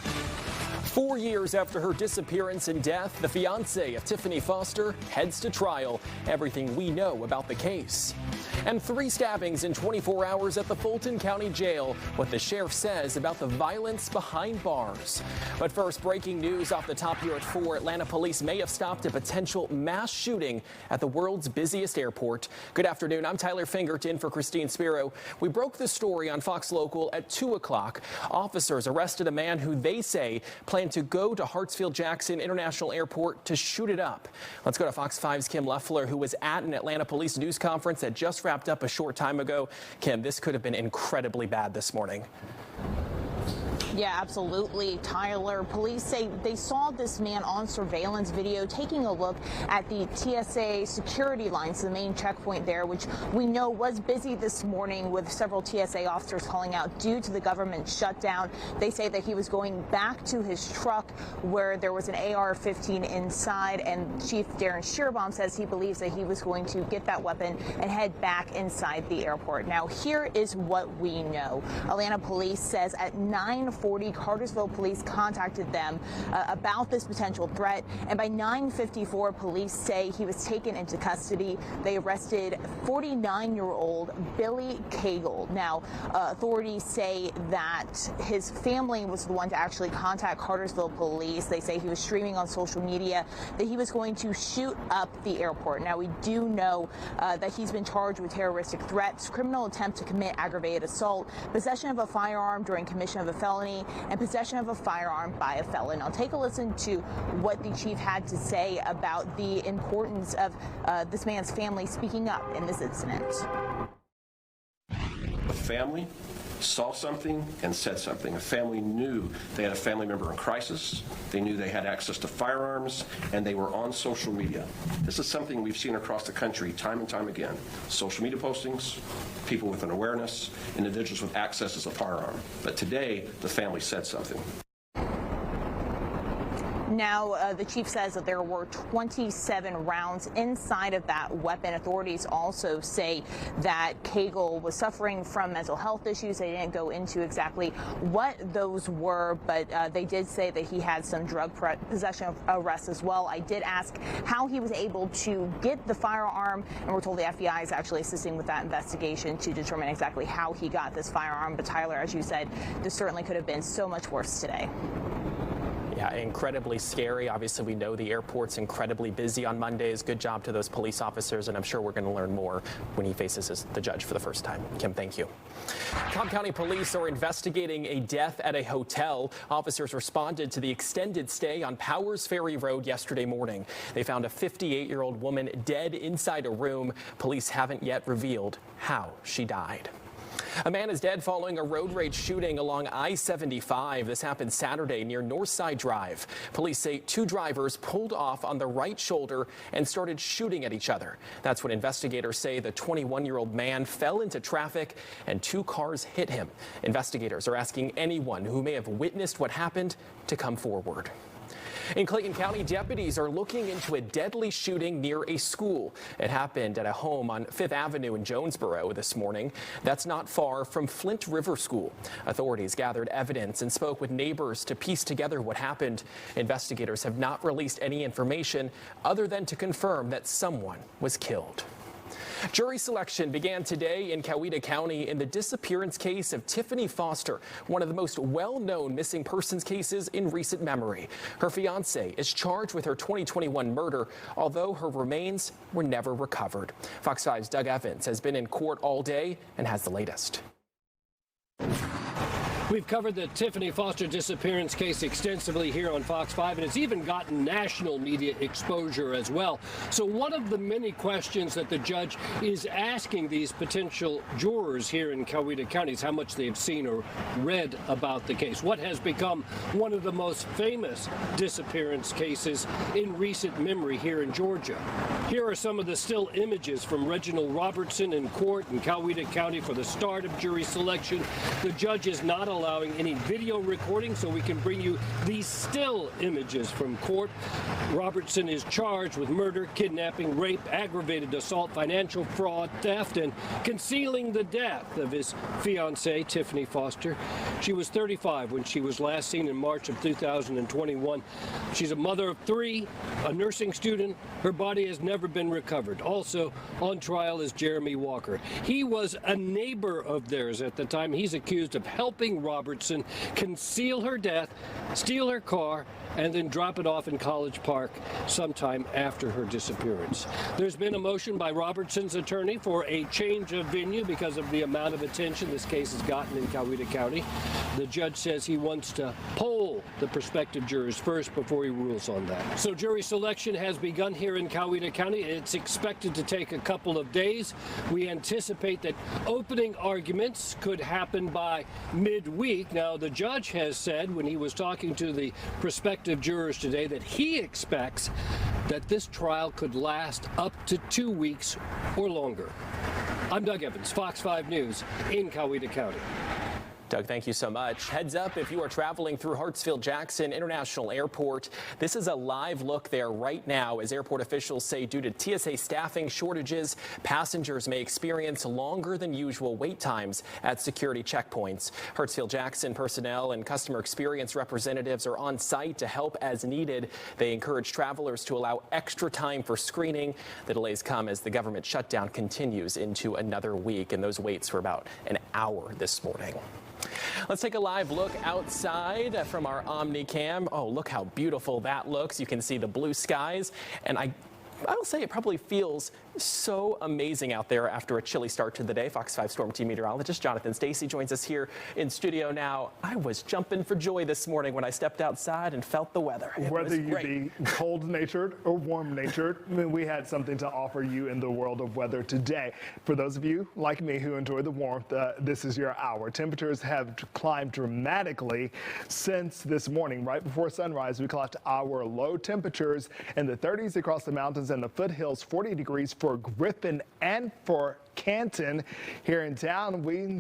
4 years after her disappearance and death, the fiancé of Tiffany Foster heads to trial. Everything we know about the case. And 3 stabbings in 24 hours at the Fulton County Jail. What the sheriff says about the violence behind bars. But first, breaking news off the top here at 4. Atlanta police may have stopped a potential mass shooting at the world's busiest airport. Good afternoon. I'm Tyler Fingert in for Christine Spiro. We broke the story on Fox Local at 2 o'clock. Officers arrested a man who they say planned to go to Hartsfield-Jackson International Airport to shoot it up. Let's go to Fox 5's Kim Leffler, who was at an Atlanta police news conference that just wrapped up a short time ago. Kim, this could have been incredibly bad this morning. Yeah, absolutely, Tyler. Police say they saw this man on surveillance video taking a look at the TSA security lines, the main checkpoint there, which we know was busy this morning with several TSA officers calling out due to the government shutdown. They say that he was going back to his truck where there was an AR-15 inside, and Chief Darren Shearbaum says he believes that he was going to get that weapon and head back inside the airport. Now, here is what we know. Atlanta police says at 9:40, Cartersville police contacted them about this potential threat, and by 9:54, police say he was taken into custody. They arrested 49-year-old Billy Cagle. Now, authorities say that his family was the one to actually contact Cartersville police. They say he was streaming on social media that he was going to shoot up the airport. Now, we do know that he's been charged with terroristic threats, criminal attempt to commit aggravated assault, possession of a firearm during commission of a felony, and possession of a firearm by a felon. I'll take a listen to what the chief had to say about the importance of this man's family speaking up in this incident. The family saw something and said something. A family knew they had a family member in crisis. They knew they had access to firearms, and they were on social media. This is something we've seen across the country time and time again. Social media postings, people with an awareness, individuals with access to a firearm. But today, the family said something. Now, the chief says that there were 27 rounds inside of that weapon. Authorities also say that Cagle was suffering from mental health issues. They didn't go into exactly what those were, but they did say that he had some drug possession arrests as well. I did ask how he was able to get the firearm, and we're told the FBI is actually assisting with that investigation to determine exactly how he got this firearm. But Tyler, as you said, this certainly could have been so much worse today. Yeah, incredibly scary. Obviously, we know the airport's incredibly busy on Mondays. Good job to those police officers, and I'm sure we're going to learn more when he faces the judge for the first time. Kim, thank you. Cobb County Police are investigating a death at a hotel. Officers responded to the extended stay on Powers Ferry Road yesterday morning. They found a 58-year-old woman dead inside a room. Police haven't yet revealed how she died. A man is dead following a road rage shooting along I-75. This happened Saturday near Northside Drive. Police say 2 drivers pulled off on the right shoulder and started shooting at each other. That's when investigators say the 21-year-old man fell into traffic and 2 cars hit him. Investigators are asking anyone who may have witnessed what happened to come forward. In Clayton County, deputies are looking into a deadly shooting near a school. It happened at a home on 5th Avenue in Jonesboro this morning. That's not far from Flint River School. Authorities gathered evidence and spoke with neighbors to piece together what happened. Investigators have not released any information other than to confirm that someone was killed. Jury selection began today in Coweta County in the disappearance case of Tiffany Foster, one of the most well-known missing persons cases in recent memory. Her fiancé is charged with her 2021 murder, although her remains were never recovered. Fox 5's Doug Evans has been in court all day and has the latest. We've covered the Tiffany Foster disappearance case extensively here on Fox 5, and it's even gotten national media exposure as well. So one of the many questions that the judge is asking these potential jurors here in Coweta County is how much they've seen or read about the case. What has become one of the most famous disappearance cases in recent memory here in Georgia. Here are some of the still images from Reginald Robertson in court in Coweta County for the start of jury selection. The judge is not allowed allowing any video recording, so we can bring you these still images from court. Robertson is charged with murder, kidnapping, rape, aggravated assault, financial fraud, theft, and concealing the death of his fiancée, Tiffany Foster. She was 35 when she was last seen in March of 2021. She's a mother of 3, a nursing student. Her body has never been recovered. Also on trial is Jeremy Walker. He was a neighbor of theirs at the time. He's accused of helping Robertson conceal her death, steal her car, and then drop it off in College Park sometime after her disappearance. There's been a motion by Robertson's attorney for a change of venue because of the amount of attention this case has gotten in Coweta County. The judge says he wants to poll the prospective jurors first before he rules on that. So jury selection has begun here in Coweta County. It's expected to take a couple of days. We anticipate that opening arguments could happen by midweek. Now, the judge has said when he was talking to the prospective jurors today that he expects that this trial could last up to 2 weeks or longer. I'm Doug Evans, Fox 5 News in Coweta County. Doug, thank you so much. Heads up if you are traveling through Hartsfield-Jackson International Airport. This is a live look there right now as airport officials say due to TSA staffing shortages, passengers may experience longer than usual wait times at security checkpoints. Hartsfield-Jackson personnel and customer experience representatives are on site to help as needed. They encourage travelers to allow extra time for screening. The delays come as the government shutdown continues into another week, and those waits for about an hour this morning. Let's take a live look outside from our Omnicam. Oh, look how beautiful that looks. You can see the blue skies, and I'll say it probably feels so amazing out there after a chilly start to the day. Fox 5 Storm Team meteorologist Jonathan Stacy joins us here in studio now. I was jumping for joy this morning when I stepped outside and felt the weather. Whether you be cold-natured or warm-natured, I mean, we had something to offer you in the world of weather today. For those of you like me who enjoy the warmth, this is your hour. Temperatures have climbed dramatically since this morning. Right before sunrise, we clocked our low temperatures in the 30s across the mountains and the foothills, 40 degrees for Griffin and for Canton. Here in town, we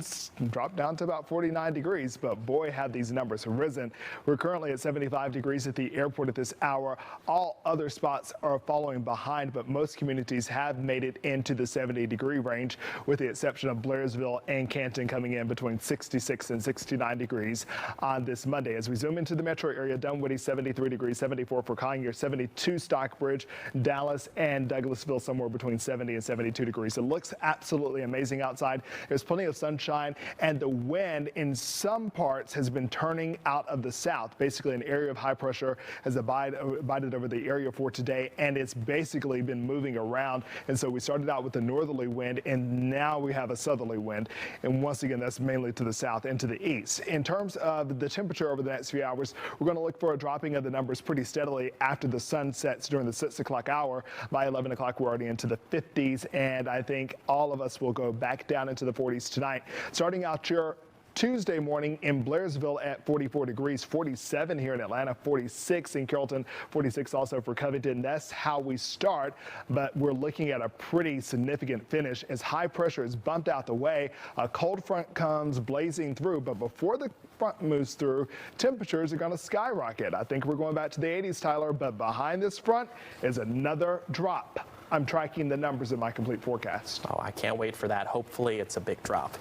dropped down to about 49 degrees, but boy, have these numbers risen. We're currently at 75 degrees at the airport at this hour. All other spots are following behind, but most communities have made it into the 70-degree range, with the exception of Blairsville and Canton coming in between 66 and 69 degrees on this Monday. As we zoom into the metro area, Dunwoody 73 degrees, 74 for Collier, 72 Stockbridge, Dallas and Douglasville somewhere between 70 and 72 degrees. It looks absolutely amazing outside. There's plenty of sunshine, and the wind in some parts has been turning out of the south. Basically, an area of high pressure has abided over the area for today, and it's basically been moving around. And so we started out with a northerly wind, and now we have a southerly wind. And once again, that's mainly to the south and to the east. In terms of the temperature over the next few hours, we're going to look for a dropping of the numbers pretty steadily after the sun sets during the 6 o'clock hour. By 11 o'clock, we're already into the 50s, and I think all of us will go back down into the 40s tonight. Starting out your Tuesday morning in Blairsville at 44 degrees, 47 here in Atlanta, 46 in Carrollton, 46 also for Covington. That's how we start, but we're looking at a pretty significant finish as high pressure is bumped out the way. A cold front comes blazing through, but before the front moves through, temperatures are going to skyrocket. I think we're going back to the 80s, Tyler, but behind this front is another drop. I'm tracking the numbers in my complete forecast. Oh, I can't wait for that. Hopefully it's a big drop.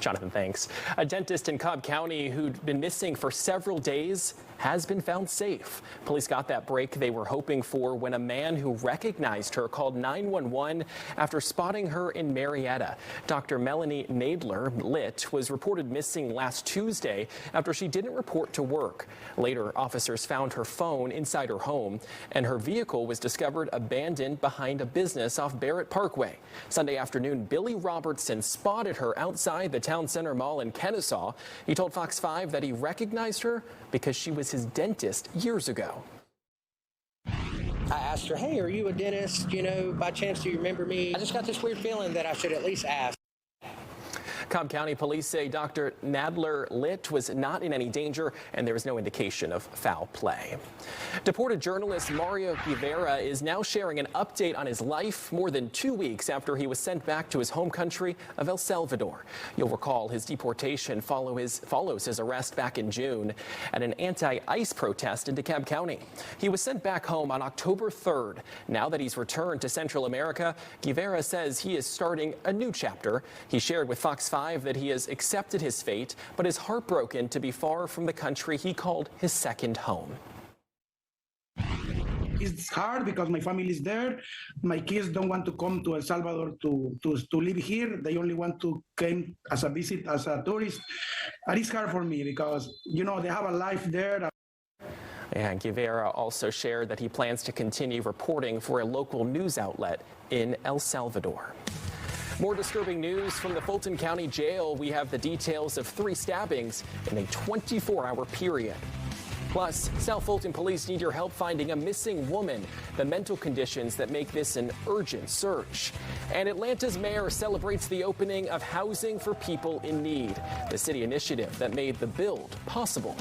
Jonathan, thanks. A dentist in Cobb County who'd been missing for several days has been found safe. Police got that break they were hoping for when a man who recognized her called 911 after spotting her in Marietta. Dr. Melanie Nadler-Litt was reported missing last Tuesday after she didn't report to work. Later, officers found her phone inside her home, and her vehicle was discovered abandoned behind a business off Barrett Parkway. Sunday afternoon, Billy Robertson spotted her outside the Town Center Mall in Kennesaw. He told Fox 5 that he recognized her because she was his dentist years ago. I asked her, hey, are you a dentist? You know, by chance, do you remember me? I just got this weird feeling that I should at least ask. Cobb County police say Dr. Nadler Litt was not in any danger and there is no indication of foul play. Deported journalist Mario Rivera is now sharing an update on his life more than 2 weeks after he was sent back to his home country of El Salvador. You'll recall his deportation follows his arrest back in June at an anti-ICE protest in DeKalb County. He was sent back home on October 3rd. Now that he's returned to Central America, Rivera says he is starting a new chapter. He shared with Fox 5 that he has accepted his fate, but is heartbroken to be far from the country he called his second home. It's hard because my family is there. My kids don't want to come to El Salvador to live here. They only want to come as a visit, as a tourist. And it's hard for me because, you know, they have a life there. And Rivera also shared that he plans to continue reporting for a local news outlet in El Salvador. More disturbing news from the Fulton County Jail. We have the details of 3 stabbings in a 24-hour period. Plus, South Fulton police need your help finding a missing woman, the mental conditions that make this an urgent search. And Atlanta's mayor celebrates the opening of housing for people in need, the city initiative that made the build possible.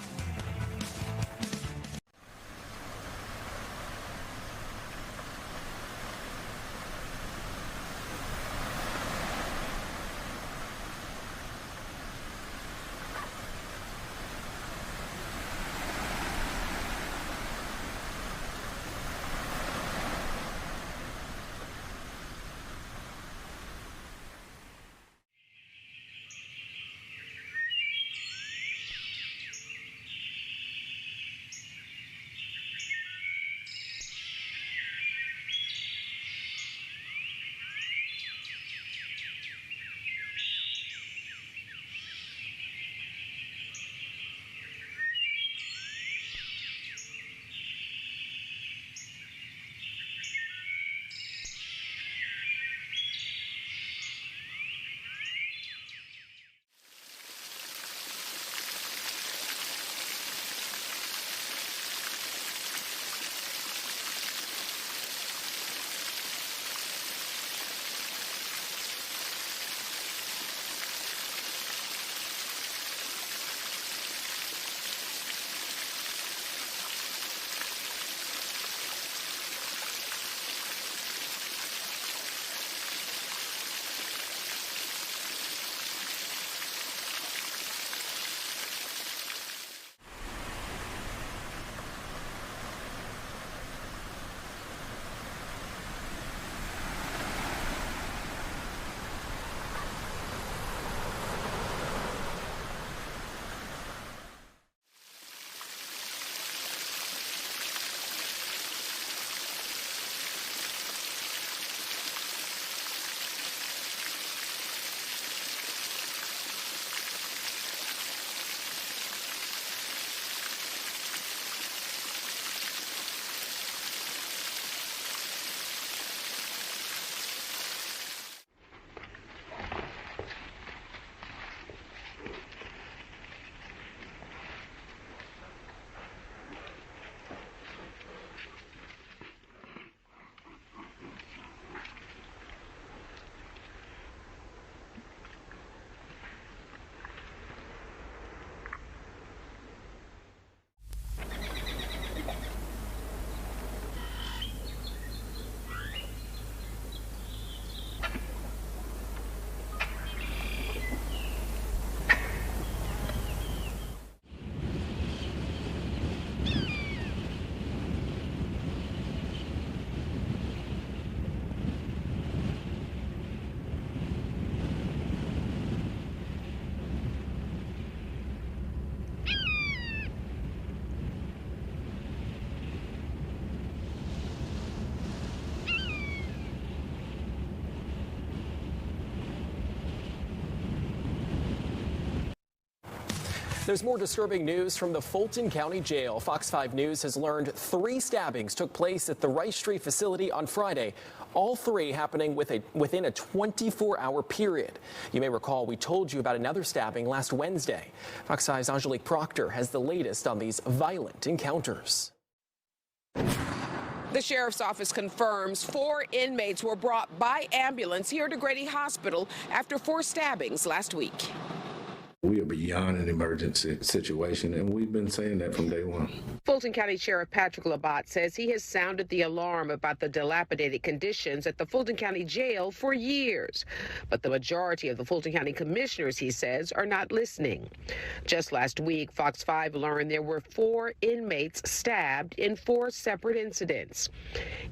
There's more disturbing news from the Fulton County Jail. Fox 5 News has learned 3 stabbings took place at the Rice Street facility on Friday, all 3 happening within a 24-hour period. You may recall we told you about another stabbing last Wednesday. Fox 5's Angelique Proctor has the latest on these violent encounters. The sheriff's office confirms 4 inmates were brought by ambulance here to Grady Hospital after 4 stabbings last week. We are beyond an emergency situation, and we've been saying that from day one. Fulton County Sheriff Patrick Labatt says he has sounded the alarm about the dilapidated conditions at the Fulton County Jail for years. But the majority of the Fulton County commissioners, he says, are not listening. Just last week, Fox 5 learned there were 4 inmates stabbed in 4 separate incidents.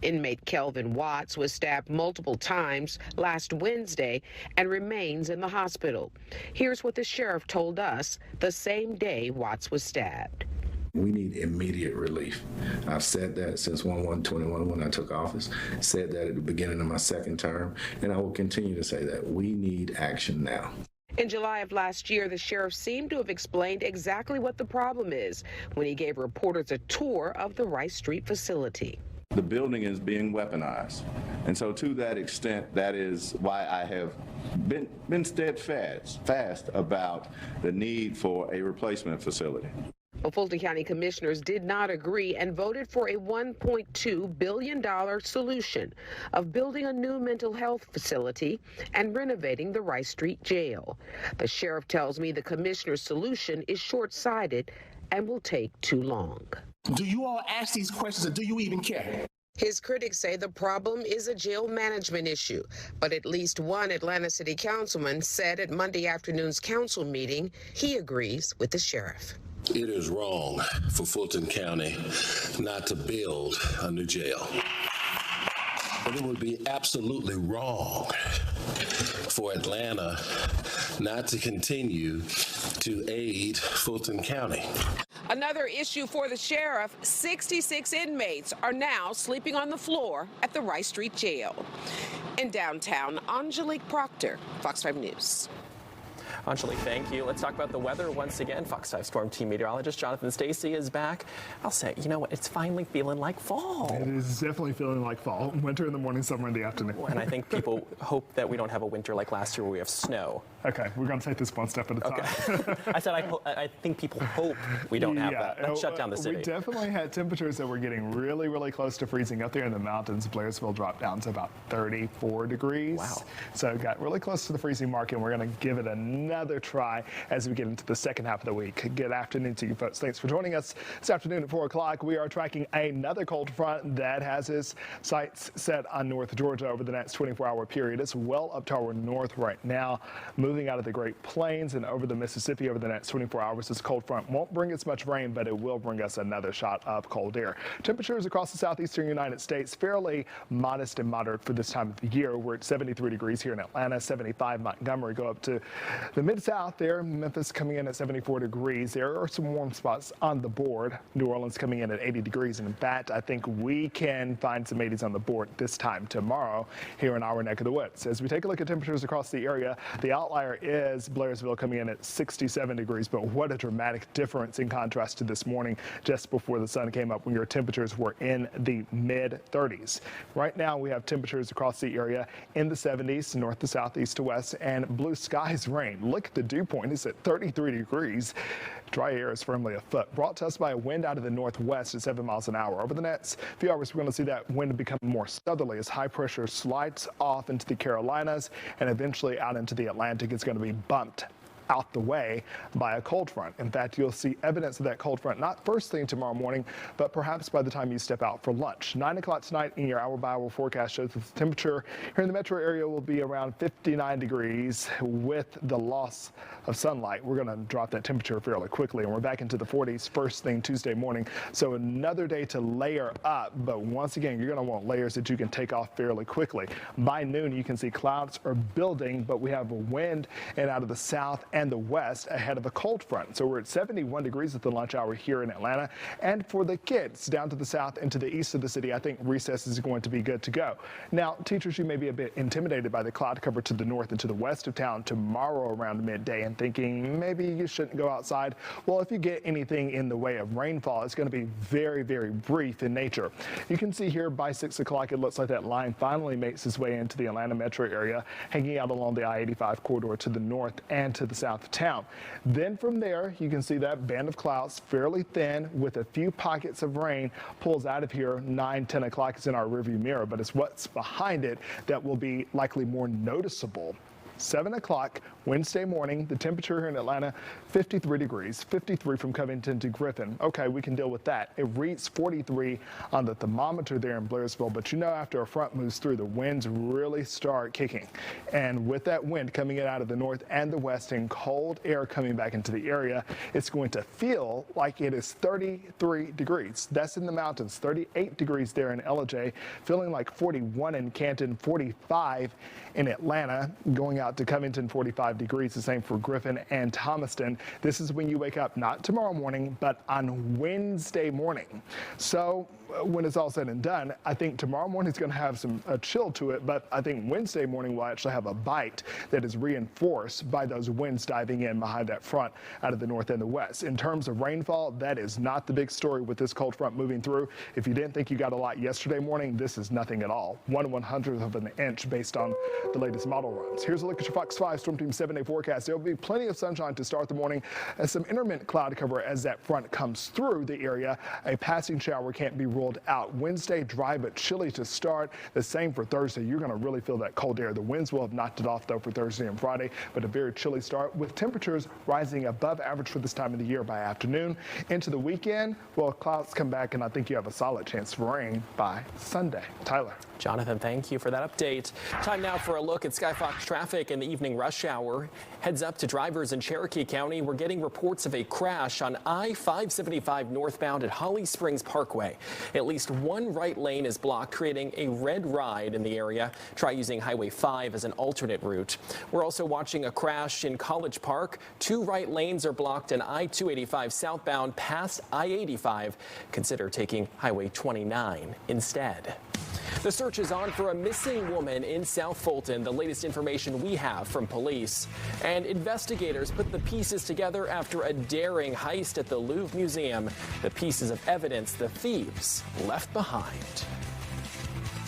Inmate Kelvin Watts was stabbed multiple times last Wednesday and remains in the hospital. Here's what the sheriff told us the same day Watts was stabbed. We need immediate relief. I've said that since 1/1/21 when I took office, said that at the beginning of my 2nd term, and I will continue to say that. We need action now. In July of last year, the sheriff seemed to have explained exactly what the problem is when he gave reporters a tour of the Rice Street facility. The building is being weaponized. And so to that extent, that is why I have been steadfast about the need for a replacement facility. The Fulton County commissioners did not agree and voted for a $1.2 billion solution of building a new mental health facility and renovating the Rice Street jail. The sheriff tells me the commissioner's solution is short-sighted and will take too long. Do you all ask these questions, or do you even care? His critics say the problem is a jail management issue, but at least one Atlanta City councilman said at Monday afternoon's council meeting he agrees with the sheriff. It is wrong for Fulton County not to build a new jail. But it would be absolutely wrong for Atlanta not to continue to aid Fulton County. Another issue for the sheriff, 66 inmates are now sleeping on the floor at the Rice Street Jail. In downtown, Angelique Proctor, Fox 5 News. Angelique, thank you. Let's talk about the weather once again. Fox 5 Storm Team meteorologist Jonathan Stacy is back. I'll say, you know what? It's finally feeling like fall. It is definitely feeling like fall. Winter in the morning, summer in the afternoon. And I think people hope that we don't have a winter like last year where we have snow. Okay, we're going to take this one step at a time. Okay. I said I think people hope we don't have that. That shut down the city. We definitely had temperatures that were getting really, really close to freezing up there in the mountains. Blairsville dropped down to about 34 degrees. Wow. So it got really close to the freezing mark, and we're going to give it another try as we get into the second half of the week. Good afternoon to you folks. Thanks for joining us this afternoon at 4 o'clock. We are tracking another cold front that has its sights set on North Georgia over the next 24-hour period. It's well up to our north right now, moving out of the Great Plains and over the Mississippi over the next 24 hours. This cold front won't bring us much rain, but it will bring us another shot of cold air. Temperatures across the southeastern United States fairly modest and moderate for this time of the year. We're at 73 degrees here in Atlanta, 75 Montgomery, go up to the mid-south there. Memphis coming in at 74 degrees. There are some warm spots on the board. New Orleans coming in at 80 degrees. And in fact, I think we can find some 80s on the board this time tomorrow here in our neck of the woods. As we take a look at temperatures across the area, the outlier is Blairsville coming in at 67 degrees. But what a dramatic difference in contrast to this morning just before the sun came up when your temperatures were in the mid-30s. Right now we have temperatures across the area in the 70s, north to south, east to west, and blue skies reign. Look at the dew point. It's at 33 degrees. Dry air is firmly afoot. Brought to us by a wind out of the northwest at 7 miles an hour. Over the next few hours, we're going to see that wind become more southerly as high pressure slides off into the Carolinas and eventually out into the Atlantic. It's going to be bumped out the way by a cold front. In fact, you'll see evidence of that cold front not first thing tomorrow morning, but perhaps by the time you step out for lunch. 9 o'clock tonight in your hour-by-hour forecast shows that the temperature here in the metro area will be around 59 degrees with the loss of sunlight. We're going to drop that temperature fairly quickly, and we're back into the 40s first thing Tuesday morning. So another day to layer up, but once again, you're going to want layers that you can take off fairly quickly. By noon, you can see clouds are building, but we have a wind and out of the south and the west ahead of a cold front. So we're at 71 degrees at the lunch hour here in Atlanta. And for the kids down to the south and to the east of the city, I think recess is going to be good to go. Now, teachers, you may be a bit intimidated by the cloud cover to the north and to the west of town tomorrow around midday and thinking maybe you shouldn't go outside. Well, if you get anything in the way of rainfall, it's going to be very, very brief in nature. You can see here by 6 o'clock, it looks like that line finally makes its way into the Atlanta metro area, hanging out along the I-85 corridor to the north and to the south south of town. Then from there, you can see that band of clouds, fairly thin with a few pockets of rain, pulls out of here 9, 10 o'clock. It's in our rearview mirror, but it's what's behind it that will be likely more noticeable. 7 o'clock Wednesday morning, the temperature here in Atlanta, 53 degrees, 53 from Covington to Griffin. Okay, we can deal with that. It reads 43 on the thermometer there in Blairsville, but you know after a front moves through, the winds really start kicking. And with that wind coming in out of the north and the west and cold air coming back into the area, it's going to feel like it is 33 degrees. That's in the mountains, 38 degrees there in LJ, feeling like 41 in Canton, 45 in Atlanta, going out to Covington, 45 degrees, the same for Griffin and Thomaston. This is when you wake up, not tomorrow morning, but on Wednesday morning. So when it's all said and done, I think tomorrow morning is going to have a chill to it, but I think Wednesday morning will actually have a bite that is reinforced by those winds diving in behind that front out of the north and the west. In terms of rainfall, that is not the big story with this cold front moving through. If you didn't think you got a lot yesterday morning, this is nothing at all. 1/100th of an inch based on the latest model runs. Here's a look at your Fox 5 Storm Team 7-day forecast. There will be plenty of sunshine to start the morning and some intermittent cloud cover as that front comes through the area. A passing shower can't be ruled out. Wednesday, dry but chilly to start. The same for Thursday. You're going to really feel that cold air. The winds will have knocked it off, though, for Thursday and Friday, but a very chilly start with temperatures rising above average for this time of the year by afternoon. Into the weekend, well, clouds come back, and I think you have a solid chance for rain by Sunday. Tyler. Jonathan, thank you for that update. Time now for a look at Skyfox traffic in the evening rush hour. Heads up to drivers in Cherokee County. We're getting reports of a crash on I-575 northbound at Holly Springs Parkway. At least one right lane is blocked, creating a red ride in the area. Try using Highway 5 as an alternate route. We're also watching a crash in College Park. 2 right lanes are blocked in I-285 southbound past I-85. Consider taking Highway 29 instead. The search is on for a missing woman in South Fulton. The latest information we have from police. And investigators put the pieces together after a daring heist at the Louvre Museum. The pieces of evidence the thieves left behind.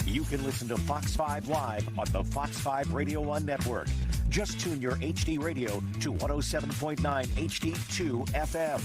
You can listen to Fox 5 Live on the Fox 5 Radio 1 network. Just tune your HD radio to 107.9 HD2 FM.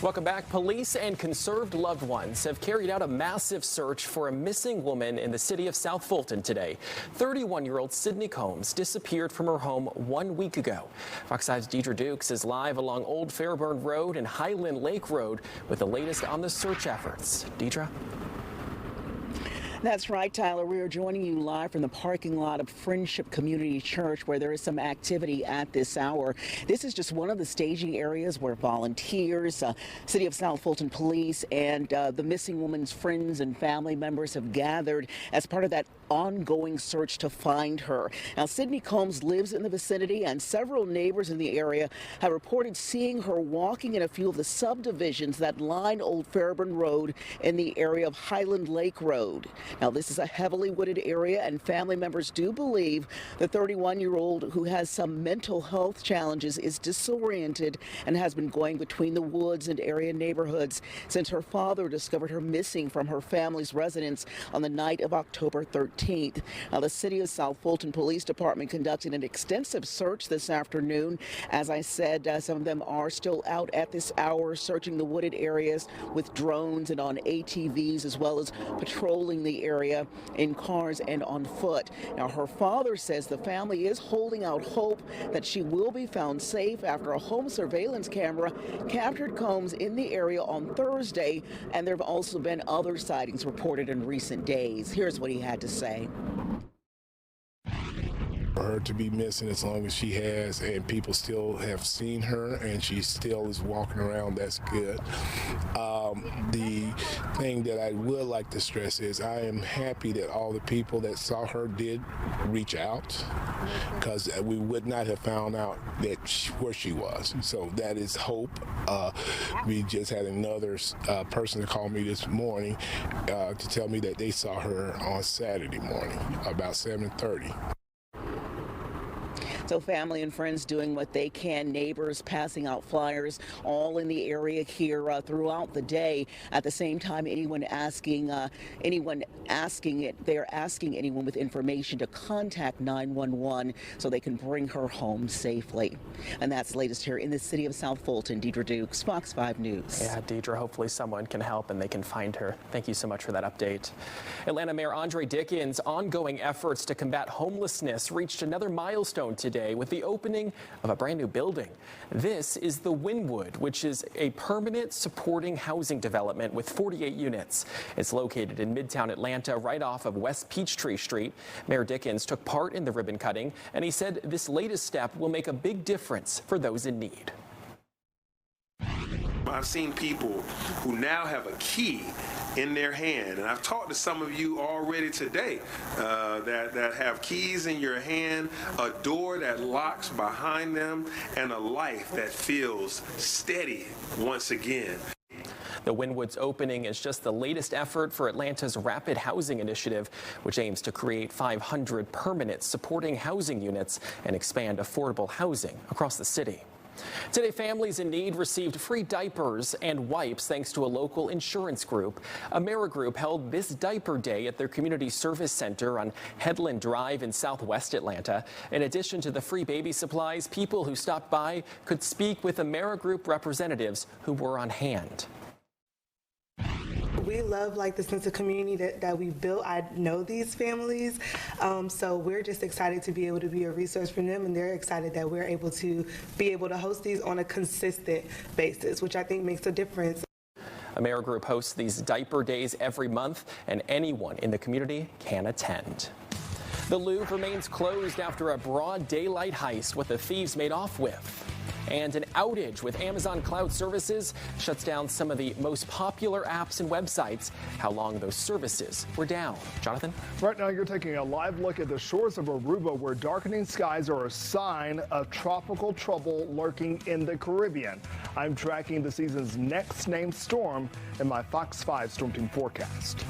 Welcome back. Police and conserved loved ones have carried out a massive search for a missing woman in the city of South Fulton today. 31-year-old Sydney Combs disappeared from her home 1 week ago. Fox 5's Deidre Dukes is live along Old Fairburn Road and Highland Lake Road with the latest on the search efforts. Deidre? That's right, Tyler. We are joining you live from the parking lot of Friendship Community Church, where there is some activity at this hour. This is just one of the staging areas where volunteers, City of South Fulton Police, and the missing woman's friends and family members have gathered as part of that ongoing search to find her. Now, Sydney Combs lives in the vicinity, and several neighbors in the area have reported seeing her walking in a few of the subdivisions that line Old Fairburn Road in the area of Highland Lake Road. Now, this is a heavily wooded area, and family members do believe the 31-year-old, who has some mental health challenges, is disoriented and has been going between the woods and area neighborhoods since her father discovered her missing from her family's residence on the night of October 13th. Now, the City of South Fulton Police Department conducted an extensive search this afternoon. As I said, some of them are still out at this hour searching the wooded areas with drones and on ATVs, as well as patrolling the area in cars and on foot. Now, her father says the family is holding out hope that she will be found safe after a home surveillance camera captured Combs in the area on Thursday, and there have also been other sightings reported in recent days. Here's what he had to say. For her to be missing as long as she has, and people still have seen her and she still is walking around, that's good. The thing that I would like to stress is I am happy that all the people that saw her did reach out, because we would not have found out that where she was. So that is hope. We just had another person to call me this morning to tell me that they saw her on Saturday morning about 7:30. So family and friends doing what they can, neighbors passing out flyers all in the area here throughout the day. At the same time, they're asking anyone with information to contact 911 so they can bring her home safely. And that's the latest here in the city of South Fulton. Deidre Dukes, Fox 5 News. Yeah, Deidre, hopefully someone can help and they can find her. Thank you so much for that update. Atlanta Mayor Andre Dickens' ongoing efforts to combat homelessness reached another milestone today with the opening of a brand new building. This is the Wynwood, which is a permanent supporting housing development with 48 units. It's located in Midtown Atlanta, right off of West Peachtree Street. Mayor Dickens took part in the ribbon cutting, and he said this latest step will make a big difference for those in need. I've seen people who now have a key in their hand, and I've talked to some of you already today that have keys in your hand, a door that locks behind them, and a life that feels steady once again. The Wynwood's opening is just the latest effort for Atlanta's Rapid Housing Initiative, which aims to create 500 permanent supporting housing units and expand affordable housing across the city. Today, families in need received free diapers and wipes thanks to a local insurance group. AmeriGroup held this diaper day at their community service center on Headland Drive in southwest Atlanta. In addition to the free baby supplies, people who stopped by could speak with AmeriGroup representatives who were on hand. We love the sense of community that we've built. I know these families, so we're just excited to be able to be a resource for them, and they're excited that we're able to host these on a consistent basis, which I think makes a difference. AmeriGroup hosts these diaper days every month, and anyone in the community can attend. The Louvre remains closed after a broad daylight heist. What the thieves made off with. And an outage with Amazon Cloud Services shuts down some of the most popular apps and websites. How long those services were down. Jonathan? Right now, you're taking a live look at the shores of Aruba, where darkening skies are a sign of tropical trouble lurking in the Caribbean. I'm tracking the season's next named storm in my Fox 5 Storm Team forecast.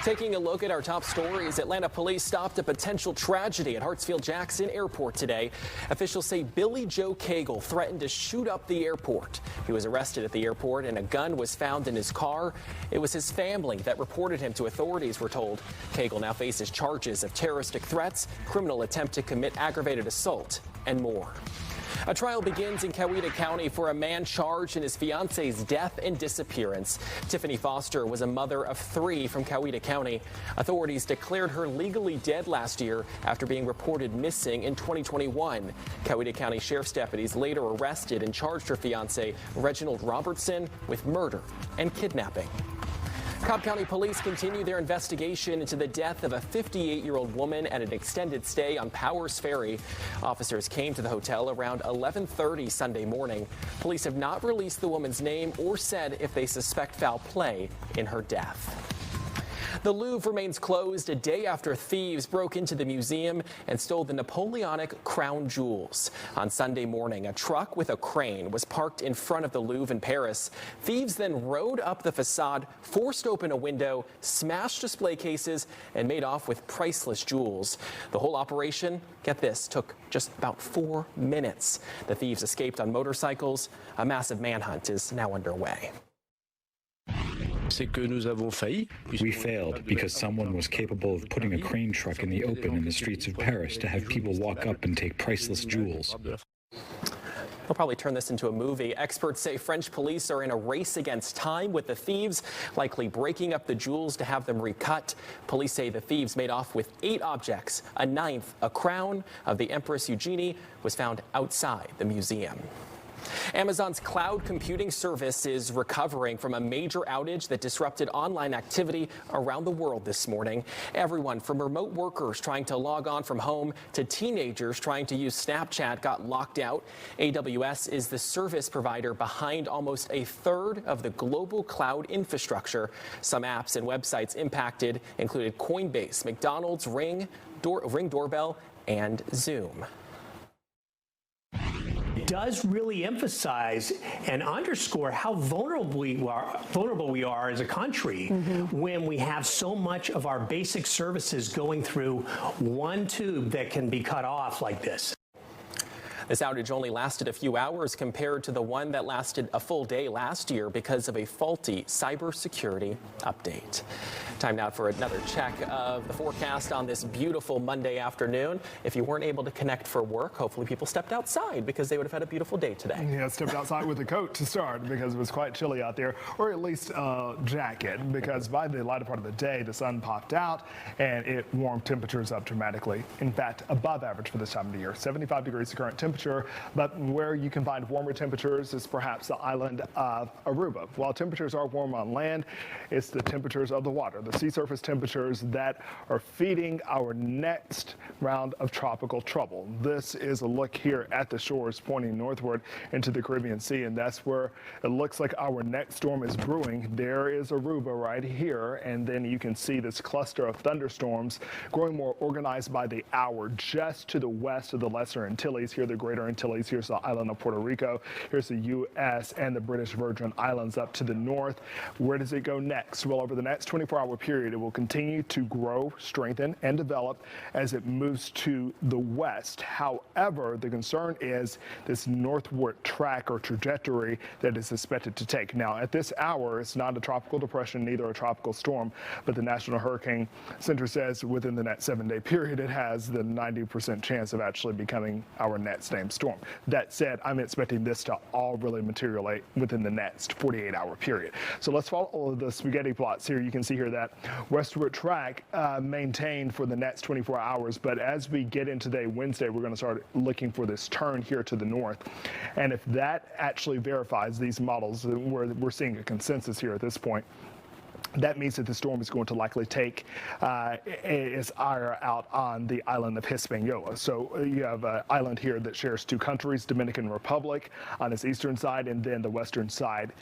Taking a look at our top stories, Atlanta police stopped a potential tragedy at hartsfield-jackson Airport today. Officials say Billy Joe Cagle threatened to shoot up the airport. He was arrested at the airport and a gun was found in his car. It was his family that reported him to authorities, we're told. Cagle now faces charges of terroristic threats, criminal attempt to commit aggravated assault, and more. A trial begins in Coweta County for a man charged in his fiance's death and disappearance. Tiffany Foster was a mother of 3 from Coweta County. Authorities declared her legally dead last year after being reported missing in 2021. Coweta County Sheriff's deputies later arrested and charged her fiance, Reginald Robertson, with murder and kidnapping. Cobb County Police continue their investigation into the death of a 58-year-old woman at an extended stay on Powers Ferry. Officers came to the hotel around 11:30 Sunday morning. Police have not released the woman's name or said if they suspect foul play in her death. The Louvre remains closed a day after thieves broke into the museum and stole the Napoleonic crown jewels. On Sunday morning, a truck with a crane was parked in front of the Louvre in Paris. Thieves then rode up the facade, forced open a window, smashed display cases, and made off with priceless jewels. The whole operation, get this, took just about 4 minutes. The thieves escaped on motorcycles. A massive manhunt is now underway. We failed because someone was capable of putting a crane truck in the open in the streets of Paris to have people walk up and take priceless jewels. They'll probably turn this into a movie. Experts say French police are in a race against time with the thieves, likely breaking up the jewels to have them recut. Police say the thieves made off with 8 objects. A 9th, a crown of the Empress Eugenie, was found outside the museum. Amazon's cloud computing service is recovering from a major outage that disrupted online activity around the world this morning. Everyone from remote workers trying to log on from home to teenagers trying to use Snapchat got locked out. AWS is the service provider behind almost a third of the global cloud infrastructure. Some apps and websites impacted included Coinbase, McDonald's, Ring Doorbell, and Zoom. Does really emphasize and underscore how vulnerable we are as a country when we have so much of our basic services going through one tube that can be cut off like this. This outage only lasted a few hours compared to the one that lasted a full day last year because of a faulty cybersecurity update. Time now for another check of the forecast on this beautiful Monday afternoon. If you weren't able to connect for work, hopefully people stepped outside because they would have had a beautiful day today. Yeah, stepped outside with a coat to start because it was quite chilly out there, or at least a jacket, because by the latter part of the day, the sun popped out and it warmed temperatures up dramatically. In fact, above average for this time of the year. 75 degrees the current temperature, but where you can find warmer temperatures is perhaps the island of Aruba. While temperatures are warm on land, it's the temperatures of the water, the sea surface temperatures, that are feeding our next round of tropical trouble. This is a look here at the shores pointing northward into the Caribbean Sea, and that's where it looks like our next storm is brewing. There is Aruba right here, and then you can see this cluster of thunderstorms growing more organized by the hour just to the west of the Lesser Antilles. Here, the Greater Antilles. Here's the island of Puerto Rico. Here's the U.S. and the British Virgin Islands up to the north. Where does it go next? Well, over the next 24-hour period, it will continue to grow, strengthen, and develop as it moves to the west. However, the concern is this northward track or trajectory that is expected to take. Now, at this hour, it's not a tropical depression, neither a tropical storm, but the National Hurricane Center says within the next 7-day period, it has the 90% chance of actually becoming our next named storm. That said, I'm expecting this to all really materialize within the next 48-hour period. So let's follow the spaghetti plots here. You can see here that westward track maintained for the next 24 hours. But as we get into today, Wednesday, we're going to start looking for this turn here to the north. And if that actually verifies these models, we're seeing a consensus here at this point. That means that the storm is going to likely take its ire out on the island of Hispaniola. So you have an island here that shares 2 countries, Dominican Republic on its eastern side, and then the western side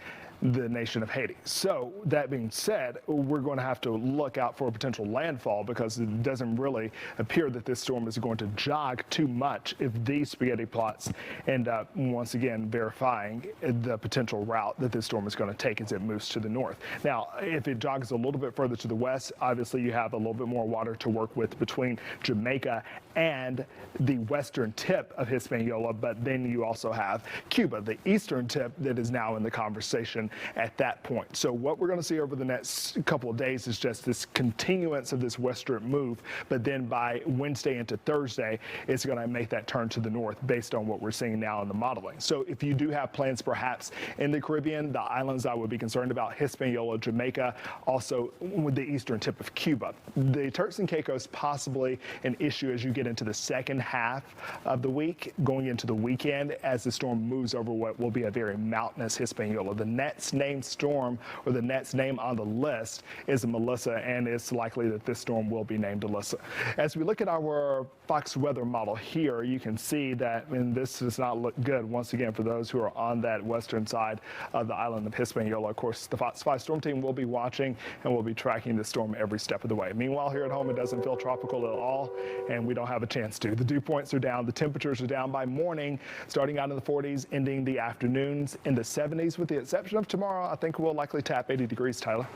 the nation of Haiti. So that being said, we're going to have to look out for a potential landfall because it doesn't really appear that this storm is going to jog too much if these spaghetti plots end up once again verifying the potential route that this storm is going to take as it moves to the north. Now, if it jogs a little bit further to the west, obviously you have a little bit more water to work with between Jamaica and the western tip of Hispaniola, but then you also have Cuba, the eastern tip that is now in the conversation at that point. So what we're going to see over the next couple of days is just this continuance of this western move, but then by Wednesday into Thursday, it's going to make that turn to the north based on what we're seeing now in the modeling. So if you do have plans perhaps in the Caribbean, the islands I would be concerned about, Hispaniola, Jamaica, also with the eastern tip of Cuba. The Turks and Caicos possibly an issue as you get into the second half of the week, going into the weekend as the storm moves over what will be a very mountainous Hispaniola. The next named storm or the next name on the list is Melissa, and it's likely that this storm will be named Alyssa. As we look at our Fox weather model here, you can see that, and this does not look good once again for those who are on that western side of the island of Hispaniola. Of course, the Fox 5 storm team will be watching and will be tracking the storm every step of the way. Meanwhile, here at home, it doesn't feel tropical at all, and we don't have a chance to. The dew points are down. The temperatures are down by morning, starting out in the 40s, ending the afternoons in the 70s, with the exception of tomorrow. I think we'll likely tap 80 degrees, Tyler.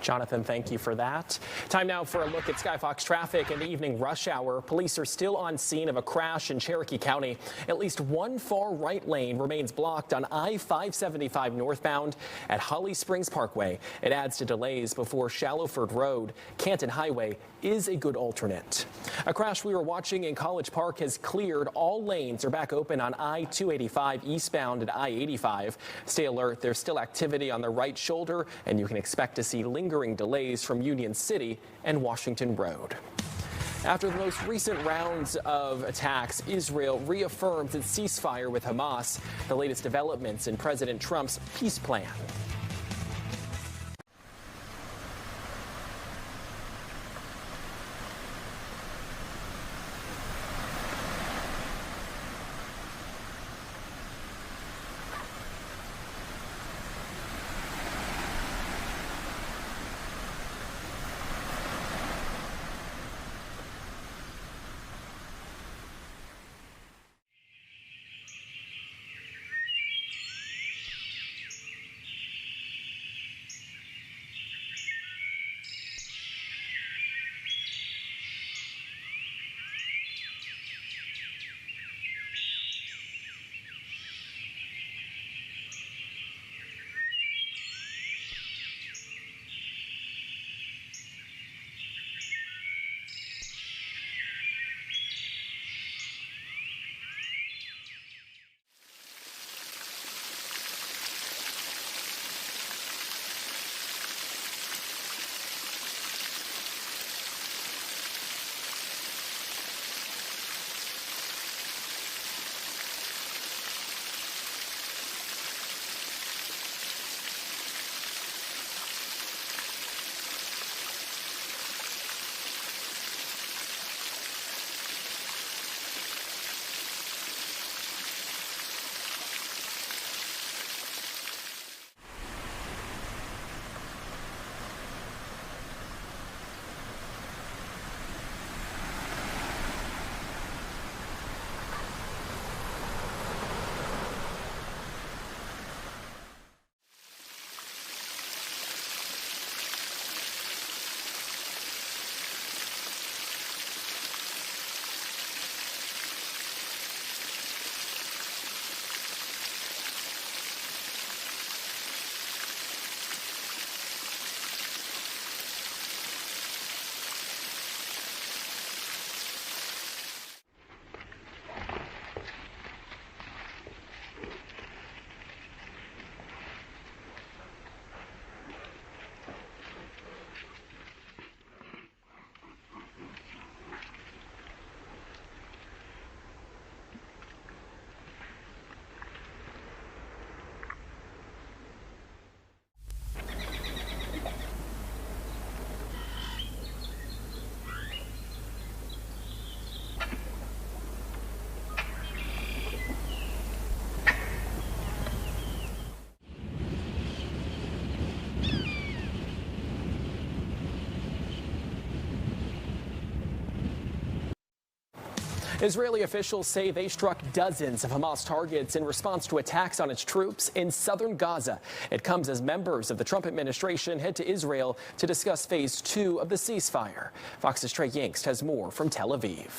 Jonathan, thank you for that. Time now for a look at Skyfox traffic in the evening rush hour. Police are still on scene of a crash in Cherokee County. At least one far right lane remains blocked on I-575 northbound at Holly Springs Parkway. It adds to delays before Shallowford Road. Canton Highway is a good alternate. A crash we were watching in College Park has cleared. All lanes are back open on I-285 eastbound at I-85. Stay alert. There's still activity on the right shoulder, and you can expect to see lingering delays from Union City and Washington Road. After the most recent rounds of attacks, Israel reaffirms its ceasefire with Hamas. The latest developments in President Trump's peace plan. Israeli officials say they struck dozens of Hamas targets in response to attacks on its troops in southern Gaza. It comes as members of the Trump administration head to Israel to discuss phase 2 of the ceasefire. Fox's Trey Yingst has more from Tel Aviv.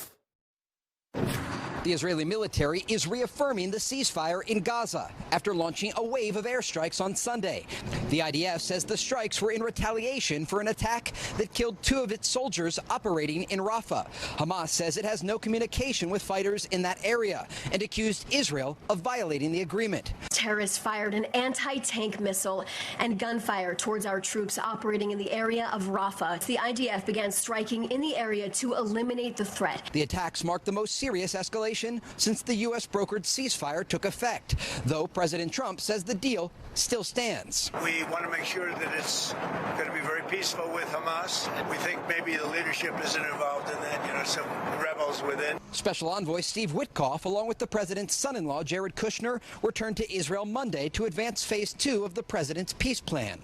The Israeli military is reaffirming the ceasefire in Gaza after launching a wave of airstrikes on Sunday. The IDF says the strikes were in retaliation for an attack that killed 2 of its soldiers operating in Rafah. Hamas says it has no communication with fighters in that area and accused Israel of violating the agreement. Terrorists fired an anti-tank missile and gunfire towards our troops operating in the area of Rafah. The IDF began striking in the area to eliminate the threat. The attacks marked the most serious escalation since the U.S. brokered ceasefire took effect, though President Trump says the deal still stands. We want to make sure that it's going to be very peaceful with Hamas. We think maybe the leadership isn't involved in that, some rebels within. Special Envoy Steve Witkoff, along with the president's son-in-law Jared Kushner, returned to Israel Monday to advance phase 2 of the president's peace plan.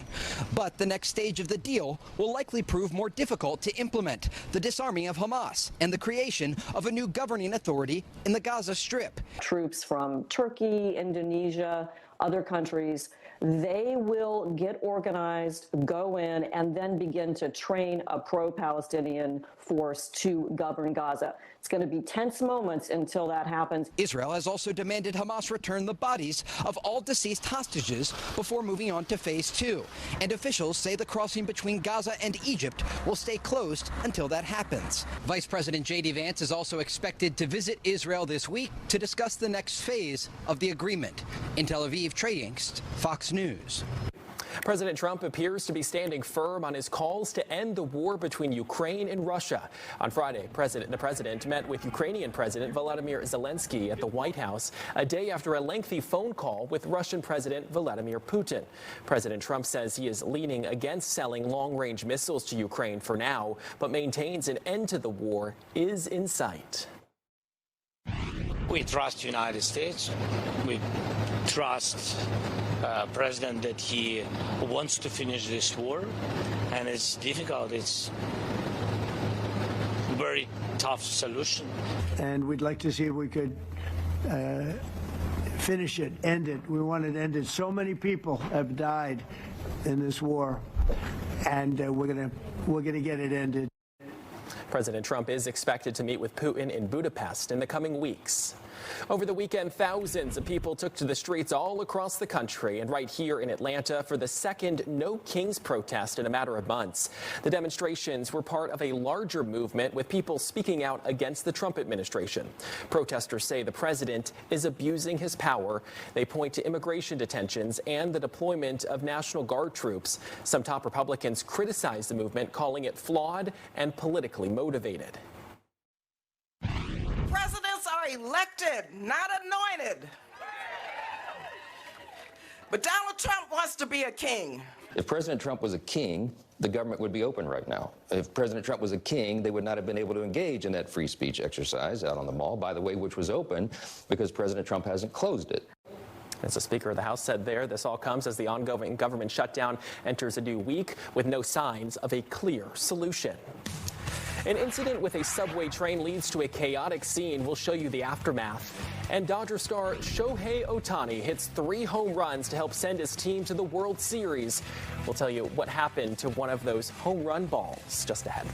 But the next stage of the deal will likely prove more difficult to implement: the disarming of Hamas and the creation of a new governing authority in the Gaza Strip. Troops from Turkey, Indonesia, other countries, they will get organized, go in, and then begin to train a pro-Palestinian force to govern Gaza. It's going to be tense moments until that happens. Israel has also demanded Hamas return the bodies of all deceased hostages before moving on to phase 2. And officials say the crossing between Gaza and Egypt will stay closed until that happens. Vice President J.D. Vance is also expected to visit Israel this week to discuss the next phase of the agreement. In Tel Aviv, Trey Yingst, Fox News. President Trump appears to be standing firm on his calls to end the war between Ukraine and Russia. On Friday, the president met with Ukrainian President Volodymyr Zelensky at the White House a day after a lengthy phone call with Russian President Vladimir Putin. President Trump says he is leaning against selling long-range missiles to Ukraine for now, but maintains an end to the war is in sight. We trust the United States. We trust President that he wants to finish this war, and it's difficult. It's a very tough solution. And we'd like to see if we could finish it, end it. We want it ended. So many people have died in this war, and we're gonna get it ended. President Trump is expected to meet with Putin in Budapest in the coming weeks. Over the weekend, thousands of people took to the streets all across the country and right here in Atlanta for the second No Kings protest in a matter of months. The demonstrations were part of a larger movement with people speaking out against the Trump administration. Protesters say the president is abusing his power. They point to immigration detentions and the deployment of National Guard troops. Some top Republicans criticize the movement, calling it flawed and politically motivated. Presidents are elected, not anointed. But Donald Trump wants to be a king. If President Trump was a king, the government would be open right now. If President Trump was a king, they would not have been able to engage in that free speech exercise out on the mall, by the way, which was open because President Trump hasn't closed it. As the Speaker of the House said there, this all comes as the ongoing government shutdown enters a new week with no signs of a clear solution. An incident with a subway train leads to a chaotic scene. We'll show you the aftermath. And Dodger star Shohei Ohtani hits 3 home runs to help send his team to the World Series. We'll tell you what happened to one of those home run balls just ahead.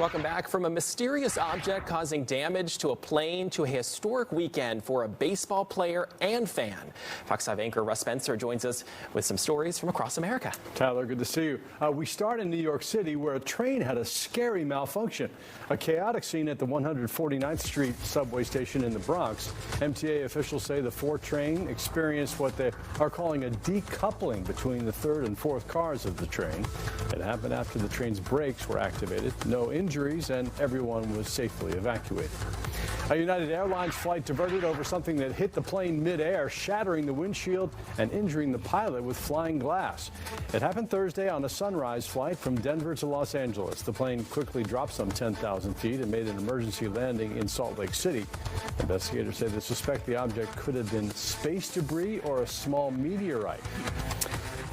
Welcome back. From a mysterious object causing damage to a plane to a historic weekend for a baseball player and fan. Fox 5 anchor Russ Spencer joins us with some stories from across America. Tyler, good to see you. We start in New York City, where a train had a scary malfunction. A chaotic scene at the 149th Street subway station in the Bronx. MTA officials say the 4 train experienced what they are calling a decoupling between the 3rd and 4th cars of the train. It happened after the train's brakes were activated. No injuries, and everyone was safely evacuated. A United Airlines flight diverted over something that hit the plane midair, shattering the windshield and injuring the pilot with flying glass. It happened Thursday on a Sunrise flight from Denver to Los Angeles. The plane quickly dropped some 10,000 feet and made an emergency landing in Salt Lake City. Investigators say they suspect the object could have been space debris or a small meteorite.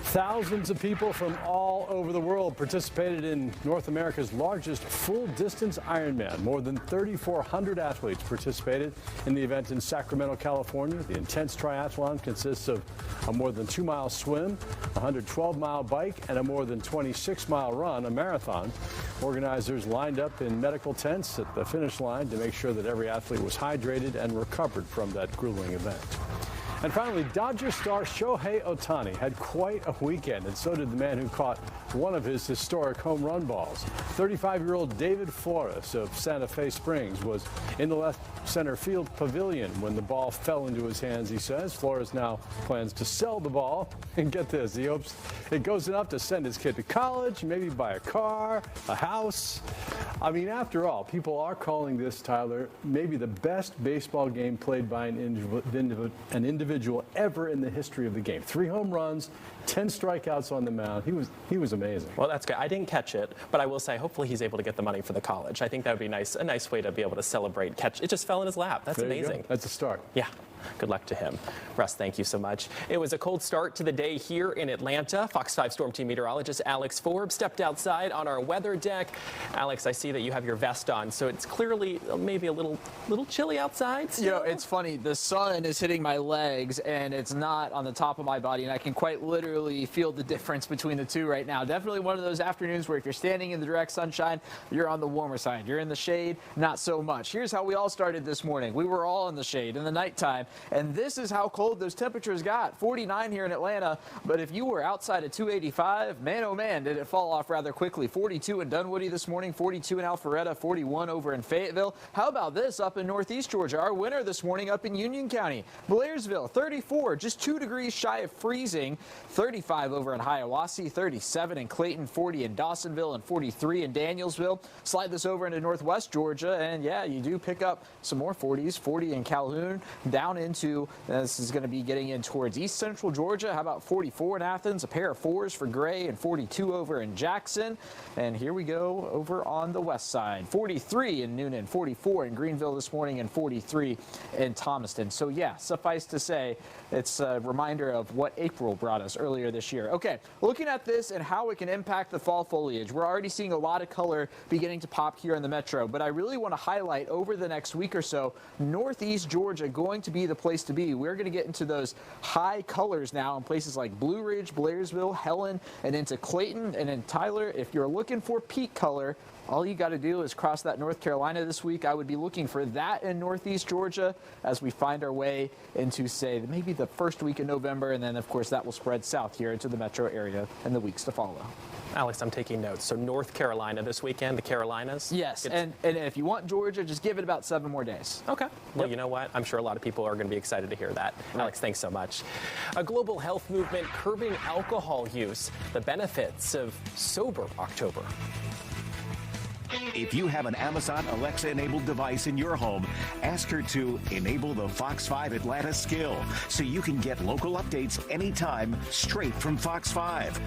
Thousands of people from all over the world participated in North America's largest full-distance Ironman. More than 3,400 athletes participated in the event in Sacramento, California. The intense triathlon consists of a more than 2-mile swim, a 112-mile bike, and a more than 26-mile run, a marathon. Organizers lined up in medical tents at the finish line to make sure that every athlete was hydrated and recovered from that grueling event. And finally, Dodger star Shohei Ohtani had quite a weekend, and so did the man who caught one of his historic home run balls. 35-year-old David Flores of Santa Fe Springs was in the left center field pavilion when the ball fell into his hands, he says. Flores now plans to sell the ball, and get this, he hopes it goes enough to send his kid to college, maybe buy a car, a house. I mean, after all, people are calling this, Tyler, maybe the best baseball game played by an individual ever in the history of the game. 3 home runs, 10 strikeouts on the mound. He was amazing. Well, that's good. I didn't catch it, but I will say hopefully he's able to get the money for the college. I think that would be a nice way to be able to celebrate. Catch it just fell in his lap. That's amazing. That's a start. Yeah. Good luck to him. Russ, thank you so much. It was a cold start to the day here in Atlanta. Fox 5 Storm Team meteorologist Alex Forbes stepped outside on our weather deck. Alex, I see that you have your vest on, so it's clearly maybe a little chilly outside. You know, it's funny. The sun is hitting my legs, and it's not on the top of my body, and I can quite literally feel the difference between the two right now. Definitely one of those afternoons where if you're standing in the direct sunshine, you're on the warmer side. You're in the shade, not so much. Here's how we all started this morning. We were all in the shade in the nighttime. And this is how cold those temperatures got. 49 here in Atlanta, but if you were outside at 285, man, oh man, did it fall off rather quickly. 42 in Dunwoody this morning, 42 in Alpharetta, 41 over in Fayetteville. How about this up in Northeast Georgia? Our winter this morning up in Union County. Blairsville, 34, just 2 degrees shy of freezing. 35 over in Hiawassee, 37 in Clayton, 40 in Dawsonville, and 43 in Danielsville. Slide this over into Northwest Georgia, and yeah, you do pick up some more 40s, 40 in Calhoun, down into this is going to be getting in towards East Central Georgia. How about 44 in Athens, a pair of 4s for Gray, and 42 over in Jackson. And here we go over on the west side. 43 in Noonan, 44 in Greenville this morning, and 43 in Thomaston. So yeah, suffice to say, it's a reminder of what April brought us earlier this year. Okay, looking at this and how it can impact the fall foliage. We're already seeing a lot of color beginning to pop here in the metro, but I really want to highlight over the next week or so, Northeast Georgia going to be the place to be. We're going to get into those high colors now in places like Blue Ridge, Blairsville, Helen, and into Clayton. And in Tyler, if you're looking for peak color, all you got to do is cross that North Carolina this week. I would be looking for that in Northeast Georgia as we find our way into, say, maybe the first week of November. And then, of course, that will spread south here into the metro area in the weeks to follow. Alex, I'm taking notes. So North Carolina this weekend, the Carolinas? Yes, and if you want Georgia, just give it about 7 more days. Okay. Well, you know what? I'm sure a lot of people are going to be excited to hear that. Right. Alex, thanks so much. A global health movement curbing alcohol use, the benefits of Sober October. If you have an Amazon Alexa-enabled device in your home, ask her to enable the Fox 5 Atlanta skill so you can get local updates anytime straight from Fox 5.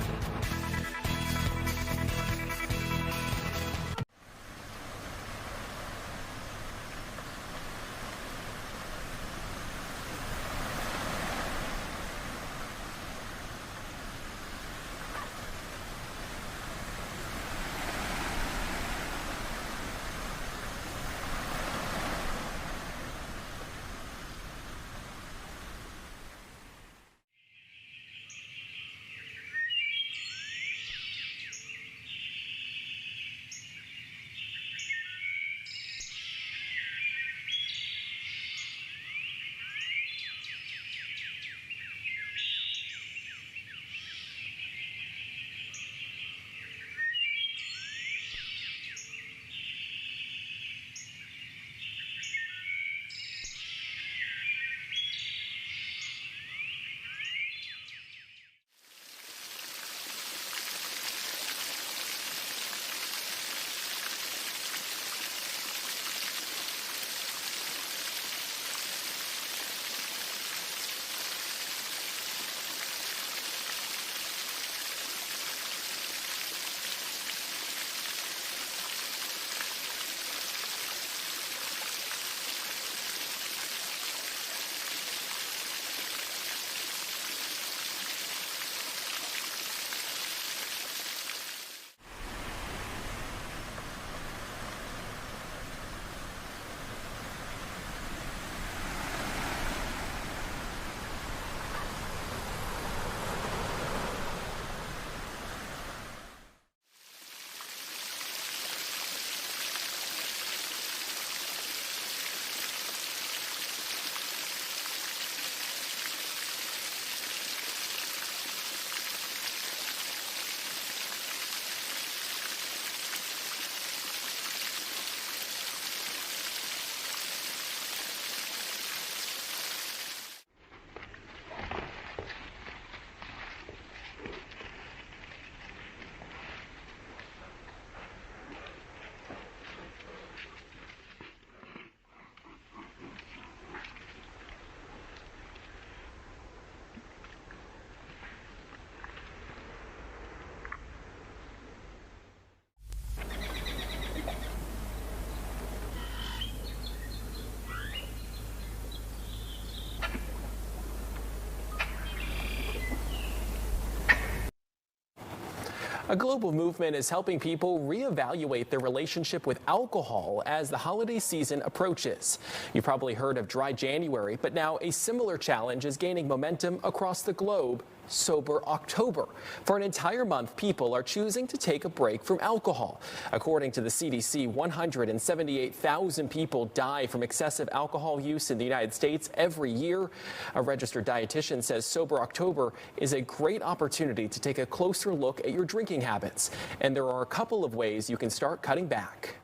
A global movement is helping people reevaluate their relationship with alcohol as the holiday season approaches. You've probably heard of Dry January, but now a similar challenge is gaining momentum across the globe. Sober October. For an entire month, people are choosing to take a break from alcohol. According to the CDC, 178,000 people die from excessive alcohol use in the United States every year. A registered dietitian says Sober October is a great opportunity to take a closer look at your drinking habits. And there are a couple of ways you can start cutting back.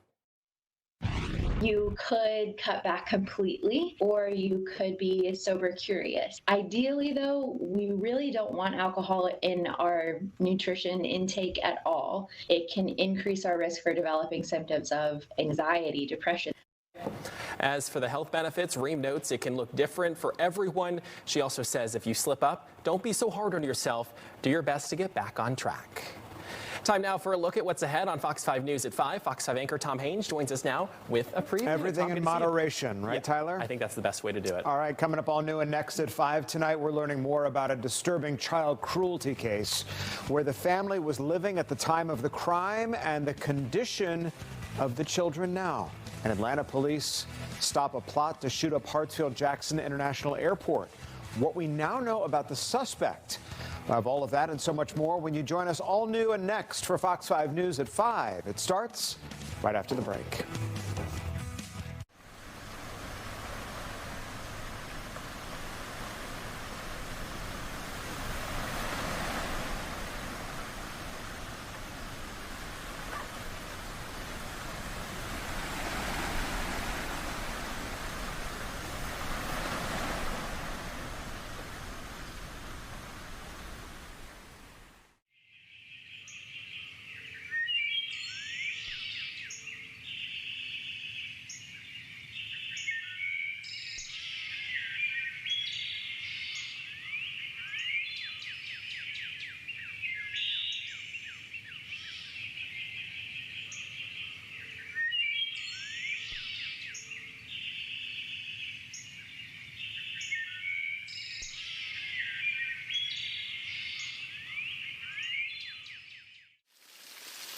You could cut back completely, or you could be sober curious. Ideally, though, we really don't want alcohol in our nutrition intake at all. It can increase our risk for developing symptoms of anxiety, depression. As for the health benefits, Reem notes it can look different for everyone. She also says if you slip up, don't be so hard on yourself. Do your best to get back on track. Time now for a look at what's ahead on Fox 5 News at 5. Fox 5 anchor Tom Haynes joins us now with a preview. Everything in moderation, right, yeah, Tyler? I think that's the best way to do it. All right, coming up all new and next at 5 tonight, we're learning more about a disturbing child cruelty case where the family was living at the time of the crime and the condition of the children now. And Atlanta police stop a plot to shoot up Hartsfield-Jackson International Airport. What we now know about the suspect. We'll have all of that and so much more when you join us all new and next for Fox 5 News at 5. It starts right after the break.